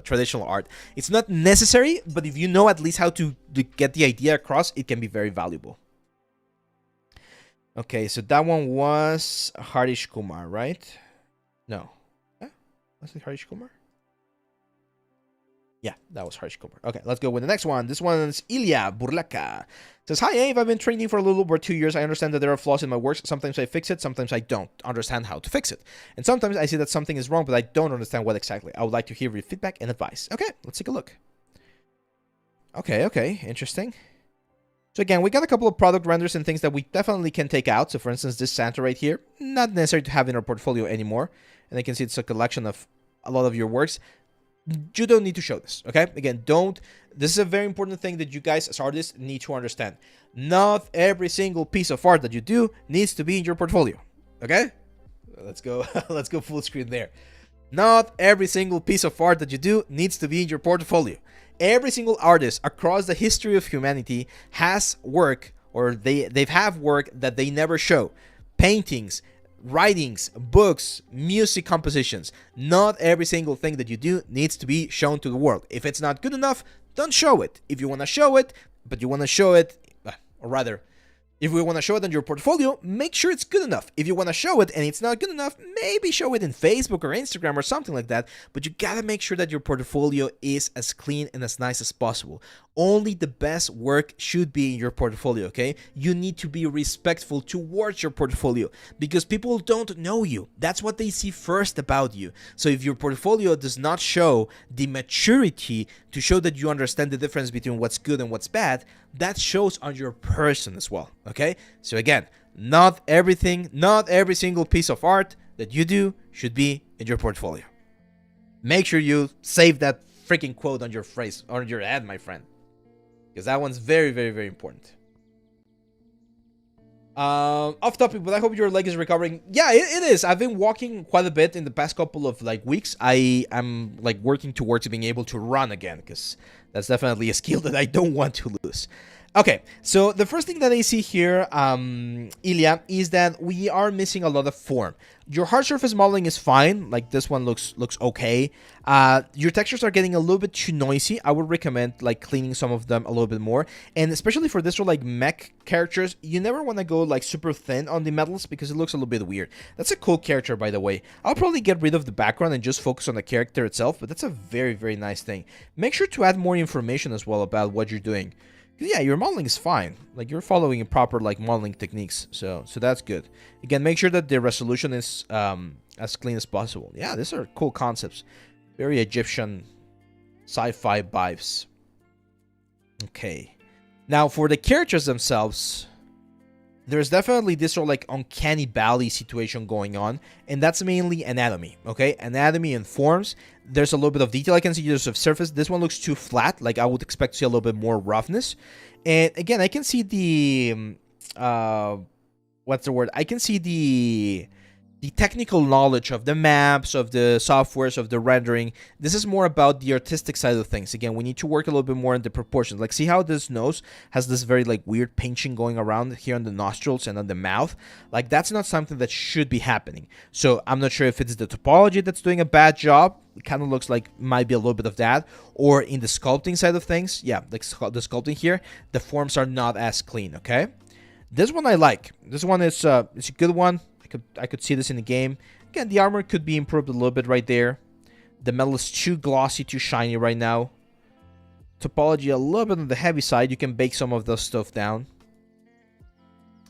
traditional art. It's not necessary, but if you know at least how to get the idea across, it can be very valuable. Okay, so that one was Harish Kumar, right? No. Was it Harish Kumar? Yeah, that was Harish Kumar. Okay, let's go with the next one. This one's Ilya Burlaka. Says, hi, Abe. I've been training for a little over 2 years. I understand that there are flaws in my works. Sometimes I fix it. Sometimes I don't understand how to fix it. And sometimes I see that something is wrong, but I don't understand what exactly. I would like to hear your feedback and advice. Okay, let's take a look. Okay. Interesting. So again, we got a couple of product renders and things that we definitely can take out. So for instance, this Santa right here, not necessary to have in our portfolio anymore. And I can see it's a collection of a lot of your works. You don't need to show this, okay? Again, this is a very important thing that you guys as artists need to understand. Not every single piece of art that you do needs to be in your portfolio, okay? Let's go full screen there. Not every single piece of art that you do needs to be in your portfolio. Every single artist across the history of humanity has work, or they have work that they never show. Paintings, writings, books, music compositions. Not every single thing that you do needs to be shown to the world. If it's not good enough, don't show it. If you want to show it, or rather, if we want to show it on your portfolio, make sure it's good enough. If you want to show it and it's not good enough, maybe show it in Facebook or Instagram or something like that. But you gotta make sure that your portfolio is as clean and as nice as possible. Only the best work should be in your portfolio, okay? You need to be respectful towards your portfolio because people don't know you. That's what they see first about you. So if your portfolio does not show the maturity to show that you understand the difference between what's good and what's bad, that shows on your person as well, okay? So again, not every single piece of art that you do should be in your portfolio. Make sure you save that freaking quote on your phrase, on your ad, my friend, because that one's very, very, very important. Off topic, but I hope your leg is recovering. Yeah, it is. I've been walking quite a bit in the past couple of weeks. I am working towards being able to run again, because that's definitely a skill that I don't want to lose. Okay, so the first thing that I see here, Ilya, is that we are missing a lot of form. Your hard surface modeling is fine, like this one looks okay. Your textures are getting a little bit too noisy. I would recommend like cleaning some of them a little bit more, and especially for this sort of like mech characters, you never want to go like super thin on the metals because it looks a little bit weird. That's a cool character, by the way. I'll probably get rid of the background and just focus on the character itself, but that's a very nice thing. Make sure to add more information as well about what you're doing. Yeah, your modeling is fine. Like, you're following proper like modeling techniques, so that's good. Again, make sure that the resolution is as clean as possible. Yeah, these are cool concepts. Very Egyptian sci-fi vibes. Okay. Now, for the characters themselves, there's definitely this sort of like uncanny valley situation going on, and that's mainly anatomy, okay? Anatomy and forms. There's a little bit of detail I can see. There's a surface. This one looks too flat. Like, I would expect to see a little bit more roughness. And again, I can see the what's the word? I can see the technical knowledge of the maps, of the softwares, of the rendering. This is more about the artistic side of things. Again, we need to work a little bit more on the proportions. Like, see how this nose has this very like weird pinching going around here on the nostrils and on the mouth? Like, that's not something that should be happening. So I'm not sure if it's the topology that's doing a bad job. It kind of looks like might be a little bit of that, or in the sculpting side of things. Yeah, like the sculpting here, the forms are not as clean. Okay, this one I like. This one is it's a good one. I could see this in the game. Again, the armor could be improved a little bit right there. The metal is too glossy, too shiny right now. Topology a little bit on the heavy side. You can bake some of this stuff down.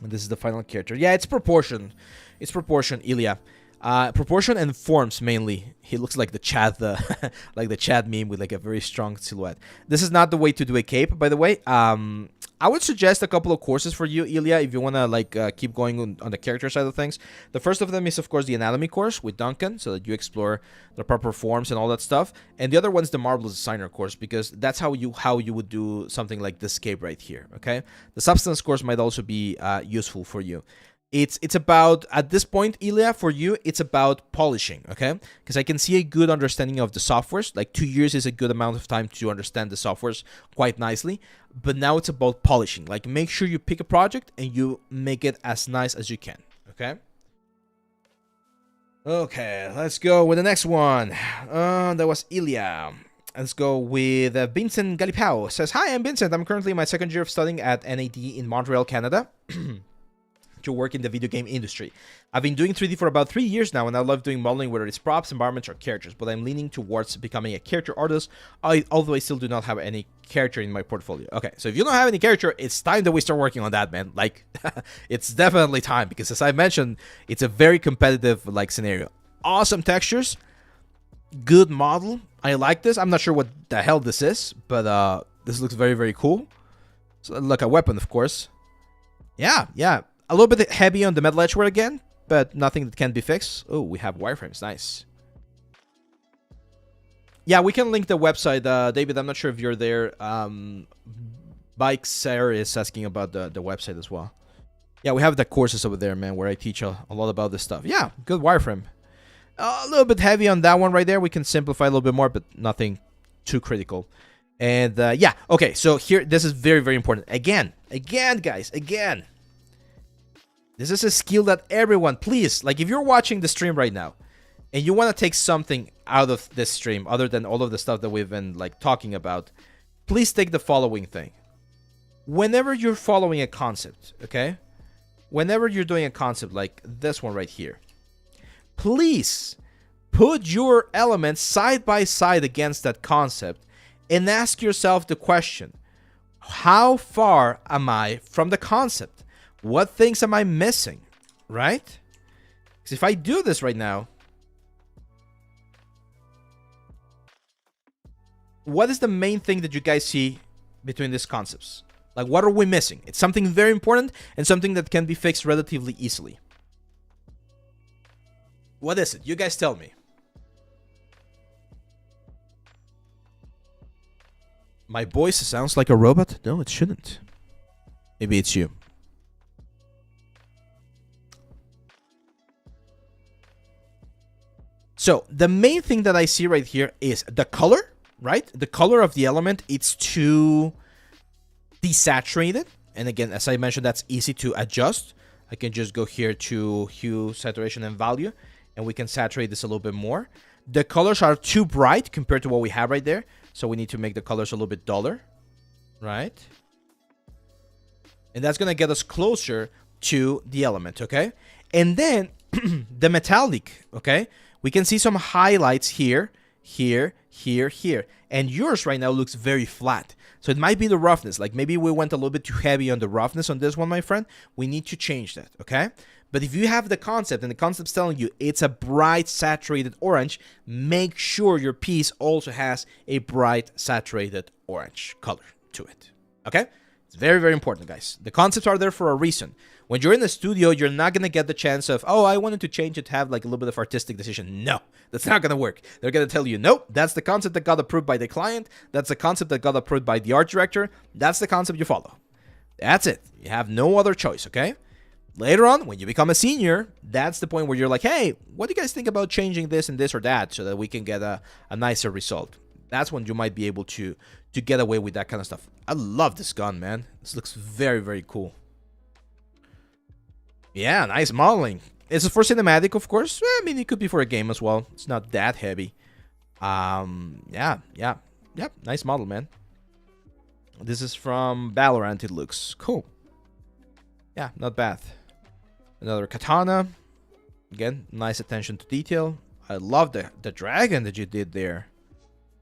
And this is the final character. Yeah, it's proportion. It's proportion, Ilya. Proportion and forms mainly. He looks like the Chad, like the Chad meme with like a very strong silhouette. This is not the way to do a cape, by the way. I would suggest a couple of courses for you, Ilya, if you want to like keep going on the character side of things. The first of them is, of course, the anatomy course with Duncan, so that you explore the proper forms and all that stuff. And the other one is the Marvelous Designer course, because that's how you would do something like this cape right here. Okay, the substance course might also be useful for you. It's about, at this point, Ilya, for you, it's about polishing, okay? Because I can see a good understanding of the softwares. Like, 2 years is a good amount of time to understand the softwares quite nicely. But now it's about polishing. Like, make sure you pick a project and you make it as nice as you can, okay? Okay, let's go with the next one. That was Ilya. Let's go with Vincent Galipao. Says, hi, I'm Vincent. I'm currently in my second year of studying at NAD in Montreal, Canada. To work in the video game industry. I've been doing 3D for about 3 years now, and I love doing modeling, whether it's props, environments, or characters, but I'm leaning towards becoming a character artist, although I still do not have any character in my portfolio. Okay, so if you don't have any character, it's time that we start working on that, man. Like, it's definitely time, because as I mentioned, it's a very competitive, like, scenario. Awesome textures, good model. I like this. I'm not sure what the hell this is, but this looks very cool. So, like a weapon, of course. Yeah. A little bit heavy on the metal edgeware again, but nothing that can be fixed. Oh, we have wireframes. Nice. Yeah, we can link the website. David, I'm not sure if you're there. Bike Sarah is asking about the website as well. Yeah, we have the courses over there, man, where I teach a lot about this stuff. Yeah, good wireframe. A little bit heavy on that one right there. We can simplify a little bit more, but nothing too critical. And yeah, okay, so here, this is very important. Again, guys, again. This is a skill that everyone, please, like if you're watching the stream right now and you want to take something out of this stream other than all of the stuff that we've been like talking about, please take the following thing. Whenever you're following a concept, okay? Whenever you're doing a concept like this one right here, please put your elements side by side against that concept and ask yourself the question, how far am I from the concept? What things am I missing, right? Because if I do this right now, what is the main thing that you guys see between these concepts? Like, what are we missing? It's something very important and something that can be fixed relatively easily. What is it? You guys tell me. My voice sounds like a robot? No, it shouldn't. Maybe it's you. So the main thing that I see right here is the color, right? The color of the element, it's too desaturated. And again, as I mentioned, that's easy to adjust. I can just go here to hue, saturation, and value, and we can saturate this a little bit more. The colors are too bright compared to what we have right there, so we need to make the colors a little bit duller, right? And that's going to get us closer to the element, okay? And then the metallic, okay? We can see some highlights here, here, here, here. And yours right now looks very flat. So it might be the roughness. Like maybe we went a little bit too heavy on the roughness on this one, my friend. We need to change that, okay? But if you have the concept and the concept's telling you it's a bright saturated orange, make sure your piece also has a bright saturated orange color to it, okay? It's very, very important, guys. The concepts are there for a reason. When you're in the studio, you're not going to get the chance of, oh, I wanted to change it to have like a little bit of artistic decision. No, that's not going to work. They're going to tell you, nope, that's the concept that got approved by the client. That's the concept that got approved by the art director. That's the concept you follow. That's it. You have no other choice, okay? Later on, when you become a senior, that's the point where you're like, hey, what do you guys think about changing this and this or that so that we can get a nicer result? That's when you might be able to get away with that kind of stuff. I love this gun, man. This looks very, very cool. Yeah, nice modeling. It's for cinematic, of course. I mean, it could be for a game as well. It's not that heavy. Yeah. Nice model, man. This is from Valorant, it looks. Cool. Yeah, not bad. Another katana. Again, nice attention to detail. I love the dragon that you did there.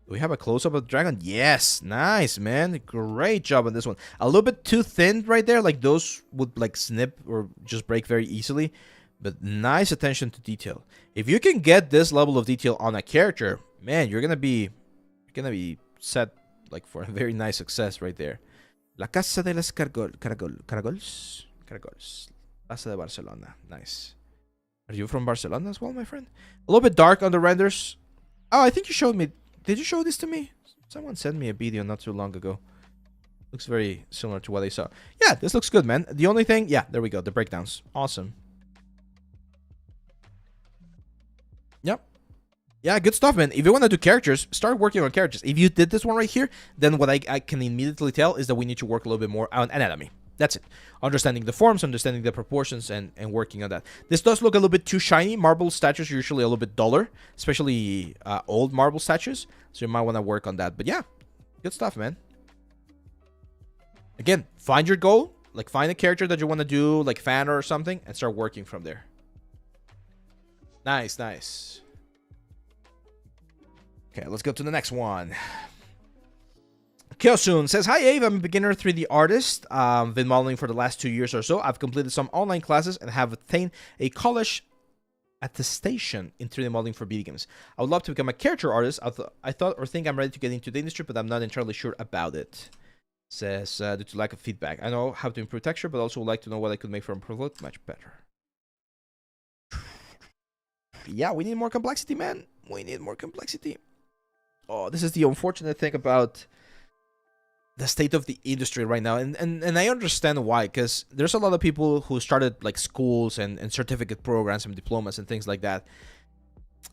Do we have a close-up of the dragon? Yes, nice, man. Great job on this one. A little bit too thin right there. Like those would like snip or just break very easily. But nice attention to detail. If you can get this level of detail on a character, man, you're gonna be set like for a very nice success right there. La Casa de las Caragols. Casa de Barcelona. Nice. Are you from Barcelona as well, my friend? A little bit dark on the renders. Oh, I think you showed me. Did you show this to me? Someone sent me a video not too long ago. Looks very similar to what I saw. Yeah, this looks good, man. The only thing... Yeah, there we go. The breakdowns. Awesome. Yep. Yeah, good stuff, man. If you want to do characters, start working on characters. If you did this one right here, then what I can immediately tell is that we need to work a little bit more on anatomy. That's it. Understanding the forms, understanding the proportions, and working on that. This does look a little bit too shiny. Marble statues are usually a little bit duller, especially old marble statues. So you might want to work on that. But yeah, good stuff, man. Again, find your goal. Like, find a character that you want to do, like fan or something, and start working from there. Nice, nice. Okay, let's go to the next one. Kyosun says, hi Abe, I'm a beginner 3D artist. Been modeling for the last 2 years or so. I've completed some online classes and have attained a college attestation in 3D modeling for video games. I would love to become a character artist. I thought or think I'm ready to get into the industry, but I'm not entirely sure about it. Says, due to lack of feedback. I know how to improve texture, but also would like to know what I could make from Pro look much better. Yeah, we need more complexity, man. We need more complexity. Oh, this is the unfortunate thing about the state of the industry right now, and I understand why, because there's a lot of people who started like schools and certificate programs and diplomas and things like that,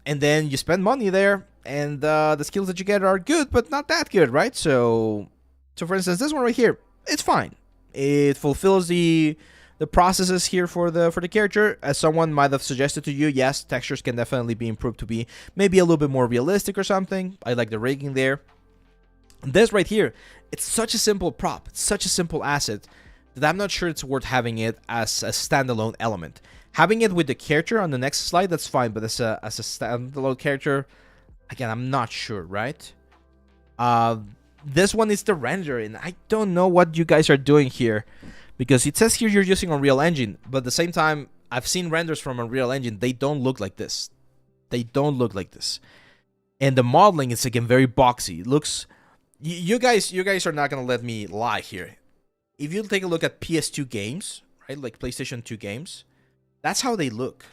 and then you spend money there, and the skills that you get are good, but not that good, right? So for instance, this one right here, it's fine. It fulfills the processes here for the character. As someone might have suggested to you, yes, textures can definitely be improved to be maybe a little bit more realistic or something. I like the rigging there. This right here, it's such a simple prop, it's such a simple asset that I'm not sure it's worth having it as a standalone element. Having it with the character on the next slide, that's fine, but as a standalone character, again, I'm not sure, right? This one is the render, and I don't know what you guys are doing here, because it says here you're using Unreal Engine, but at the same time, I've seen renders from Unreal Engine. They don't look like this. They don't look like this. And the modeling is, again, very boxy. It looks... You guys are not gonna let me lie here. If you take a look at PS2 games, right, like PlayStation 2 games, that's how they look,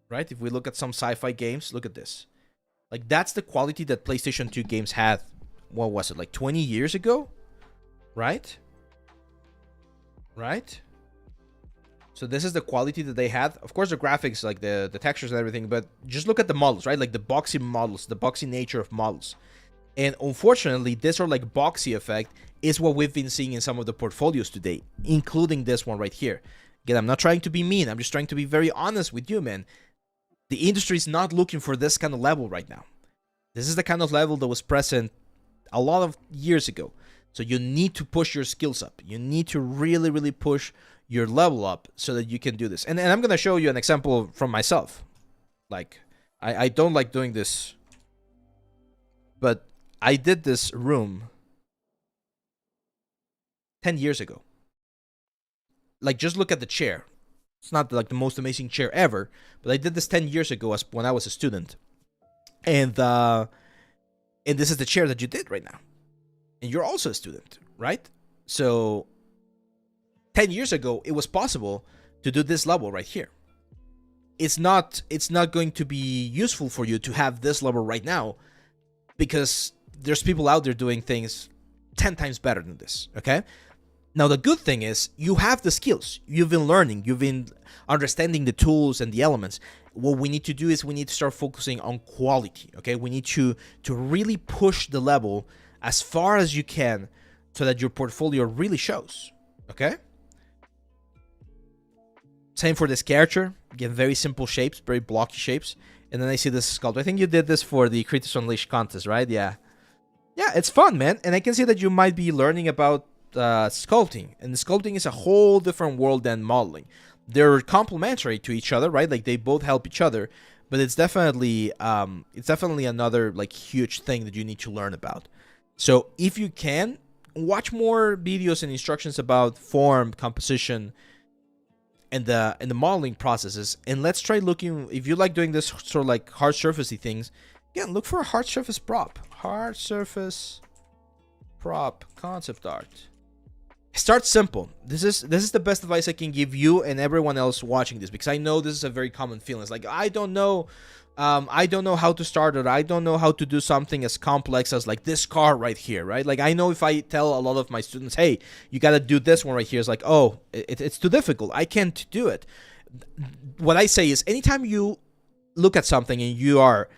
right? If we look at some sci-fi games, look at this. Like, that's the quality that PlayStation 2 games had. What was it, like 20 years ago, right? Right? So this is the quality that they had. Of course, the graphics, like the textures and everything, but just look at the models, right? Like the boxy models, the boxy nature of models. And unfortunately, this sort of like boxy effect is what we've been seeing in some of the portfolios today, including this one right here. Again, I'm not trying to be mean. I'm just trying to be very honest with you, man. The industry is not looking for this kind of level right now. This is the kind of level that was present a lot of years ago. So you need to push your skills up. You need to really, really push your level up so that you can do this. And I'm going to show you an example from myself. Like, I don't like doing this, but I did this room 10 years ago. Like, just look at the chair. It's not like the most amazing chair ever, but I did this 10 years ago when I was a student. And this is the chair that you did right now. And you're also a student, right? So 10 years ago, it was possible to do this level right here. It's not going to be useful for you to have this level right now, because there's people out there doing things 10 times better than this, okay? Now, the good thing is you have the skills. You've been learning. You've been understanding the tools and the elements. What we need to do is we need to start focusing on quality, okay? We need to really push the level as far as you can so that your portfolio really shows, okay? Same for this character. Again, very simple shapes, very blocky shapes. And then I see this sculptor. I think you did this for the Creators Unleashed contest, right? Yeah. Yeah, it's fun, man. And I can see that you might be learning about sculpting. And sculpting is a whole different world than modeling. They're complementary to each other, right? Like, they both help each other. But it's definitely another, like, huge thing that you need to learn about. So if you can, watch more videos and instructions about form, composition, and the modeling processes. And let's try looking, if you like doing this sort of like hard surfacey things, again, look for a hard surface prop. Hard surface prop concept art. Start simple. This is the best advice I can give you and everyone else watching this, because I know this is a very common feeling. It's like, I don't know how to start it. I don't know how to do something as complex as like this car right here, right? Like, I know if I tell a lot of my students, hey, you got to do this one right here, it's like, oh, it's too difficult. I can't do it. What I say is, anytime you look at something and you are,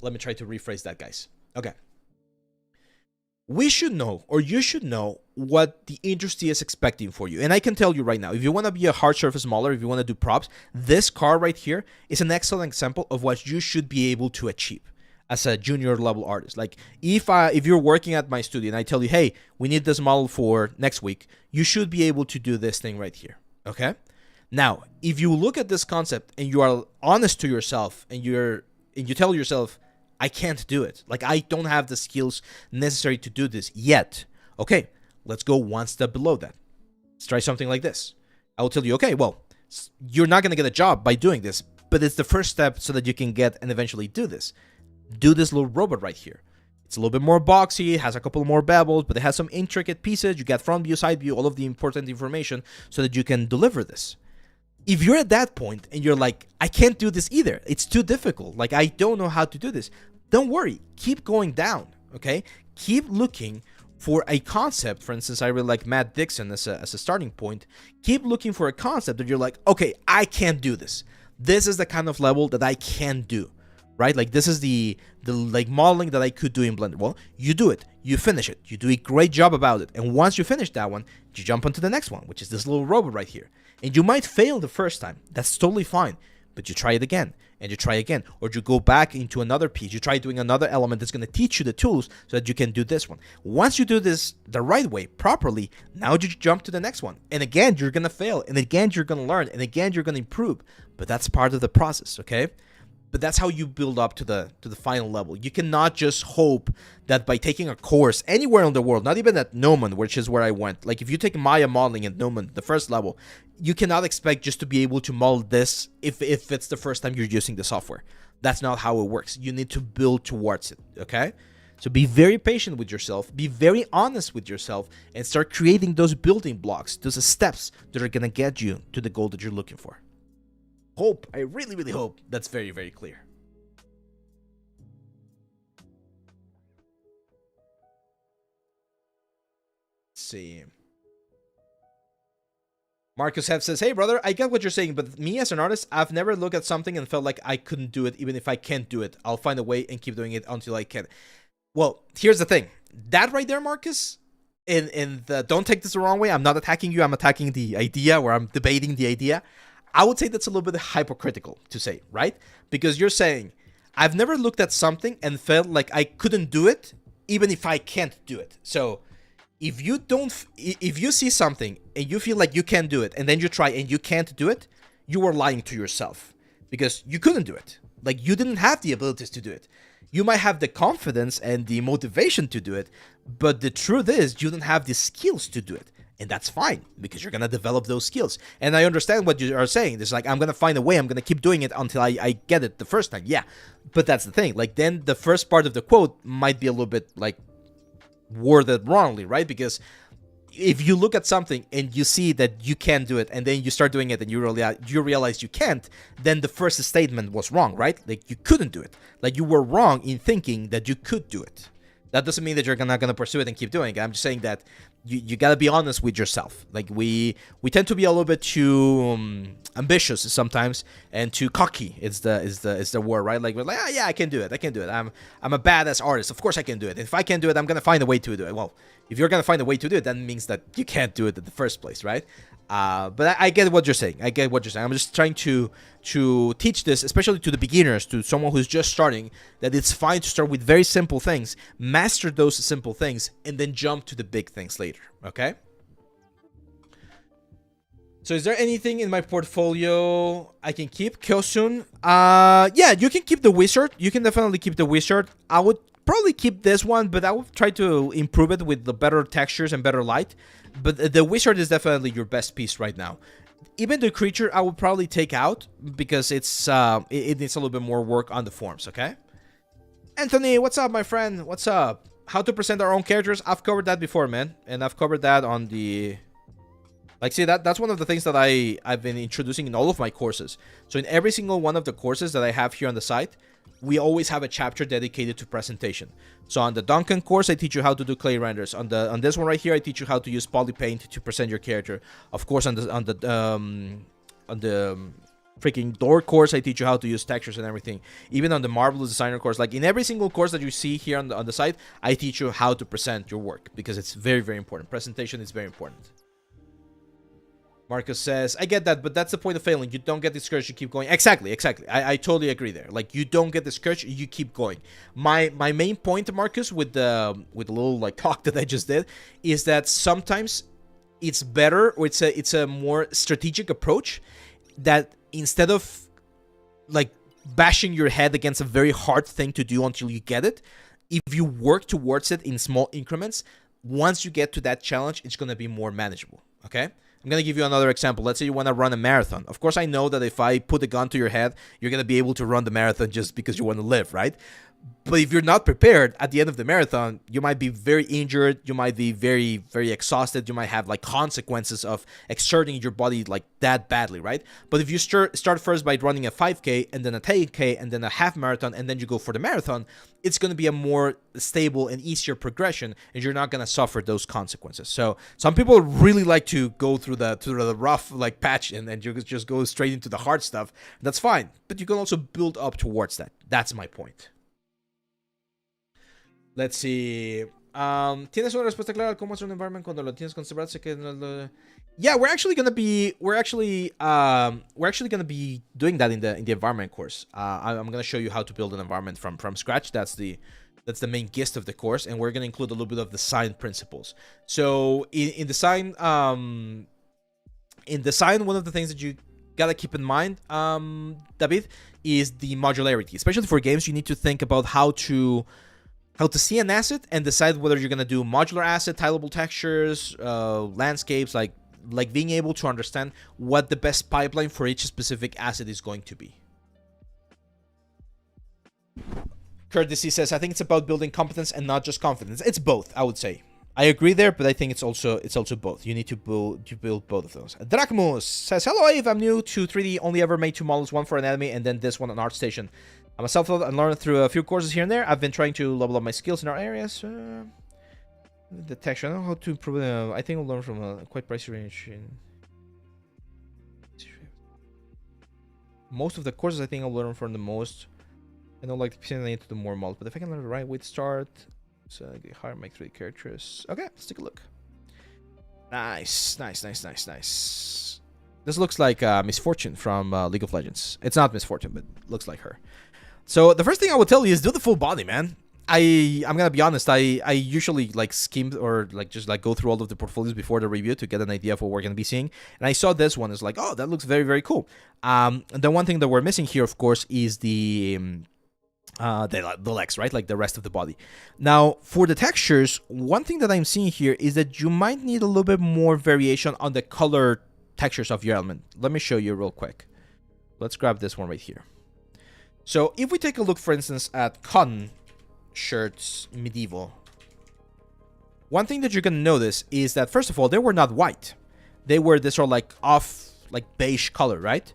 let me try to rephrase that, guys. Okay. We should know, or you should know, what the industry is expecting for you. And I can tell you right now, if you want to be a hard surface modeler, if you want to do props, this car right here is an excellent example of what you should be able to achieve as a junior level artist. Like, if you're working at my studio and I tell you, hey, we need this model for next week, you should be able to do this thing right here, okay? Now, if you look at this concept and you are honest to yourself and you tell yourself, I can't do it. Like, I don't have the skills necessary to do this yet. Okay, let's go one step below that. Let's try something like this. I will tell you, okay, well, you're not going to get a job by doing this, but it's the first step so that you can get and eventually do this. Do this little robot right here. It's a little bit more boxy, it has a couple more bevels, but it has some intricate pieces. You get front view, side view, all of the important information so that you can deliver this. If you're at that point and you're like, I can't do this either, it's too difficult, like, I don't know how to do this, don't worry. Keep going down, okay? Keep looking for a concept. For instance, I really like Matt Dixon as a starting point. Keep looking for a concept that you're like, okay, I can't do this. This is the kind of level that I can do, right? Like, this is the like modeling that I could do in Blender. Well, you do it. You finish it. You do a great job about it. And once you finish that one, you jump onto the next one, which is this little robot right here. And you might fail the first time. That's totally fine. But you try it again, and you try again. Or you go back into another piece. You try doing another element that's going to teach you the tools so that you can do this one. Once you do this the right way, properly, now you jump to the next one. And again, you're going to fail. And again, you're going to learn. And again, you're going to improve. But that's part of the process, okay? But that's how you build up to the final level. You cannot just hope that by taking a course anywhere in the world, not even at Gnomon, which is where I went. Like, if you take Maya modeling at Gnomon, the first level, you cannot expect just to be able to model this if it's the first time you're using the software. That's not how it works. You need to build towards it, okay? So be very patient with yourself, be very honest with yourself, and start creating those building blocks, those steps that are going to get you to the goal that you're looking for. I really, really hope that's very, very clear. Let's see. Marcus Heff says, hey, brother, I get what you're saying, but me as an artist, I've never looked at something and felt like I couldn't do it, even if I can't do it. I'll find a way and keep doing it until I can. Well, here's the thing. That right there, Marcus, in the, don't take this the wrong way. I'm not attacking you. I'm attacking the idea, or I'm debating the idea. I would say that's a little bit hypocritical to say, right? Because you're saying, I've never looked at something and felt like I couldn't do it, even if I can't do it. So if you see something and you feel like you can't do it, and then you try and you can't do it, you are lying to yourself, because you couldn't do it. Like, you didn't have the abilities to do it. You might have the confidence and the motivation to do it, but the truth is you don't have the skills to do it. And that's fine, because you're going to develop those skills. And I understand what you are saying. It's like, I'm going to find a way. I'm going to keep doing it until I get it the first time. Yeah, but that's the thing. Like, then the first part of the quote might be a little bit, like, worded wrongly, right? Because if you look at something and you see that you can't do it, and then you start doing it and you realize you can't, then the first statement was wrong, right? Like, you couldn't do it. Like, you were wrong in thinking that you could do it. That doesn't mean that you're not going to pursue it and keep doing it. I'm just saying that you got to be honest with yourself. Like, we tend to be a little bit too ambitious sometimes, and too cocky is the word, right? Like, we're like, oh, yeah, I can do it. I'm a badass artist. Of course I can do it. If I can do it, I'm going to find a way to do it. Well, if you're going to find a way to do it, that means that you can't do it in the first place, right? But I get what you're saying. I'm just trying to teach this, especially to the beginners, to someone who's just starting, that it's fine to start with very simple things, master those simple things, and then jump to the big things later, okay? So is there anything in my portfolio I can keep? Kyosun? Yeah, you can keep the wizard. You can definitely keep the wizard. I would probably keep this one, but I would try to improve it with the better textures and better light. But the wizard is definitely your best piece right now. Even the creature I would probably take out, because it's it needs a little bit more work on the forms, okay? Anthony, what's up, my friend? What's up? How to present our own characters. I've covered that before, man. And I've covered that on the... Like, see, that's one of the things that I've been introducing in all of my courses. So in every single one of the courses that I have here on the site, we always have a chapter dedicated to presentation. So on the Duncan course, I teach you how to do clay renders. On this one right here, I teach you how to use polypaint to present your character. Of course, on the freaking door course, I teach you how to use textures and everything. Even on the Marvelous Designer course, like in every single course that you see here on the site, I teach you how to present your work, because it's very, very important. Presentation is very important. Marcus says, I get that, but that's the point of failing. You don't get discouraged, you keep going. Exactly. I totally agree there. Like, you don't get discouraged, you keep going. My main point, Marcus, with the little like talk that I just did, is that sometimes it's better, or it's a more strategic approach, that instead of like bashing your head against a very hard thing to do until you get it, if you work towards it in small increments, once you get to that challenge, it's going to be more manageable, okay? I'm going to give you another example. Let's say you want to run a marathon. Of course, I know that if I put a gun to your head, you're going to be able to run the marathon just because you want to live, right? But if you're not prepared at the end of the marathon, you might be very injured. You might be very, very exhausted. You might have like consequences of exerting your body like that badly, right? But if you start first by running a 5K and then a 10K and then a half marathon and then you go for the marathon, it's going to be a more stable and easier progression, and you're not going to suffer those consequences. So some people really like to go through the rough like patch and then you just go straight into the hard stuff. That's fine, but you can also build up towards that. That's my point. Let's see. ¿Tienes una respuesta clara a cómo hacer un environment cuando lo tienes considerado? Sé que yeah, we're actually gonna be doing that in the environment course. I'm gonna show you how to build an environment from scratch. That's the main gist of the course, and we're gonna include a little bit of design principles. So in design, one of the things that you gotta keep in mind, David, is the modularity. Especially for games, you need to think about how to see an asset and decide whether you're going to do modular asset, tileable textures, landscapes, like being able to understand what the best pipeline for each specific asset is going to be. Courtesy says, I think it's about building competence and not just confidence. It's both, I would say. I agree there, but I think it's also both. You need to build both of those. Drachmus says, hello, Eve. I'm new to 3D, only ever made 2 models, one for anatomy and then this one on ArtStation. I'm a self-taught and learned through a few courses here and there. I've been trying to level up my skills in our areas. The texture, I don't know how to improve it. I think I'll learn from a quite pricey range. Most of the courses, I think I'll learn from the most. I don't like to need to do more models, but if I can learn the right way to start, So get hard, make 3 characters. Okay, let's take a look. Nice, nice, nice, nice, nice. This looks like Misfortune from League of Legends. It's not Misfortune, but looks like her. So the first thing I would tell you is do the full body, man. I'm gonna be honest. I usually like skim or like just like go through all of the portfolios before the review to get an idea of what we're gonna be seeing. And I saw this one is like, oh, that looks very, very cool. The one thing that we're missing here, of course, is the legs, right? Like the rest of the body. Now, for the textures, one thing that I'm seeing here is that you might need a little bit more variation on the color textures of your element. Let me show you real quick. Let's grab this one right here. So if we take a look, for instance, at cotton shirts medieval, one thing that you're gonna notice is that first of all, they were not white. They were this sort of like off, like beige color, right?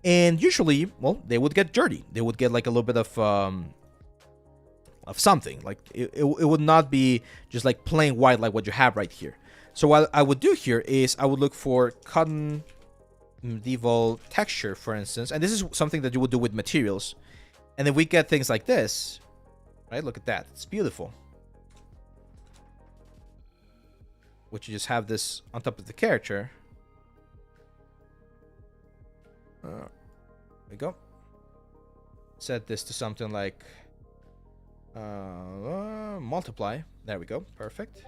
And usually, well, they would get dirty. They would get like a little bit of something. Like it would not be just like plain white like what you have right here. So what I would do here is I would look for cotton medieval texture, for instance, and this is something that you would do with materials. And then we get things like this, right? Look at that. It's beautiful. Which you just have this on top of the character. There we go. Set this to something like multiply. There we go. Perfect.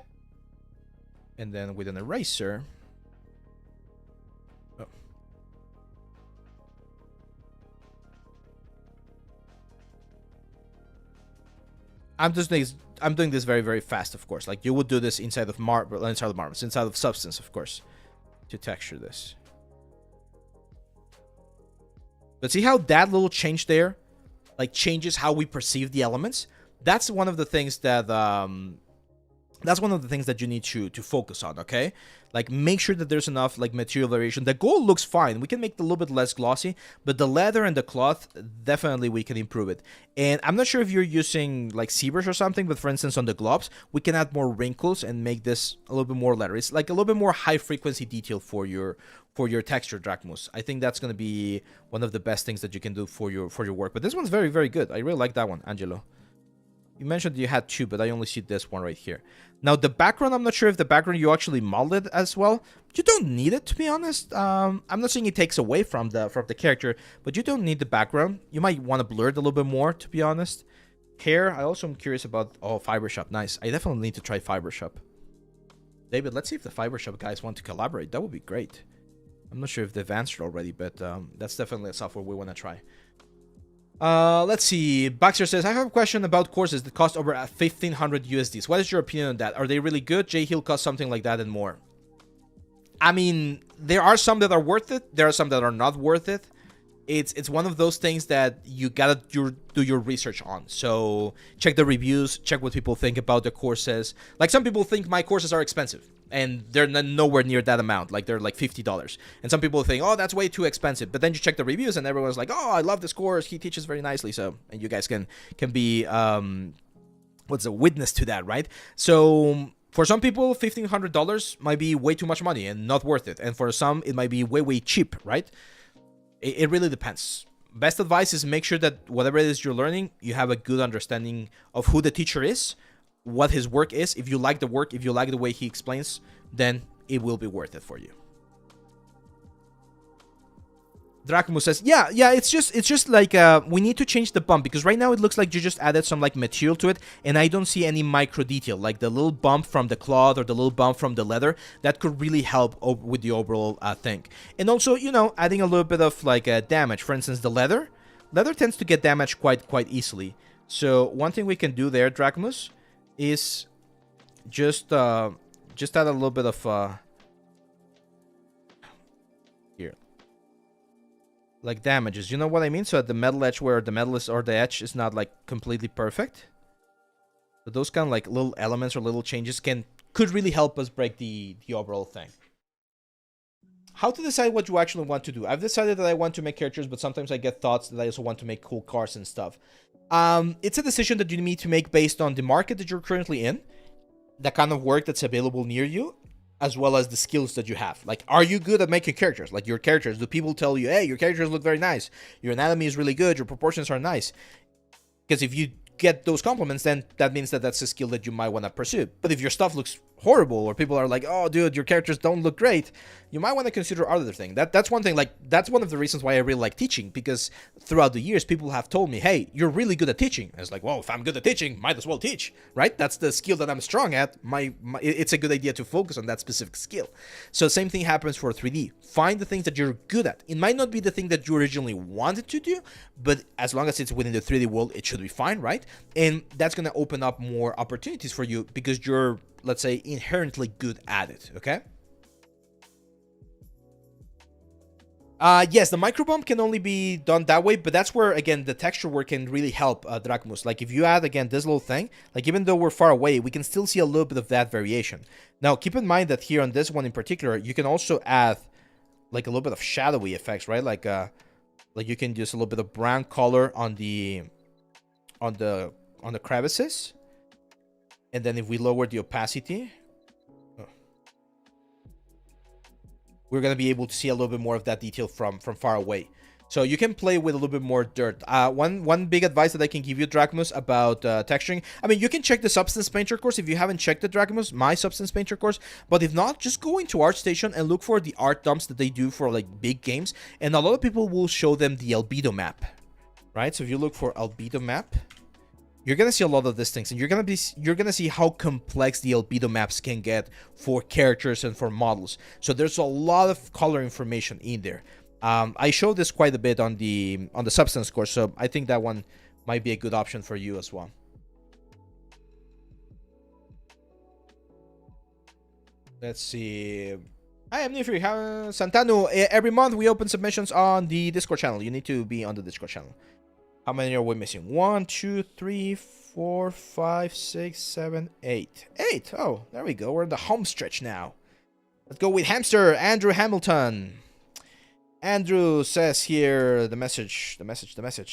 And then with an eraser. Oh. I'm doing this very, very fast, of course. Like you would do this inside of inside of Substance, of course, to texture this. But see how that little change there, like, changes how we perceive the elements? That's one of the things that you need to focus on, okay? Like, make sure that there's enough, like, material variation. The gold looks fine. We can make it a little bit less glossy, but the leather and the cloth, definitely we can improve it. And I'm not sure if you're using, like, ZBrush or something, but for instance, on the gloves, we can add more wrinkles and make this a little bit more leather. It's like a little bit more high-frequency detail for your texture, Drachmus. I think that's going to be one of the best things that you can do for your work. But this one's very, very good. I really like that one, Angelo. You mentioned you had 2, but I only see this one right here. Now, the background, I'm not sure if the background you actually modeled it as well. You don't need it, to be honest. I'm not saying it takes away from the character, but you don't need the background. You might want to blur it a little bit more, to be honest. Hair, I also am curious about... Oh, Fiber Shop, nice. I definitely need to try Fiber Shop. David, let's see if the Fiber Shop guys want to collaborate. That would be great. I'm not sure if they've answered already, but that's definitely a software we want to try. Let's see. Baxter says, I have a question about courses that cost over 1,500 USDs. What is your opinion on that? Are they really good? J Hill costs something like that and more. I mean, there are some that are worth it. There are some that are not worth it. It's one of those things that you gotta do your research on. So check the reviews, check what people think about the courses. Like, some people think my courses are expensive, and they're nowhere near that amount. Like, they're like $50. And some people think, oh, that's way too expensive. But then you check the reviews, and everyone's like, oh, I love this course. He teaches very nicely. So, and you guys can be what's a witness to that, right? So for some people, $1,500 might be way too much money and not worth it. And for some, it might be way, way cheap, right? It really depends. Best advice is make sure that whatever it is you're learning, you have a good understanding of who the teacher is, what his work is. If you like the work, if you like the way he explains, then it will be worth it for you. Dracumu says, yeah, it's just like we need to change the bump, because right now it looks like you just added some like material to it, and I don't see any micro detail, like the little bump from the cloth or the little bump from the leather. That could really help with the overall thing. And also, you know, adding a little bit of like damage. For instance, the leather tends to get damaged quite easily. So one thing we can do there, Dracumus, is just add a little bit of here. Like damages, you know what I mean? So at the metal edge where the metal is, or the edge is not like completely perfect. So those kind of like little elements or little changes could really help us break the overall thing. How to decide what you actually want to do? I've decided that I want to make characters, but sometimes I get thoughts that I also want to make cool cars and stuff. It's a decision that you need to make based on the market that you're currently in, the kind of work that's available near you, as well as the skills that you have. Like, are you good at making characters? Like, your characters, do people tell you, hey, your characters look very nice, your anatomy is really good, your proportions are nice? Because if you get those compliments, then that means that that's a skill that you might want to pursue. But if your stuff looks horrible, or people are like, oh dude, your characters don't look great, you might want to consider other thing. That's one thing. Like, that's one of the reasons why I really like teaching, because throughout the years people have told me, hey, you're really good at teaching. And it's like, well, if I'm good at teaching, might as well teach, right? That's the skill that I'm strong at. It's a good idea to focus on that specific skill. So same thing happens for 3D. Find the things that you're good at. It might not be the thing that you originally wanted to do, but as long as it's within the 3D world, it should be fine, right? And that's going to open up more opportunities for you because you're, let's say, inherently good at it, okay? Yes, the microbump can only be done that way, but that's where, again, the texture work can really help Drachmus. Like, if you add, again, this little thing, like, even though we're far away, we can still see a little bit of that variation. Now, keep in mind that here on this one in particular, you can also add, like, a little bit of shadowy effects, right? Like you can use a little bit of brown color on the crevices. And then if we lower the opacity, we're going to be able to see a little bit more of that detail from far away. So you can play with a little bit more dirt. One big advice that I can give you, Drachmus, about texturing. I mean, you can check the Substance Painter course if you haven't checked the Drachmus, my Substance Painter course. But if not, just go into ArtStation and look for the art dumps that they do for, like, big games. And a lot of people will show them the albedo map, right? So if you look for albedo map, you're gonna see a lot of these things, and you're gonna see how complex the albedo maps can get for characters and for models. So there's a lot of color information in there. I showed this quite a bit on the Substance course, so I think that one might be a good option for you as well. Let's see. Hi, I'm Nifri. Santano. Every month we open submissions on the Discord channel. You need to be on the Discord channel. How many are we missing? 1, 2, 3, 4, 5, 6, 7, 8. 8. Oh, there we go. We're in the home stretch now. Let's go with Hamster, Andrew Hamilton. Andrew says here, the message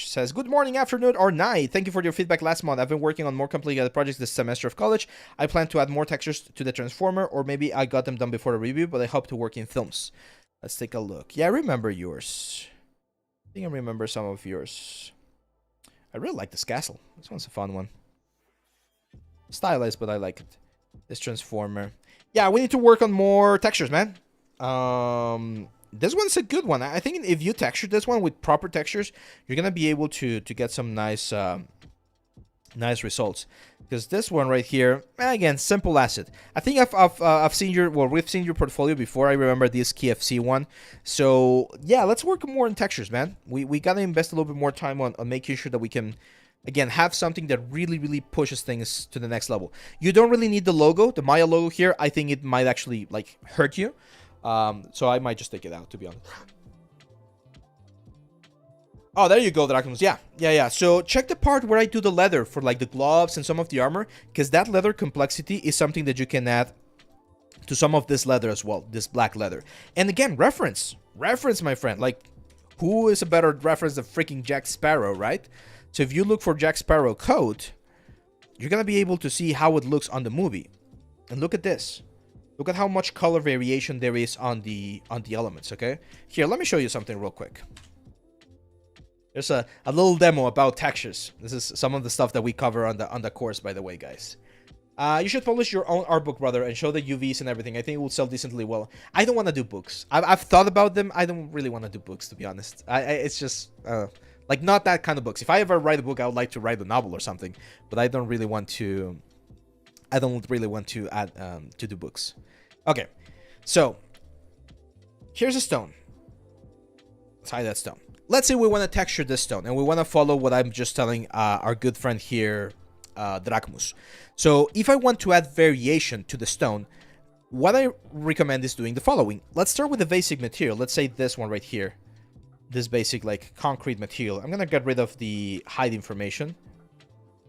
says, good morning, afternoon, or night. Thank you for your feedback last month. I've been working on more complicated projects this semester of college. I plan to add more textures to the Transformer, or maybe I got them done before the review, but I hope to work in films. Let's take a look. Yeah, I remember yours. I think I remember some of yours. I really like this castle. This one's a fun one. Stylized, but I like it. This Transformer. Yeah, we need to work on more textures, man. This one's a good one. I think if you texture this one with proper textures, you're gonna be able to get some nice nice results. Because this one right here, again, simple asset. I think I've seen your, well, we've seen your portfolio before. I remember this KFC one. So yeah, let's work more on textures, man. We gotta invest a little bit more time on making sure that we can, again, have something that really pushes things to the next level. You don't really need the logo, the Maya logo here. I think it might actually, like, hurt you. So I might just take it out, to be honest. Oh, there you go, Drachmus. Yeah. So check the part where I do the leather for, like, the gloves and some of the armor, because that leather complexity is something that you can add to some of this leather as well, this black leather. And again, reference, my friend. Like, who is a better reference than freaking Jack Sparrow, right? So if you look for Jack Sparrow coat, you're gonna be able to see how it looks on the movie. And look at this. Look at how much color variation there is on the elements, okay? Here, let me show you something real quick. There's a little demo about textures. This is some of the stuff that we cover on the course, by the way, guys. You should publish your own art book, brother, and show the UVs and everything. I think it will sell decently well. I don't want to do books. I've thought about them. I don't really want to do books, to be honest. It's just, like, not that kind of books. If I ever write a book, I would like to write a novel or something. But I don't really want to... add to do books. Okay, so here's a stone. Let's hide that stone. Let's say we want to texture this stone, and we want to follow what I'm just telling our good friend here, Drachmus. So if I want to add variation to the stone, what I recommend is doing the following. Let's start with the basic material. Let's say this one right here. This basic, like, concrete material. I'm going to get rid of the hide information.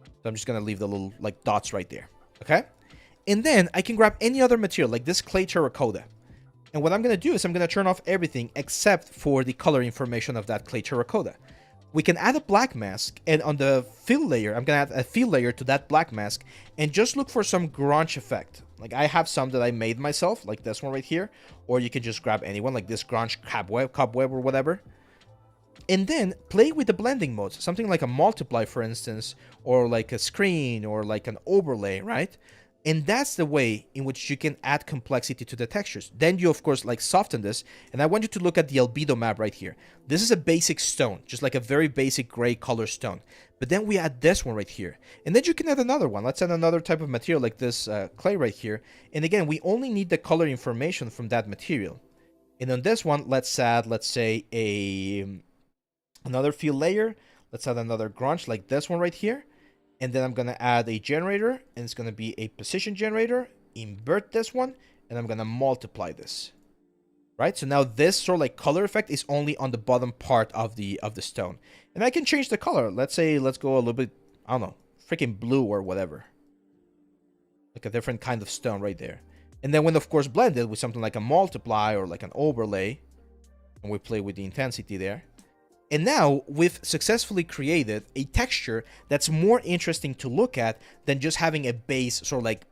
So I'm just going to leave the little, like, dots right there. Okay? And then I can grab any other material, like this clay terracotta. And what I'm going to do is I'm going to turn off everything except for the color information of that clay terracotta. We can add a black mask, and on the fill layer, I'm going to add a fill layer to that black mask, and just look for some grunge effect. Like, I have some that I made myself, like this one right here, or you can just grab anyone, like this grunge cobweb or whatever. And then play with the blending modes, something like a multiply, for instance, or like a screen, or like an overlay, right? And that's the way in which you can add complexity to the textures. Then you, of course, like soften this. And I want you to look at the albedo map right here. This is a basic stone, just like a very basic gray color stone. But then we add this one right here. And then you can add another one. Let's add another type of material like this clay right here. And again, we only need the color information from that material. And on this one, let's add, let's say, another fill layer. Let's add another grunge like this one right here. And then I'm going to add a generator, and it's going to be a position generator. Invert this one, and I'm going to multiply this. Right? So now this sort of like color effect is only on the bottom part of the stone. And I can change the color. Let's say, let's go a little bit, I don't know, freaking blue or whatever. Like a different kind of stone right there. And then when, of course, blended with something like a multiply or like an overlay, and we play with the intensity there. And now we've successfully created a texture that's more interesting to look at than just having a base sort of like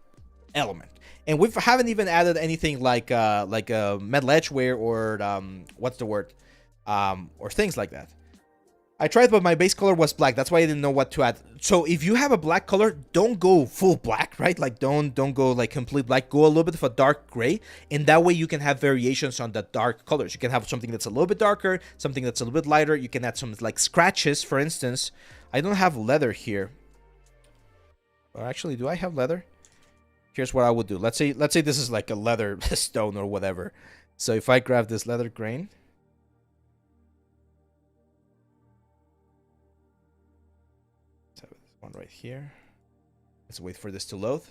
element. And we haven't even added anything like metal edgeware or what's the word, or things like that. I tried, but my base color was black. That's why I didn't know what to add. So if you have a black color, don't go full black, right? Like don't go like complete black. Go a little bit of a dark gray, and that way you can have variations on the dark colors. You can have something that's a little bit darker, something that's a little bit lighter. You can add some like scratches, for instance. I don't have leather here. Or actually, do I have leather? Here's what I would do. Let's say this is like a leather stone or whatever. So if I grab this leather grain, one right here. Let's wait for this to load.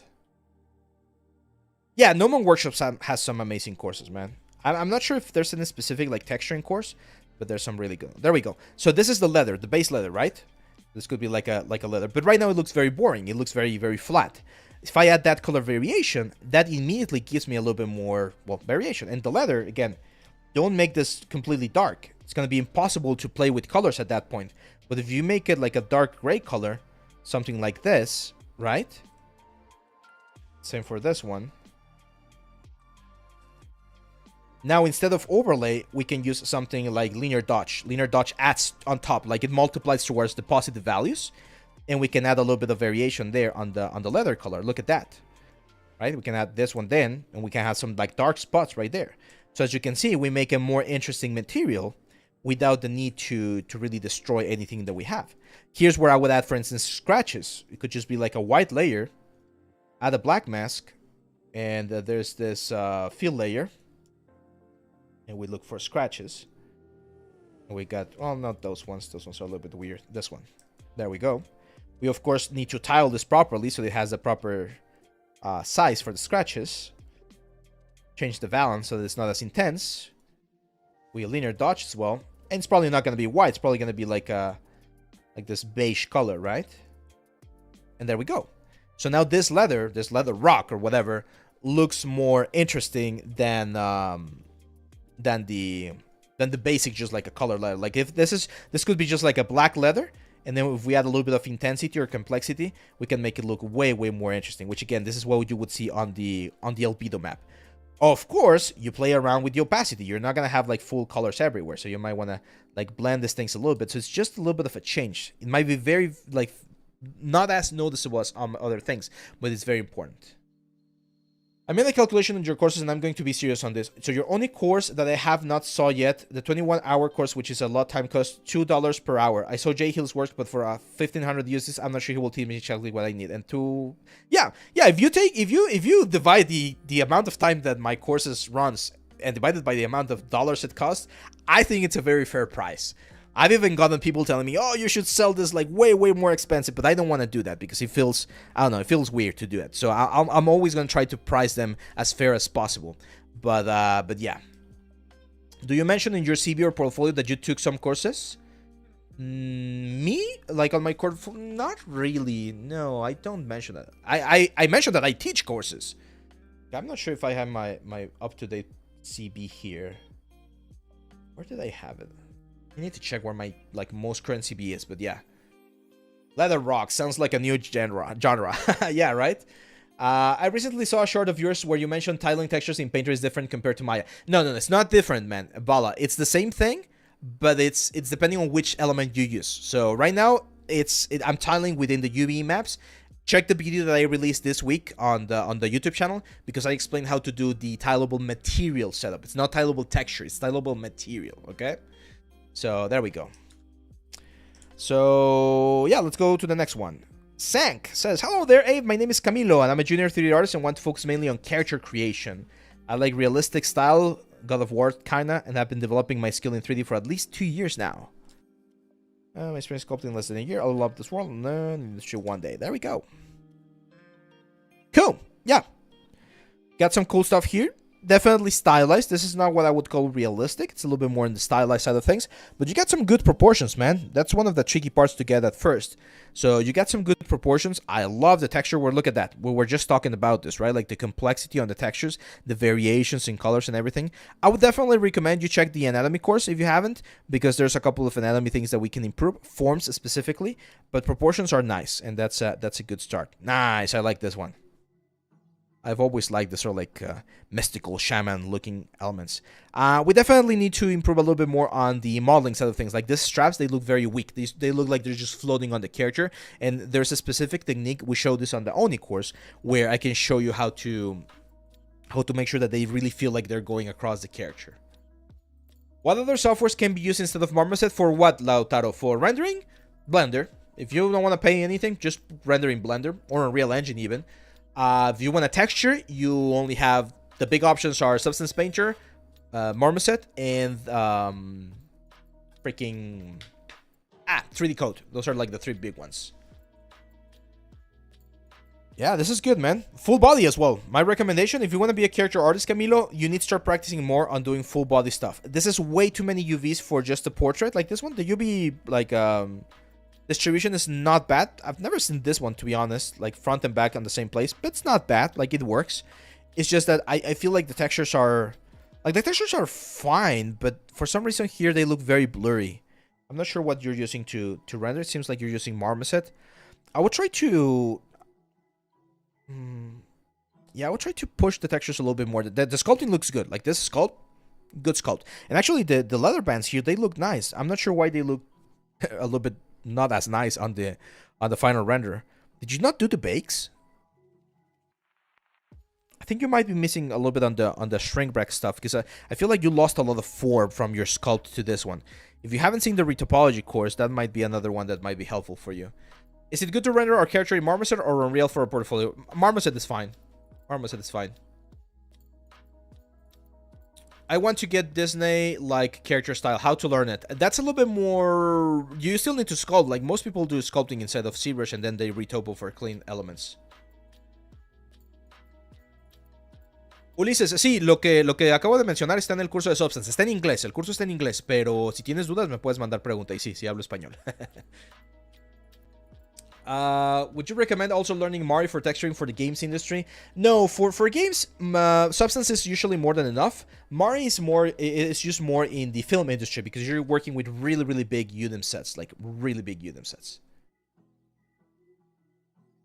Yeah, No More Workshops has some amazing courses, man. I'm not sure if there's any specific like texturing course, but there's some really good. There we go. So this is the leather, the base leather, right? This could be like a leather, but right now it looks very boring. It looks very, very flat. If I add that color variation, that immediately gives me a little bit more, well, variation. And the leather, again, don't make this completely dark. It's going to be impossible to play with colors at that point. But if you make it like a dark gray color, something like this, right? Same for this one. Now, instead of overlay, we can use something like linear dodge. Linear dodge adds on top, like it multiplies towards the positive values. And we can add a little bit of variation there on the leather color. Look at that, right? We can add this one then, and we can have some like dark spots right there. So as you can see, we make a more interesting material without the need to really destroy anything that we have. Here's where I would add, for instance, scratches. It could just be like a white layer, add a black mask, and there's this fill layer, and we look for scratches. And we got, well, not those ones. Those ones are a little bit weird. This one. There we go. We, of course, need to tile this properly so it has the proper size for the scratches. Change the valence so that it's not as intense. We linear dodge as well. And it's probably not going to be white. It's probably going to be like this beige color, right? And there we go. So now this leather rock or whatever, looks more interesting than the basic just like a color leather. Like if this could be just like a black leather, and then if we add a little bit of intensity or complexity, we can make it look way more interesting. Which again, this is what you would see on the albedo map. Of course, you play around with the opacity. You're not going to have like full colors everywhere. So you might want to like blend these things a little bit. So it's just a little bit of a change. It might be very like not as noticeable as other things, but it's very important. I made a calculation on your courses, and I'm going to be serious on this. So your only course that I have not saw yet, the 21-hour course, which is a lot time, costs $2 per hour. I saw Jay Hill's work, but for 1,500 uses, I'm not sure he will teach me exactly what I need. And yeah. If you divide the amount of time that my courses runs and divide it by the amount of dollars it costs, I think it's a very fair price. I've even gotten people telling me, oh, you should sell this like way more expensive, but I don't want to do that because it feels, I don't know, it feels weird to do it. So I'm always going to try to price them as fair as possible. But yeah. Do you mention in your CV or portfolio that you took some courses? Me? Like on my course? Not really. No, I don't mention that. I mentioned that I teach courses. I'm not sure if I have my up-to-date CV here. Where did I have it? I need to check where my like most current CB is, but yeah. Leather rock sounds like a new genre. Yeah, right? I recently saw a short of yours where you mentioned tiling textures in Painter is different compared to Maya. No, it's not different, man. Bala, it's the same thing, but it's depending on which element you use. So right now, I'm tiling within the UV maps. Check the video that I released this week on the YouTube channel, because I explained how to do the tileable material setup. It's not tileable texture, it's tileable material, okay? So there we go. So yeah, let's go to the next one. Sank says, hello there, Abe. My name is Camilo, and I'm a junior 3D artist and want to focus mainly on character creation. I like realistic style, God of War kinda, and have been developing my skill in 3D for at least 2 years now. My experience sculpting less than a year. I love this world and learn this shit one day. There we go. Cool. Yeah. Got some cool stuff here. Definitely stylized. This is not what I would call realistic. It's a little bit more in the stylized side of things. But you got some good proportions, man. That's one of the tricky parts to get at first. So you got some good proportions. I love the texture. Look at that. We were just talking about this, right? Like the complexity on the textures, the variations in colors and everything. I would definitely recommend you check the anatomy course if you haven't, because there's a couple of anatomy things that we can improve, forms specifically. But proportions are nice, and that's a good start. Nice. I like this one. I've always liked the sort of like mystical shaman-looking elements. We definitely need to improve a little bit more on the modeling side of things. Like these straps, they look very weak. They look like they're just floating on the character. And there's a specific technique, we showed this on the Oni course, where I can show you how to make sure that they really feel like they're going across the character. What other softwares can be used instead of Marmoset? For what, Lautaro? For rendering? Blender. If you don't want to pay anything, just render in Blender or Unreal Engine even. If you want a texture, you only have the big options are Substance Painter, Marmoset, and freaking 3D Code. Those are like the 3 big ones. Yeah, this is good, man. Full body as well. My recommendation, if you want to be a character artist, Camilo, you need to start practicing more on doing full body stuff. This is way too many UVs for just a portrait like this one. The UV like distribution is not bad. I've never seen this one, to be honest, like front and back on the same place, but it's not bad. Like it works. It's just that I feel like the textures are fine, but for some reason here they look very blurry. I'm not sure what you're using to render. It seems like you're using Marmoset. I would try to yeah, I would try to push the textures a little bit more. The sculpting looks good. Like this sculpt, good sculpt. And actually the leather bands here, they look nice. I'm not sure why they look a little bit not as nice on the final render. Did you not do the bakes? I think you might be missing a little bit on the shrink back stuff, because I feel like you lost a lot of form from your sculpt to this one. If you haven't seen the retopology course, that might be another one that might be helpful for you. Is it good to render our character in Marmoset or Unreal for a portfolio? Marmoset is fine. Marmoset is fine. I want to get Disney-like character style. How to learn it? That's a little bit more... You still need to sculpt. Like, most people do sculpting inside of ZBrush and then they retopo for clean elements. Ulises, sí, lo que acabo de mencionar está en el curso de Substance. Está en inglés, el curso está en inglés, pero si tienes dudas me puedes mandar pregunta. Y sí hablo español. Would you recommend also learning Mari for texturing for the games industry? No, for games, Substance is usually more than enough. Mari is used more in the film industry because you're working with really big UDIM sets, like really big UDIM sets.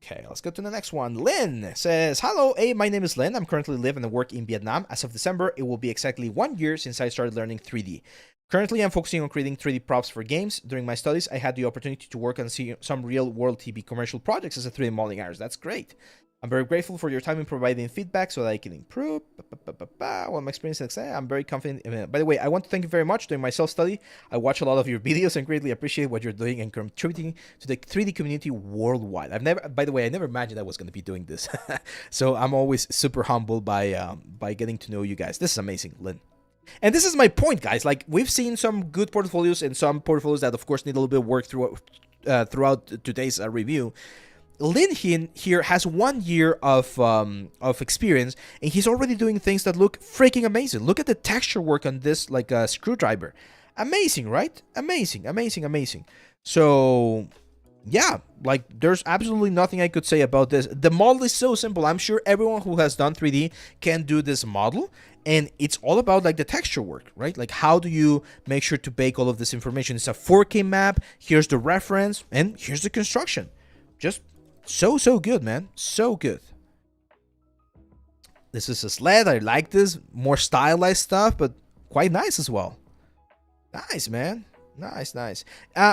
Okay, let's go to the next one. Lynn says, hello, hey, my name is Lynn. I'm currently living and work in Vietnam. As of December, it will be exactly 1 year since I started learning 3D. Currently, I'm focusing on creating 3D props for games. During my studies, I had the opportunity to work on some real-world TV commercial projects as a 3D modeling artist. That's great. I'm very grateful for your time in providing feedback so that I can improve. Well, my experience, I'm very confident. By the way, I want to thank you very much. During my self-study, I watch a lot of your videos and greatly appreciate what you're doing and contributing to the 3D community worldwide. By the way, I never imagined I was going to be doing this. So I'm always super humbled by getting to know you guys. This is amazing, Lynn. And this is my point, guys. Like, we've seen some good portfolios and some portfolios that, of course, need a little bit of work throughout today's review. Lin here has 1 year of experience, and he's already doing things that look freaking amazing. Look at the texture work on this, like a screwdriver. Amazing, right? Amazing. So, yeah, like, there's absolutely nothing I could say about this. The model is so simple. I'm sure everyone who has done 3D can do this model. And it's all about, like, the texture work, right? Like, how do you make sure to bake all of this information? It's a 4K map. Here's the reference. And here's the construction. Just so good, man. So good. This is a sled. I like this. More stylized stuff, but quite nice as well. Nice, man. Nice, nice.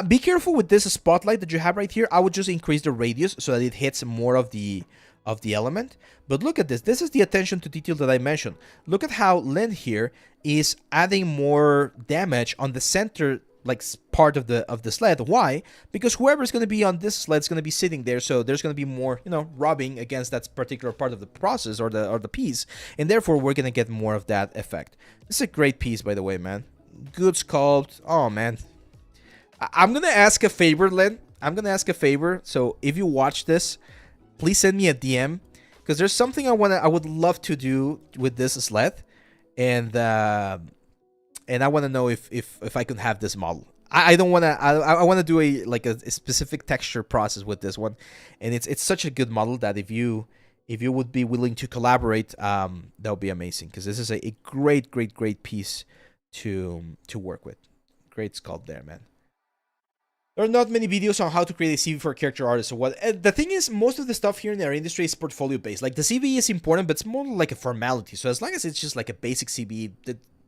Be careful with this spotlight that you have right here. I would just increase the radius so that it hits more of the element. But look at this. This is the attention to detail that I mentioned. Look at how Lynn here is adding more damage on the center like part of the sled. Why? Because whoever's going to be on this sled is going to be sitting there, so there's going to be more, rubbing against that particular part of the process or the piece, and therefore we're going to get more of that effect. This is a great piece, by the way, man. Good sculpt. Oh man, I'm gonna ask a favor, Len. I'm gonna ask a favor. So if you watch this, please send me a DM, because there's something I would love to do with this sled, and I want to know if I can have this model. I don't want to. I want to do a specific texture process with this one, and it's such a good model that if you would be willing to collaborate, that would be amazing, because this is a great piece to work with. Great sculpt there, man. There are not many videos on how to create a CV for a character artist or what. The thing is, most of the stuff here in our industry is portfolio based. Like the CV is important, but it's more like a formality. So as long as it's just like a basic CV,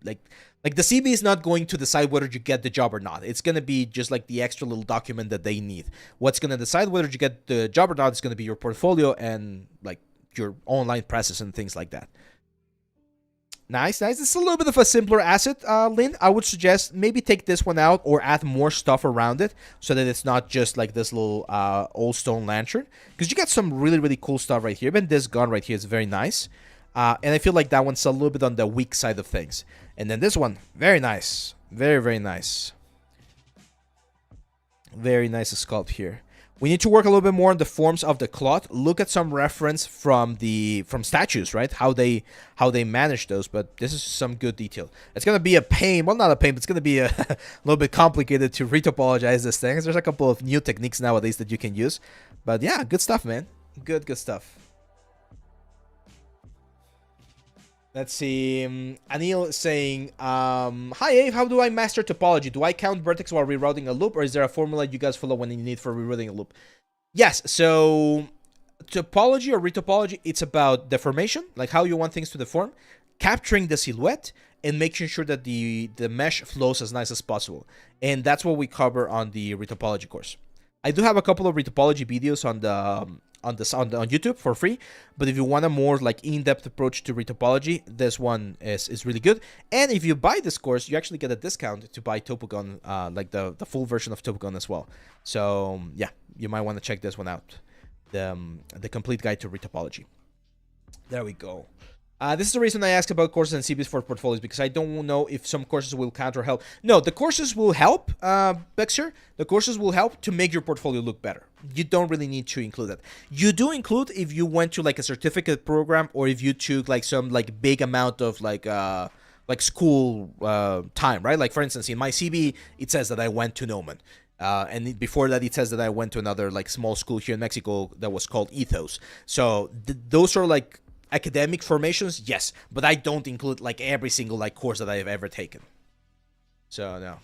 like the CV is not going to decide whether you get the job or not. It's gonna be just like the extra little document that they need. What's gonna decide whether you get the job or not is gonna be your portfolio and like your online presses and things like that. Nice. It's a little bit of a simpler asset, Lynn. I would suggest maybe take this one out or add more stuff around it so that it's not just like this little old stone lantern. Because you got some really cool stuff right here. Even this gun right here is very nice. And I feel like that one's a little bit on the weak side of things. And then this one, very nice. Very nice. Very nice sculpt here. We need to work a little bit more on the forms of the cloth. Look at some reference from statues, right? How they manage those, but this is some good detail. It's gonna be a pain. Well, not a pain, but it's gonna be a little bit complicated to retopologize this thing. There's a couple of new techniques nowadays that you can use, but yeah, good stuff, man. Good stuff. Let's see. Anil saying, hi Ave, how do I master topology? Do I count vertex while rerouting a loop, or is there a formula you guys follow when you need for rerouting a loop? Yes, so topology or retopology, it's about deformation, like how you want things to deform, capturing the silhouette, and making sure that the mesh flows as nice as possible. And that's what we cover on the retopology course. I do have a couple of retopology videos on YouTube for free, but if you want a more like in-depth approach to retopology, this one is really good. And if you buy this course, you actually get a discount to buy Topogon, like the full version of Topogon as well. So yeah, you might want to check this one out, the complete guide to retopology. There we go. This is the reason I ask about courses and CVs for portfolios, because I don't know if some courses will count or help. No, the courses will help, Bexer. The courses will help to make your portfolio look better. You don't really need to include that. You do include if you went to like a certificate program, or if you took like some like big amount of like school time, right? Like for instance, in my CV, it says that I went to Noman. And before that, it says that I went to another like small school here in Mexico that was called Ethos. So those are like academic formations, yes, but I don't include like every single like course that I have ever taken. So no.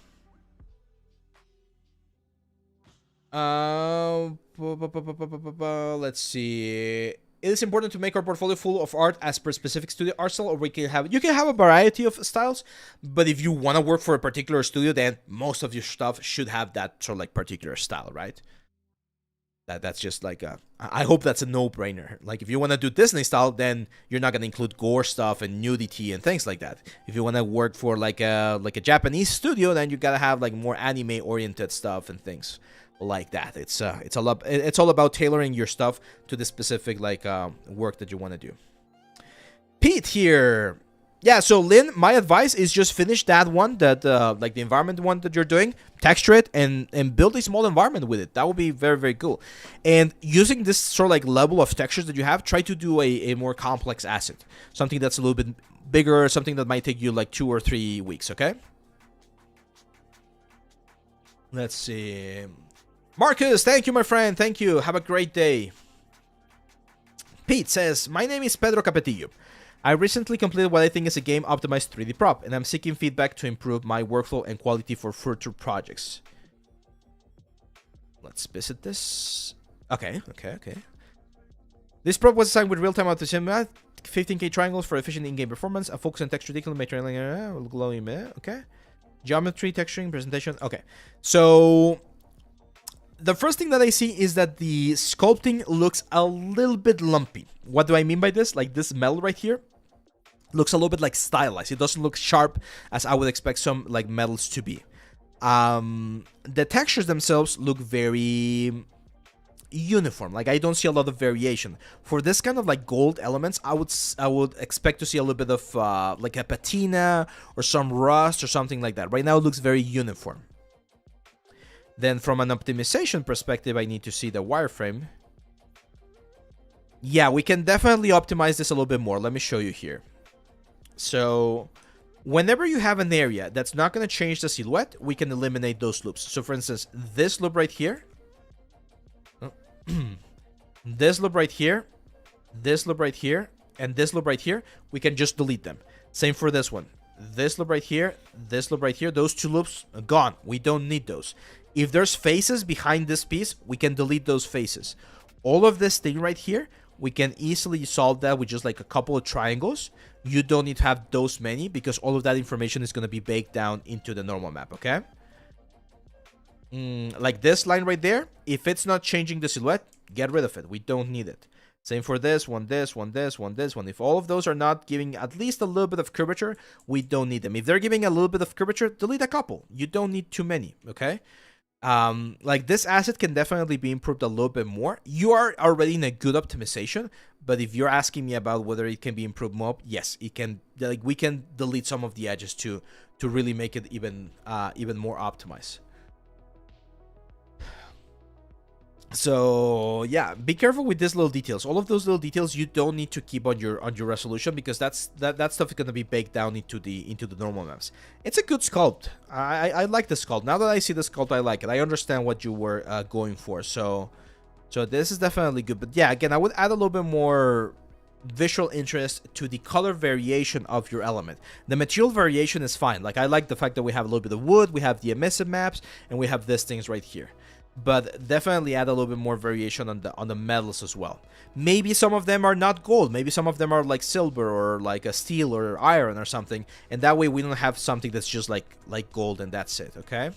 Let's see. It is important to make our portfolio full of art as per specific studio art style, or you can have a variety of styles, but if you want to work for a particular studio, then most of your stuff should have that sort of like particular style, right? That's just like I hope that's a no-brainer. Like if you want to do Disney style, then you're not gonna include gore stuff and nudity and things like that. If you want to work for like a Japanese studio, then you gotta have like more anime-oriented stuff and things like that. It's all about tailoring your stuff to the specific like work that you want to do. Pete here. Yeah, so Lynn, my advice is just finish that one, that like the environment one that you're doing, texture it, and build a small environment with it. That will be very cool. And using this sort of like level of textures that you have, try to do a more complex asset. Something that's a little bit bigger, something that might take you like 2 or 3 weeks, okay? Let's see. Marcus, thank you, my friend. Thank you. Have a great day. Pete says, my name is Pedro Capetillo. I recently completed what I think is a game-optimized 3D prop, and I'm seeking feedback to improve my workflow and quality for future projects. Let's visit this. Okay. This prop was designed with real-time optimization, 15K triangles for efficient in-game performance, a focus on texture detail, glowing, okay. Geometry, texturing, presentation. Okay, so the first thing that I see is that the sculpting looks a little bit lumpy. What do I mean by this? Like this metal right here looks a little bit like stylized. It doesn't look sharp as I would expect some like metals to be. The textures themselves look very uniform. Like I don't see a lot of variation for this kind of like gold elements. I would expect to see a little bit of like a patina or some rust or something like that. Right now it looks very uniform. Then from an optimization perspective, I need to see the wireframe. Yeah, we can definitely optimize this a little bit more. Let me show you here. So whenever you have an area that's not going to change the silhouette, we can eliminate those loops. So for instance, this loop right here, this loop right here, this loop right here, and this loop right here, we can just delete them. Same for this one. This loop right here, this loop right here, those two loops are gone. We don't need those. If there's faces behind this piece, we can delete those faces. All of this thing right here, we can easily solve that with just like a couple of triangles. You don't need to have those many because all of that information is going to be baked down into the normal map, okay? Like this line right there, if it's not changing the silhouette, get rid of it. We don't need it. Same for this one, this one, this one, this one. If all of those are not giving at least a little bit of curvature, we don't need them. If they're giving a little bit of curvature, delete a couple. You don't need too many, okay? Like this asset can definitely be improved a little bit more. You are already in a good optimization, but if you're asking me about whether it can be improved more, yes, it can. Like we can delete some of the edges to really make it even more optimized. So yeah, be careful with these little details. All of those little details you don't need to keep on your resolution because that stuff is gonna be baked down into the normal maps. It's a good sculpt. I like the sculpt. Now that I see the sculpt, I like it. I understand what you were going for. So this is definitely good. But yeah, again, I would add a little bit more visual interest to the color variation of your element. The material variation is fine. Like I like the fact that we have a little bit of wood, we have the emissive maps, and we have these things right here. But definitely add a little bit more variation on the metals as well. Maybe some of them are not gold. Maybe some of them are like silver or like a steel or iron or something. And that way we don't have something that's just like gold and that's it, okay?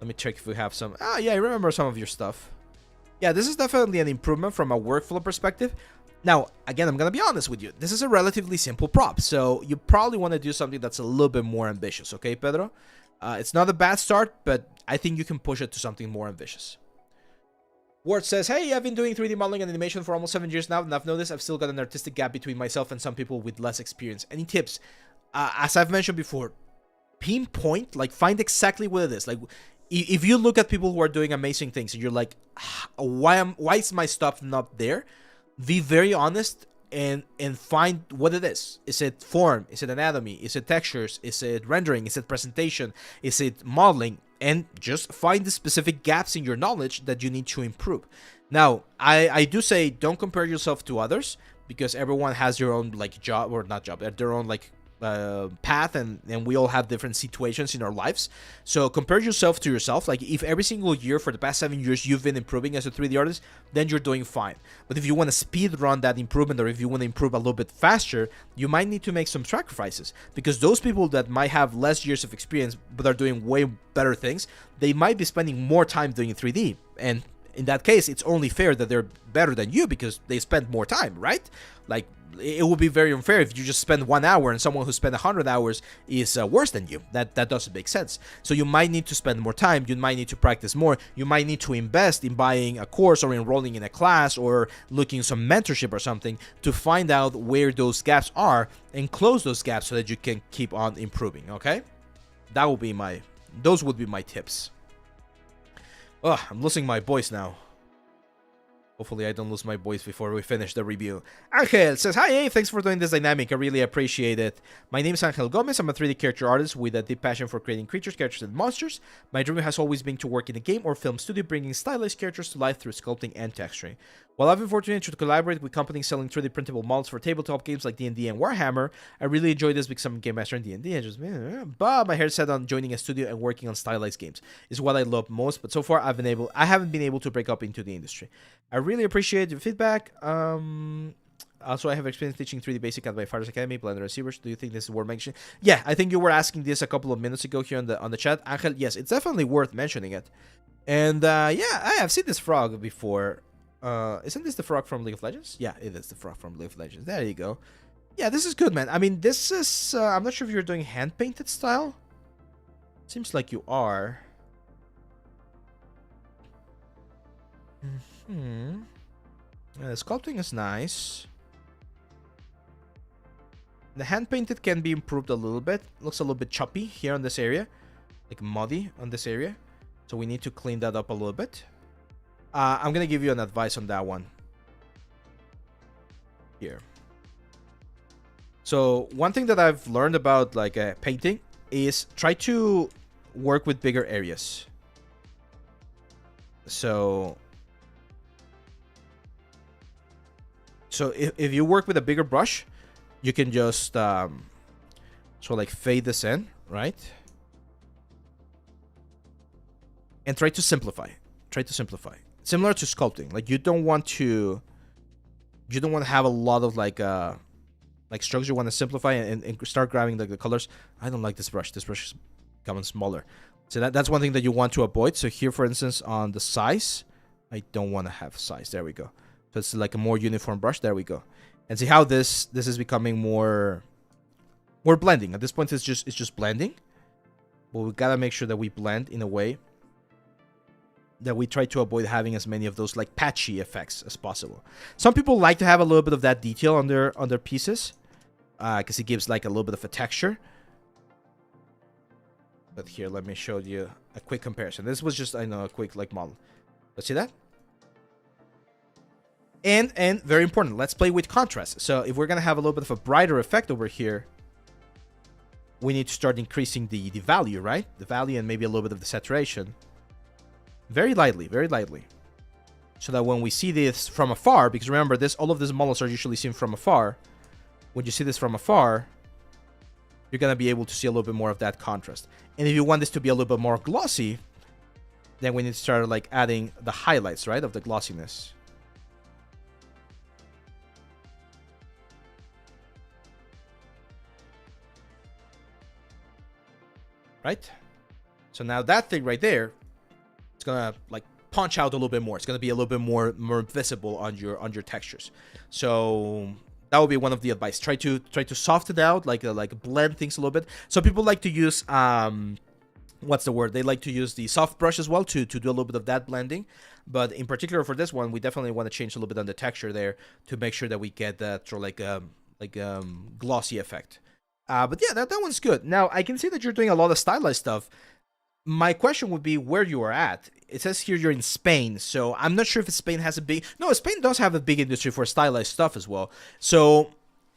Let me check if we have some. Ah, yeah, I remember some of your stuff. Yeah, this is definitely an improvement from a workflow perspective. Now, again, I'm going to be honest with you. This is a relatively simple prop. So you probably want to do something that's a little bit more ambitious, okay, Pedro? It's not a bad start, but I think you can push it to something more ambitious. Ward says, hey, I've been doing 3D modeling and animation for almost 7 years now, and I've noticed I've still got an artistic gap between myself and some people with less experience. Any tips? As I've mentioned before, pinpoint, like find exactly what it is. Like, if you look at people who are doing amazing things and you're like, why is my stuff not there? Be very honest and find what it is. Is it form? Is it anatomy? Is it textures? Is it rendering? Is it presentation? Is it modeling? And just find the specific gaps in your knowledge that you need to improve. Now, I do say don't compare yourself to others because everyone has their own like job or not job, their own like path, and we all have different situations in our lives. So compare yourself to yourself. Like if every single year for the past 7 years you've been improving as a 3D artist, then you're doing fine. But if you want to speed run that improvement, or if you want to improve a little bit faster, you might need to make some sacrifices, because those people that might have less years of experience but are doing way better things, they might be spending more time doing 3D, and in that case it's only fair that they're better than you because they spend more time, right? Like it would be very unfair if you just spend 1 hour and someone who spent 100 hours is worse than you. That doesn't make sense. So you might need to spend more time, you might need to practice more, you might need to invest in buying a course or enrolling in a class or looking some mentorship or something to find out where those gaps are and close those gaps so that you can keep on improving, okay? Those would be my tips. Ugh, I'm losing my voice now. Hopefully I don't lose my voice before we finish the review. Angel says, hi, hey, thanks for doing this dynamic. I really appreciate it. My name is Angel Gomez. I'm a 3D character artist with a deep passion for creating creatures, characters, and monsters. My dream has always been to work in a game or film studio, bringing stylized characters to life through sculpting and texturing. While I've been fortunate to collaborate with companies selling 3D printable models for tabletop games like D&D and Warhammer, I really enjoy this because I'm a game master in D&D. And just, but my head set on joining a studio and working on stylized games is what I love most. But so far, I haven't been able to break up into the industry. I really appreciate your feedback. Also, I have experience teaching 3D Basic at my father's academy, Blender receivers. Do you think this is worth mentioning? Yeah, I think you were asking this a couple of minutes ago here on the chat. Angel, yes, it's definitely worth mentioning it. And yeah, I have seen this frog before. Isn't this the frog from League of Legends? Yeah, it is the frog from League of Legends. There you go. Yeah, this is good, man. I mean, this is... I'm not sure if you're doing hand-painted style. Seems like you are. The sculpting is nice. The hand-painted can be improved a little bit. Looks a little bit choppy here on this area. Like muddy on this area. So we need to clean that up a little bit. I'm going to give you an advice on that one. Here. So one thing that I've learned about like painting is try to work with bigger areas. So if you work with a bigger brush, you can just so like fade this in, right? And try to simplify. Try to simplify. Similar to sculpting. Like you don't want to have a lot of like strokes. You want to simplify and start grabbing like the colors. I don't like this brush. This brush is becoming smaller. So that's one thing that you want to avoid. So here, for instance, on the size, I don't want to have size. There we go. So it's like a more uniform brush. There we go. And see how this is becoming more blending. At this point, it's just blending. But we gotta make sure that we blend in a way that we try to avoid having as many of those like patchy effects as possible. Some people like to have a little bit of that detail on their pieces, because it gives like a little bit of a texture. But here, let me show you a quick comparison. This was just, I know, a quick like model. Let's see that. And very important, let's play with contrast. So if we're gonna have a little bit of a brighter effect over here, we need to start increasing the value, right? The value and maybe a little bit of the saturation. Very lightly, very lightly. So that when we see this from afar, because remember, all of these models are usually seen from afar. When you see this from afar, you're going to be able to see a little bit more of that contrast. And if you want this to be a little bit more glossy, then we need to start like adding the highlights, right, of the glossiness. Right? So now that thing right there, it's gonna like punch out a little bit more. It's gonna be a little bit more visible on your textures. So that would be one of the advice. Try to soften it out, like blend things a little bit. So people like to use what's the word? They like to use the soft brush as well to do a little bit of that blending. But in particular for this one, we definitely want to change a little bit on the texture there to make sure that we get that sort of like glossy effect. But yeah, that one's good. Now I can see that you're doing a lot of stylized stuff. My question would be where you are at. It says here you're in Spain, so I'm not sure if Spain has a big... No, Spain does have a big industry for stylized stuff as well. So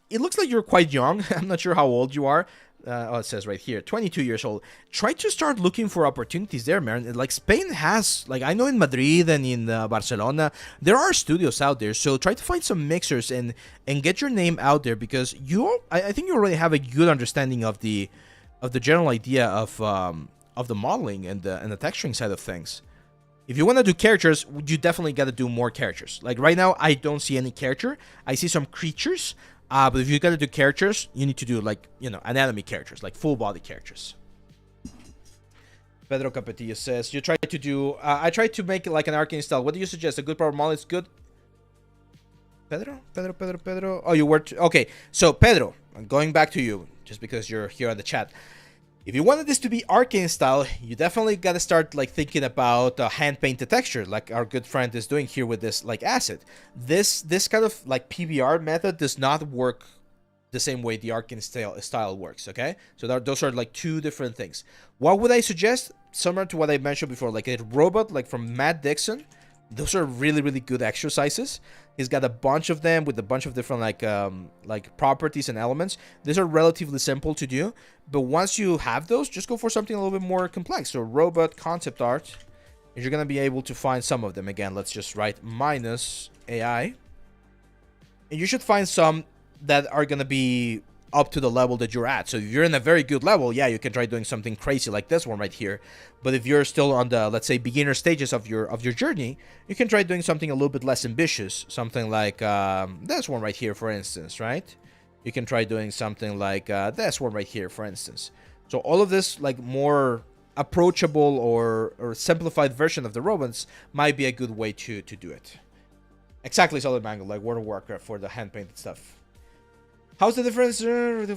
it looks like you're quite young. I'm not sure how old you are. Oh, it says right here, 22 years old. Try to start looking for opportunities there, man. Like Spain has, like I know in Madrid and in Barcelona, there are studios out there. So try to find some mixers and get your name out there, because I think you already have a good understanding of the general idea of the modeling and the texturing side of things. If you want to do characters, you definitely got to do more characters. Like right now, I don't see any character. I see some creatures. But if you got to do characters, you need to do like, anatomy characters, like full body characters. Pedro Capetillo says, you try to do, I tried to make it like an arcane style. What do you suggest? A good power model is good? Pedro? Oh, you were, okay. So Pedro, I'm going back to you just because you're here on the chat. If you wanted this to be arcane style, you definitely got to start like thinking about hand painted texture, like our good friend is doing here with this like acid. This kind of like PBR method does not work the same way the arcane style works. Okay, so those are like two different things. What would I suggest? Similar to what I mentioned before, like a robot, like from Matt Dixon. Those are really, really good exercises. He's got a bunch of them with a bunch of different like properties and elements. These are relatively simple to do, but once you have those, just go for something a little bit more complex. So robot concept art, and you're gonna be able to find some of them. Again, let's just write -AI, and you should find some that are gonna be up to the level that you're at. So if you're in a very good level, yeah, you can try doing something crazy like this one right here. But if you're still on the, let's say, beginner stages of your journey, you can try doing something a little bit less ambitious, something like this one right here, for instance, right? You can try doing something like this one right here, for instance. So all of this, like, more approachable or simplified version of the robots might be a good way to do it. Exactly, Solid Mango, like World of Warcraft for the hand-painted stuff. How's the difference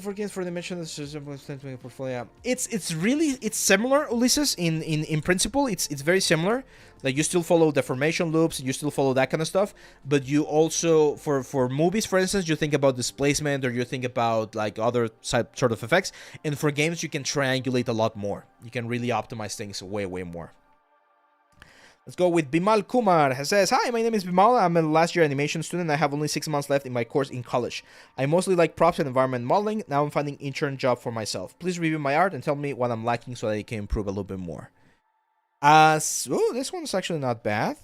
for games for the mention of portfolio? It's really similar, Ulysses. In principle, it's very similar. Like, you still follow the formation loops, you still follow that kind of stuff, but you also for movies, for instance, you think about displacement, or you think about like other sort of effects. And for games, you can triangulate a lot more. You can really optimize things way more. Let's go with Bimal Kumar. He says, hi, my name is Bimal. I'm a last year animation student. I have only 6 months left in my course in college. I mostly like props and environment modeling. Now I'm finding intern job for myself. Please review my art and tell me what I'm lacking so that I can improve a little bit more. So this one's actually not bad.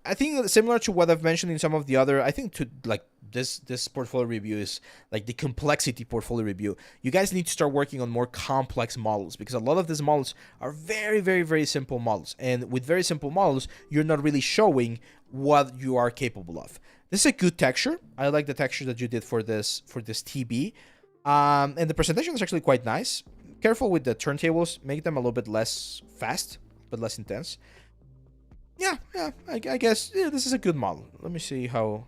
I think similar to what I've mentioned in some of the other, I think to like this portfolio review is like the complexity portfolio review. You guys need to start working on more complex models, because a lot of these models are very simple models. And with very simple models, you're not really showing what you are capable of. This is a good texture. I like the texture that you did for this TB. And the presentation is actually quite nice. Careful with the turntables. Make them a little bit less fast, but less intense. Yeah, I guess this is a good model. Let me see how...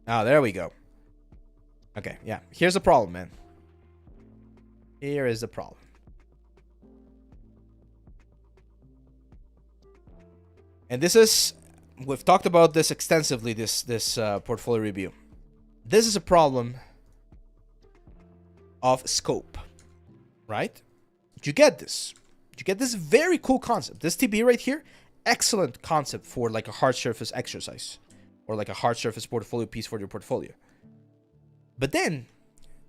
Ah, there we go. Okay, yeah. Here's the problem, man. Here is the problem. And this is... We've talked about this extensively, this portfolio review. This is a problem of scope, right? You get this. You get this very cool concept. This TB right here, excellent concept for like a hard surface exercise, or like a hard surface portfolio piece for your portfolio. But then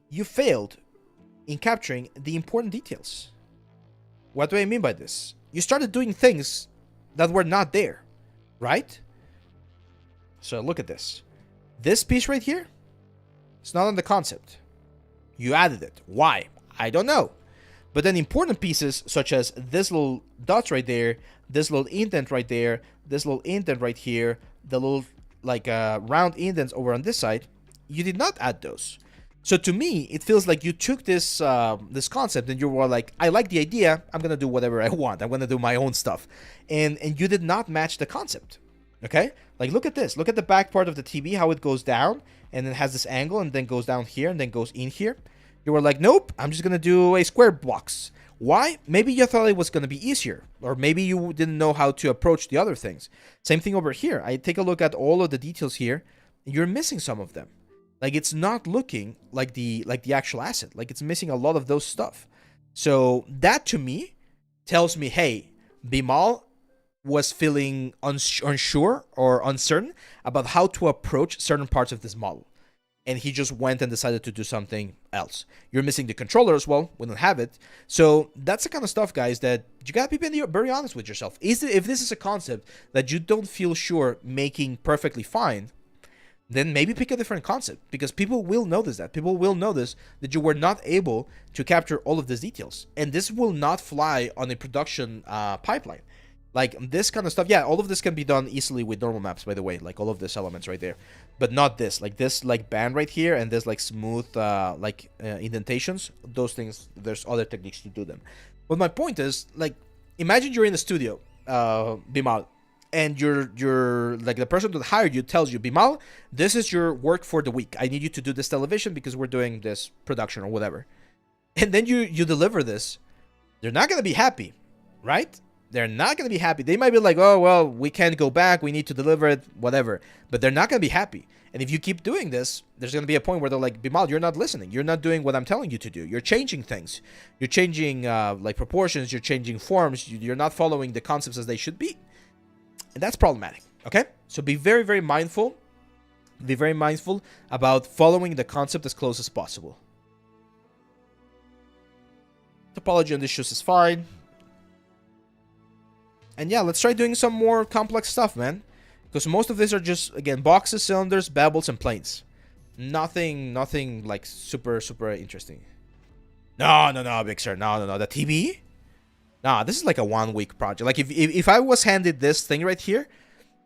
you failed in capturing the important details. What do I mean by this? You started doing things that were not there, right? So look at this. This piece right here, it's not on the concept. You added it. Why? I don't know. But then important pieces such as this little dots right there, this little indent right there, this little indent right here, the little like round indents over on this side, you did not add those. So to me, it feels like you took this this concept and you were like, I like the idea, I'm gonna do whatever I want, I'm gonna do my own stuff, and you did not match the concept. Okay, like look at this, look at the back part of the TB, how it goes down and then has this angle and then goes down here and then goes in here. You were like, nope, I'm just going to do a square box. Why? Maybe you thought it was going to be easier. Or maybe you didn't know how to approach the other things. Same thing over here. I take a look at all of the details here. You're missing some of them. Like, it's not looking like the actual asset. Like, it's missing a lot of those stuff. So that to me tells me, hey, Bimal was feeling unsure or uncertain about how to approach certain parts of this model. And he just went and decided to do something else. You're missing the controller as well. We don't have it. So that's the kind of stuff, guys, that you gotta be very honest with yourself. If this is a concept that you don't feel sure making perfectly fine, then maybe pick a different concept, because people will notice that. People will notice that you were not able to capture all of these details. And this will not fly on a production pipeline. Like this kind of stuff, yeah, all of this can be done easily with normal maps, by the way, like all of these elements right there. But not this, like band right here and this like smooth indentations. Those things, there's other techniques to do them. But my point is, like, imagine you're in the studio, Bimal, and you're like the person that hired you tells you, Bimal, this is your work for the week. I need you to do this television because we're doing this production or whatever. And then you deliver this. They're not going to be happy, right? They're not going to be happy. They might be like, oh, well, we can't go back. We need to deliver it, whatever. But they're not going to be happy. And if you keep doing this, there's going to be a point where they're like, Bimal, you're not listening. You're not doing what I'm telling you to do. You're changing things. You're changing like proportions. You're changing forms. You're not following the concepts as they should be. And that's problematic, okay? So be very mindful. Be very mindful about following the concept as close as possible. Topology on this shoes is fine. And yeah, let's try doing some more complex stuff, man. Because most of these are just, again, boxes, cylinders, bevels, and planes. Nothing like super interesting. No, Big Sir. No. The TV? Nah, this is like a 1 week project. Like if I was handed this thing right here,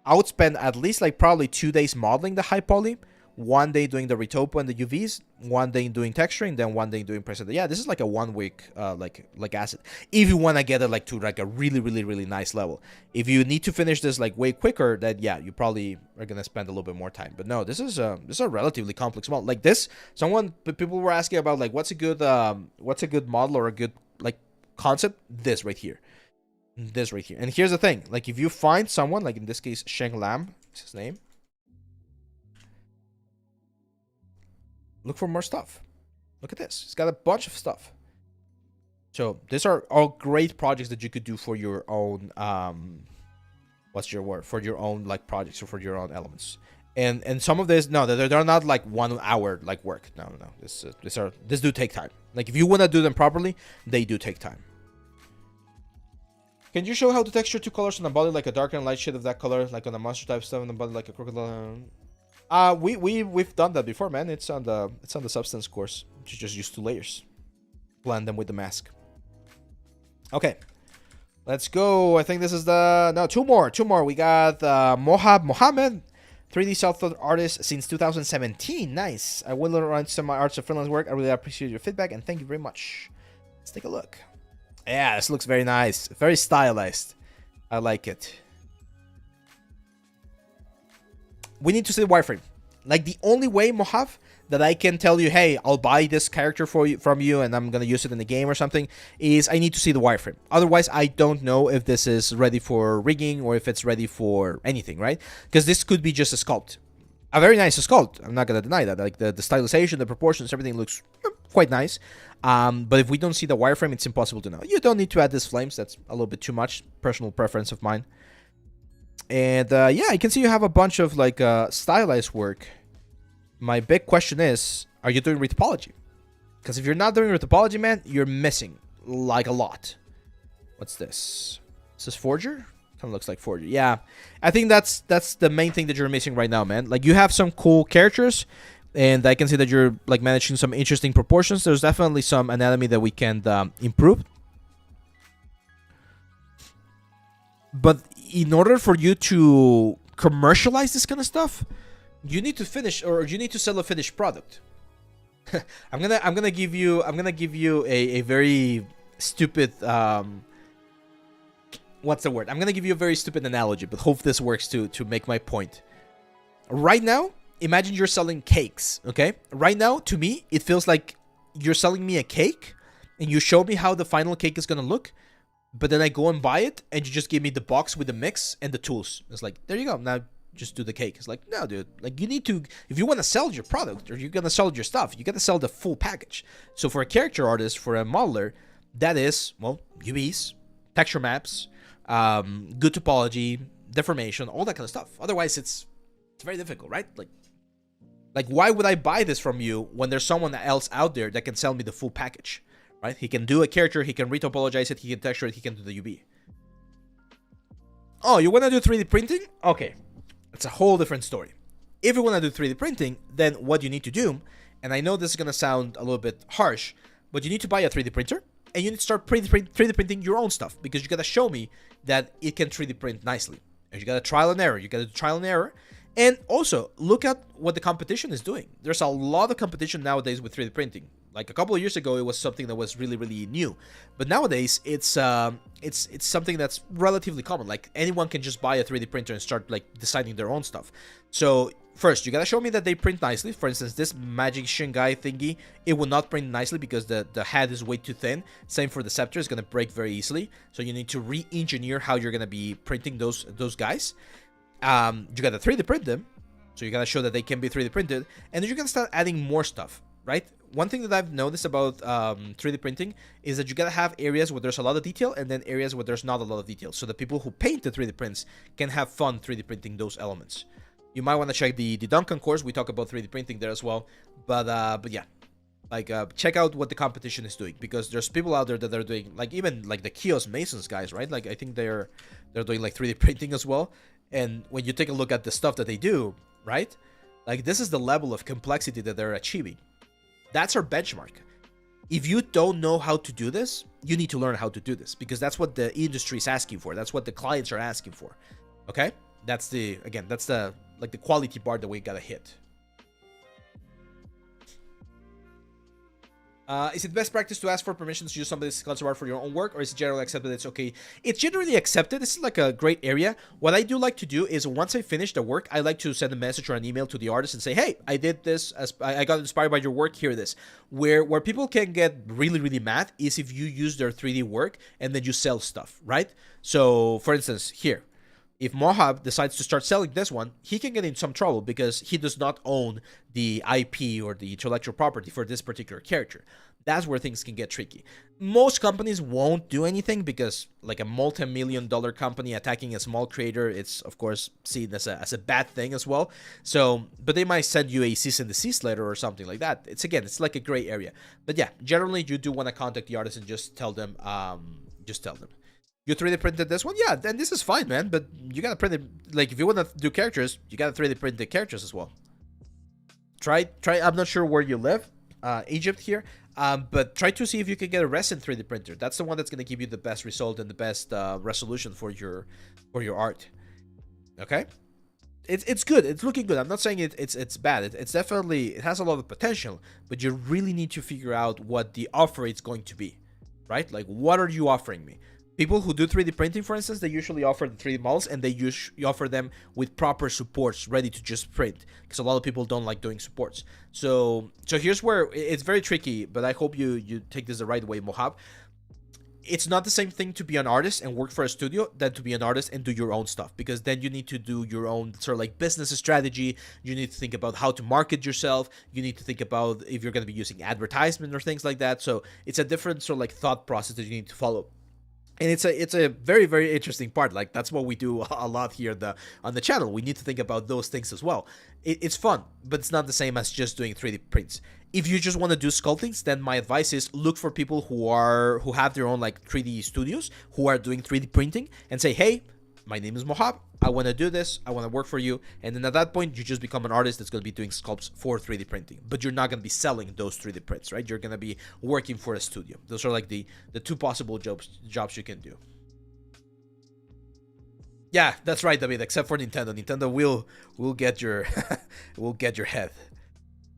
I would spend at least like probably 2 days modeling the high poly, 1 day doing the retopo and the UVs, 1 day doing texturing, then 1 day doing present. Yeah, this is like a 1 week like asset. If you want to get it like to like a really nice level. If you need to finish this like way quicker, then yeah, you probably are gonna spend a little bit more time. But no, this is a relatively complex model. Like this, people were asking about like what's a good model or a good like concept. This right here. And here's the thing, like if you find someone, like in this case Sheng Lam is his name, look for more stuff. Look at this, he's got a bunch of stuff. So these are all great projects that you could do for your own what's your word, for your own like projects or for your own elements. And some of this, no, they're not like 1 hour like work. No. This do take time. Like if you want to do them properly, they do take time. Can you show how to texture two colors on the body, like a dark and light shade of that color, like on the monster type stuff on the body, like a crocodile? We've done that before, man. It's on the substance course. You just use 2 layers, blend them with the mask. Okay, let's go. I think this is two more. We got Mohab Mohammed, 3D self-taught artist since 2017. Nice. I will learn some of my arts of freelance work. I really appreciate your feedback and thank you very much. Let's take a look. Yeah, this looks very nice. Very stylized. I like it. We need to see the wireframe. Like the only way, Mohav, that I can tell you, hey, I'll buy this character from you and I'm going to use it in the game or something, is I need to see the wireframe. Otherwise, I don't know if this is ready for rigging or if it's ready for anything, right? Because this could be just a sculpt. A very nice sculpt. I'm not going to deny that. Like the stylization, the proportions, everything looks quite nice. But if we don't see the wireframe, it's impossible to know. You don't need to add these flames. That's a little bit too much. Personal preference of mine. And yeah, I can see you have a bunch of like stylized work. My big question is, are you doing retopology? Because if you're not doing retopology, man, you're missing like a lot. What's this? Is this Forger? Kind of looks like Forger. Yeah, I think that's the main thing that you're missing right now, man. Like you have some cool characters, and I can see that you're like managing some interesting proportions. There's definitely some anatomy that we can improve. But in order for you to commercialize this kind of stuff, you need to finish, or you need to sell a finished product. I'm gonna give you a very stupid what's the word? I'm gonna give you a very stupid analogy, but hope this works to make my point. Right now, imagine you're selling cakes, okay? Right now, to me, it feels like you're selling me a cake, and you show me how the final cake is gonna look, but then I go and buy it, and you just give me the box with the mix and the tools. It's like, there you go. Now just do the cake. It's like, no, dude. Like, you need to, if you want to sell your product or you're gonna sell your stuff, you gotta sell the full package. So for a character artist, for a modeler, that is, well, UVs, texture maps, good topology, deformation, all that kind of stuff. Otherwise, it's very difficult, right? Like why would I buy this from you when there's someone else out there that can sell me the full package, right? He can do a character, he can retopologize it, he can texture it, he can do the UV. Oh, you want to do 3D printing? Okay, it's a whole different story. If you want to do 3D printing, then what you need to do, and I know this is going to sound a little bit harsh, but you need to buy a 3D printer, and you need to start 3D printing your own stuff, because you got to show me that it can 3D print nicely. And you got to trial and error. You got to do trial and error. And also, look at what the competition is doing. There's a lot of competition nowadays with 3D printing. Like a couple of years ago, it was something that was really, really new. But nowadays, it's something that's relatively common. Like anyone can just buy a 3D printer and start like designing their own stuff. So first, you gotta show me that they print nicely. For instance, this Magic Shingai thingy, it will not print nicely because the head is way too thin. Same for the scepter, it's gonna break very easily. So you need to re-engineer how you're gonna be printing those guys. You gotta 3D print them. So you gotta show that they can be 3D printed. And then you're gonna start adding more stuff, right? One thing that I've noticed about 3D printing is that you gotta have areas where there's a lot of detail and then areas where there's not a lot of detail. So the people who paint the 3D prints can have fun 3D printing those elements. You might want to check the Duncan course. We talk about 3D printing there as well. But yeah, like check out what the competition is doing, because there's people out there that are doing, like, even like the Kiosk Masons guys, right? Like I think they're doing like 3D printing as well. And when you take a look at the stuff that they do, right? Like, this is the level of complexity that they're achieving. That's our benchmark. If you don't know how to do this, you need to learn how to do this, because that's what the industry is asking for. That's what the clients are asking for. Okay? That's the, again, that's the, like, the quality bar that we gotta hit. Is it best practice to ask for permissions to use somebody's concept art for your own work, or is it generally accepted it's okay? It's generally accepted. This is like a great area. What I do like to do is, once I finish the work, I like to send a message or an email to the artist and say, hey, I did this, as I got inspired by your work, here it is. Where people can get really, really mad is if you use their 3D work and then you sell stuff, right? So, for instance, here, if Mohab decides to start selling this one, he can get in some trouble because he does not own the IP or the intellectual property for this particular character. That's where things can get tricky. Most companies won't do anything because, like, a multi-million-dollar company attacking a small creator, it's of course seen as a bad thing as well. So, but they might send you a cease and desist letter or something like that. It's like a gray area. But yeah, generally you do want to contact the artist and just tell them, you 3D printed this one? Yeah, then this is fine, man. But you gotta print it. Like, if you want to do characters, you gotta 3D print the characters as well. Try. I'm not sure where you live, Egypt here. But try to see if you can get a resin 3D printer. That's the one that's gonna give you the best result and the best resolution for your art. Okay, it's good. It's looking good. I'm not saying it's bad. It's definitely, it has a lot of potential. But you really need to figure out what the offer is going to be, right? Like, what are you offering me? People who do 3D printing, for instance, they usually offer the 3D models, and they offer them with proper supports ready to just print, because a lot of people don't like doing supports. So here's where it's very tricky, but I hope you take this the right way, Mohab. It's not the same thing to be an artist and work for a studio than to be an artist and do your own stuff, because then you need to do your own sort of like business strategy. You need to think about how to market yourself. You need to think about if you're going to be using advertisement or things like that. So it's a different sort of like thought process that you need to follow. And it's a very, very interesting part. Like, that's what we do a lot here on the channel. We need to think about those things as well. It's fun, but it's not the same as just doing 3D prints. If you just want to do sculptings, then my advice is look for people who have their own like 3D studios, who are doing 3D printing, and say, hey, my name is Mohab. I want to do this. I want to work for you. And then at that point, you just become an artist that's going to be doing sculpts for 3D printing. But you're not going to be selling those 3D prints, right? You're going to be working for a studio. Those are like the two possible jobs you can do. Yeah, that's right, David. Except for Nintendo. Nintendo will get your will get your head.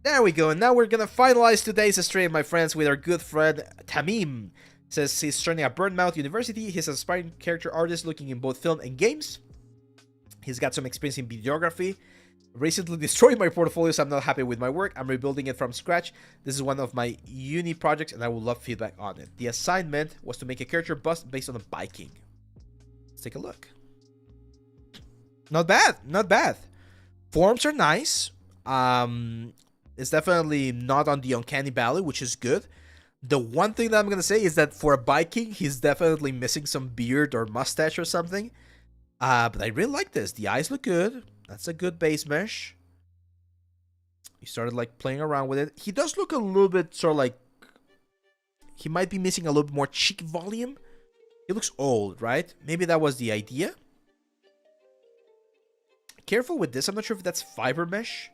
There we go. And now we're going to finalize today's stream, my friends, with our good friend Tamim. Says he's training at Bournemouth University. He's an aspiring character artist looking in both film and games. He's got some experience in videography. Recently destroyed my portfolio, so I'm not happy with my work. I'm rebuilding it from scratch. This is one of my uni projects, and I would love feedback on it. The assignment was to make a character bust based on a Viking. Let's take a look. Not bad, not bad. Forms are nice. It's definitely not on the uncanny valley, which is good. The one thing that I'm gonna say is that for a Viking, he's definitely missing some beard or mustache or something. But I really like this. The eyes look good. That's a good base mesh. He started like playing around with it. He does look a little bit sort of like he might be missing a little bit more cheek volume. He looks old, right? Maybe that was the idea. Careful with this. I'm not sure if that's fiber mesh.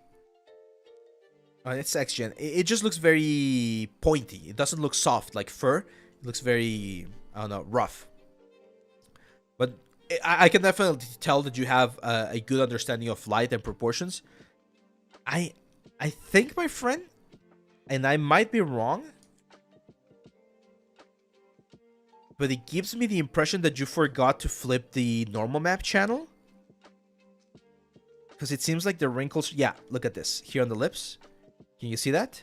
It's X-Gen. It just looks very pointy. It doesn't look soft like fur. It looks very, I don't know, rough. But I can definitely tell that you have a good understanding of light and proportions. I think, my friend, and I might be wrong, but it gives me the impression that you forgot to flip the normal map channel. Because it seems like the wrinkles... Yeah, look at this. Here on the lips. Can you see that?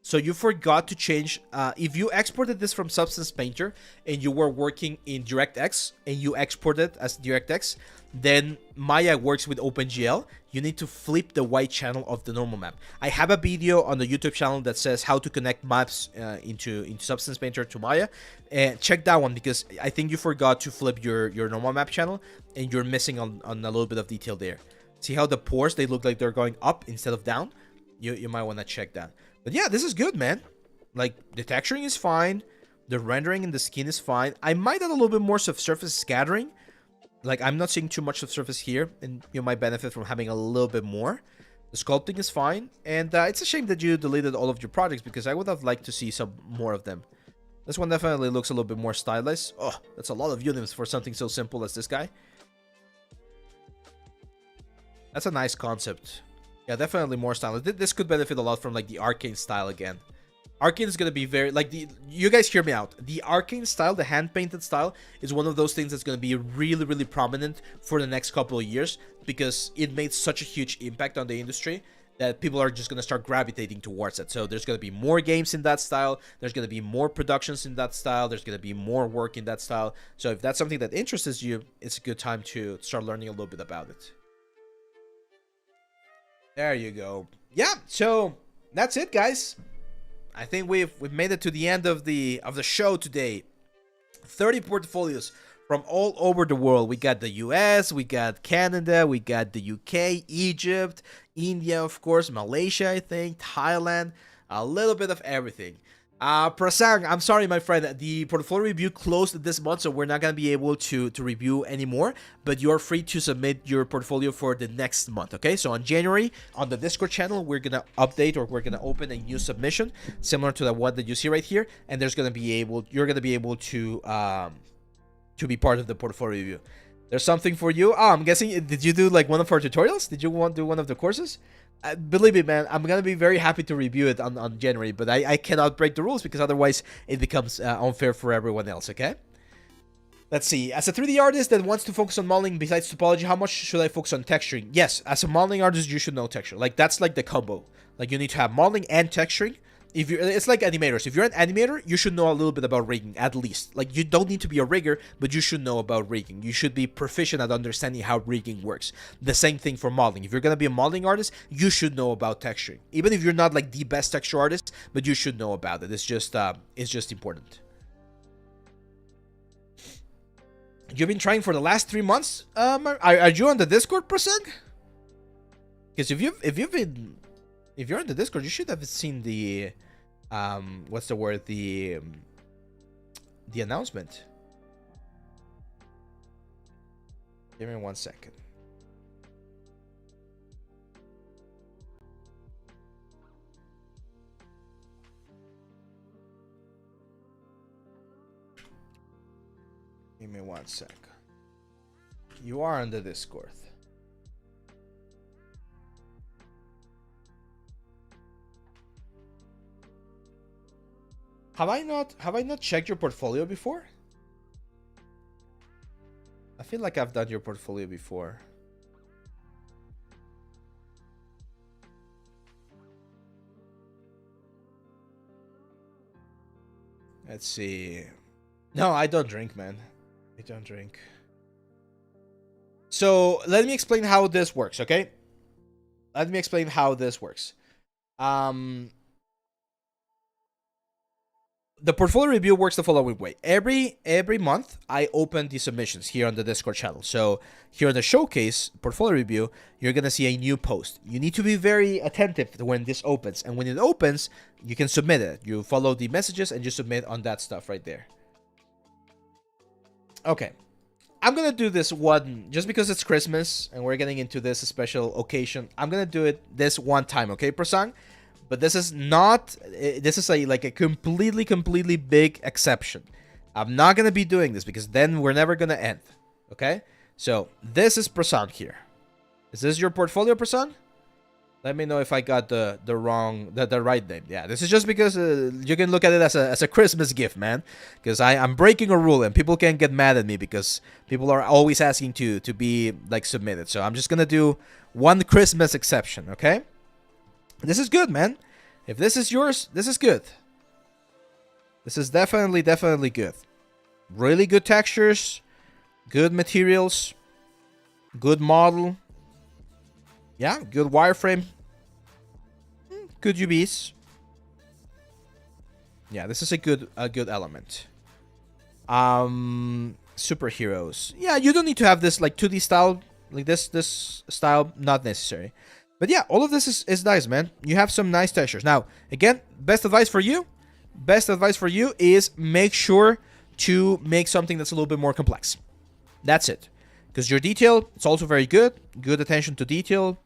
So you forgot to change... if you exported this from Substance Painter and you were working in DirectX and you exported as DirectX, then Maya works with OpenGL. You need to flip the white channel of the normal map. I have a video on the YouTube channel that says how to connect maps into Substance Painter to Maya. And check that one, because I think you forgot to flip your normal map channel and you're missing on a little bit of detail there. See how the pores, they look like they're going up instead of down? You might want to check that. But yeah, this is good, man. Like, the texturing is fine. The rendering in the skin is fine. I might add a little bit more surface scattering. Like, I'm not seeing too much of surface here, and you might benefit from having a little bit more. The sculpting is fine, and it's a shame that you deleted all of your projects because I would have liked to see some more of them. This one definitely looks a little bit more stylized. Oh, that's a lot of unims for something so simple as this guy. That's a nice concept. Yeah, definitely more stylized. This could benefit a lot from like the arcane style again. Arcane is going to be very, like, you guys hear me out. The arcane style, the hand-painted style, is one of those things that's going to be really, really prominent for the next couple of years because it made such a huge impact on the industry that people are just going to start gravitating towards it. So there's going to be more games in that style. There's going to be more productions in that style. There's going to be more work in that style. So if that's something that interests you, it's a good time to start learning a little bit about it. There you go. Yeah, so that's it, guys. I think we've made it to the end of the show today. 30 portfolios from all over the world. We got the US, we got Canada, we got the UK, Egypt, India, of course, Malaysia, I think, Thailand, a little bit of everything. Prasang, I'm sorry, my friend, the portfolio review closed this month, so we're not going to be able to review anymore, but you're free to submit your portfolio for the next month, okay? So on January, on the Discord channel, we're going to update, or we're going to open a new submission, similar to the one that you see right here, and you're going to be able to be part of the portfolio review. There's something for you. Oh, I'm guessing, did you do like one of our tutorials? Did you want to do one of the courses? Believe me, man, I'm gonna be very happy to review it on January, but I cannot break the rules because otherwise it becomes unfair for everyone else, okay? Let's see. As a 3D artist that wants to focus on modeling besides topology, how much should I focus on texturing? Yes, as a modeling artist, you should know texture. Like, that's like the combo. Like, you need to have modeling and texturing. If you're, it's like animators. If you're an animator, you should know a little bit about rigging, at least. Like, you don't need to be a rigger, but you should know about rigging. You should be proficient at understanding how rigging works. The same thing for modeling. If you're gonna be a modeling artist, you should know about texturing. Even if you're not like the best texture artist, but you should know about it. It's just important. You've been trying for the last 3 months. Are you on the Discord, Prasang? Because if you're on the Discord, you should have seen the what's the word, the announcement. Give me 1 second. Give me 1 sec. You are on the Discord. Have I not checked your portfolio before? I feel like I've done your portfolio before. Let's see. No, I don't drink, man. I don't drink. So let me explain how this works, okay? Let me explain how this works. The portfolio review works the following way. Every month, I open the submissions here on the Discord channel. So here in the showcase portfolio review, you're going to see a new post. You need to be very attentive when this opens. And when it opens, you can submit it. You follow the messages and you submit on that stuff right there. Okay. I'm going to do this one just because it's Christmas and we're getting into this special occasion. I'm going to do it this one time, okay, Prasang? But this is not, this is like a completely big exception. I'm not going to be doing this because then we're never going to end. Okay? So, this is Prasant here. Is this your portfolio, Prasant? Let me know if I got the right name. Yeah, this is just because you can look at it as a Christmas gift, man. Because I'm breaking a rule and people can't get mad at me because people are always asking to be like submitted. So, I'm just going to do one Christmas exception, okay? This is good, man. If this is yours, this is good. This is definitely good. Really good textures, good materials, good model. Yeah, good wireframe. Good UVs. Yeah, this is a good element. Superheroes. Yeah, you don't need to have this like 2D style, like this style, not necessary. But yeah, all of this is nice, man. You have some nice textures. Now, again, best advice for you is make sure to make something that's a little bit more complex. That's it. Because your detail, it's also very good. Good attention to detail.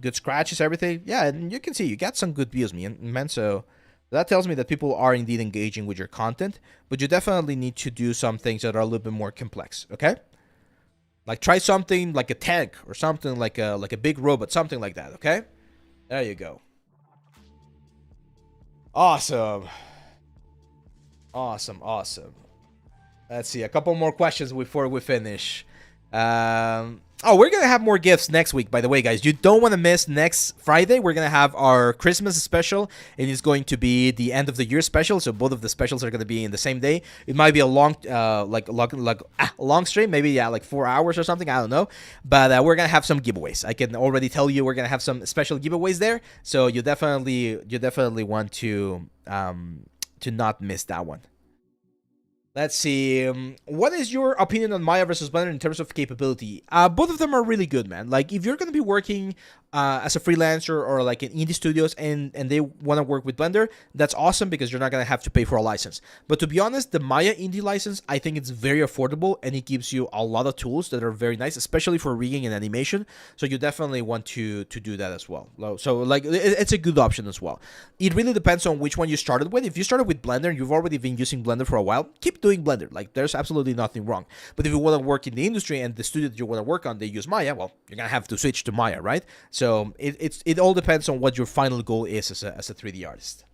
good scratches, everything. Yeah, and you can see you got some good views, man. So that tells me that people are indeed engaging with your content, but you definitely need to do some things that are a little bit more complex. Okay, like try something like a tank or something like a big robot, something like that. Okay, there you go. Awesome, awesome. Let's see a couple more questions before we finish. Oh, we're gonna have more gifts next week, by the way, guys. You don't want to miss next Friday. We're gonna have our Christmas special. It is going to be the end of the year special, so both of the specials are gonna be in the same day. It might be a long, long stream, maybe yeah, like 4 hours or something. I don't know, but we're gonna have some giveaways. I can already tell you we're gonna have some special giveaways there. So you definitely want to not miss that one. Let's see. What is your opinion on Maya versus Blender in terms of capability? Both of them are really good, man. Like, if you're gonna be working as a freelancer or like in indie studios and they want to work with Blender, that's awesome because you're not gonna have to pay for a license. But to be honest, the Maya indie license, I think it's very affordable and it gives you a lot of tools that are very nice, especially for rigging and animation. So you definitely want to do that as well. So like, it's a good option as well. It really depends on which one you started with. If you started with Blender and you've already been using Blender for a while, keep doing Blender. Like, there's absolutely nothing wrong. But if you want to work in the industry and the studio that you want to work on, they use Maya, well, you're gonna have to switch to Maya, right? So it all depends on what your final goal is as a 3D artist.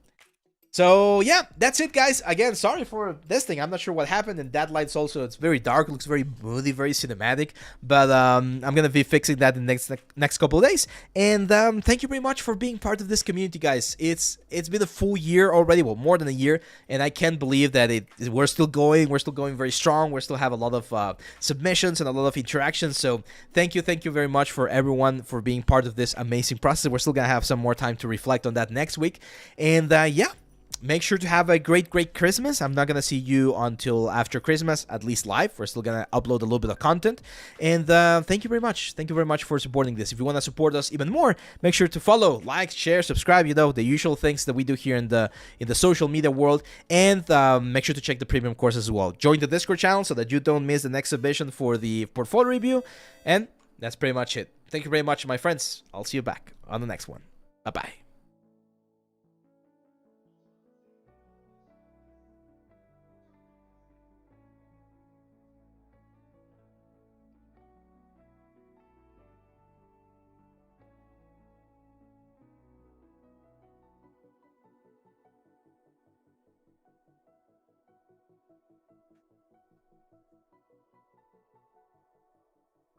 So yeah, that's it, guys. Again, sorry for this thing. I'm not sure what happened, and that light's also, it's very dark, looks very moody, very cinematic. But I'm gonna be fixing that in the next couple of days. And thank you very much for being part of this community, guys. It's been a full year already, well, more than a year, and I can't believe that we're still going. We're still going very strong. We still have a lot of submissions and a lot of interactions. So thank you very much for everyone for being part of this amazing process. We're still gonna have some more time to reflect on that next week, and yeah, make sure to have a great Christmas. I'm not gonna see you until after Christmas, at least live. We're still gonna upload a little bit of content. And thank you very much. Thank you very much for supporting this. If you want to support us even more, make sure to follow, like, share, subscribe. You know, the usual things that we do here in the social media world. And make sure to check the premium course as well. Join the Discord channel so that you don't miss the next submission for the portfolio review. And that's pretty much it. Thank you very much, my friends. I'll see you back on the next one. Bye bye.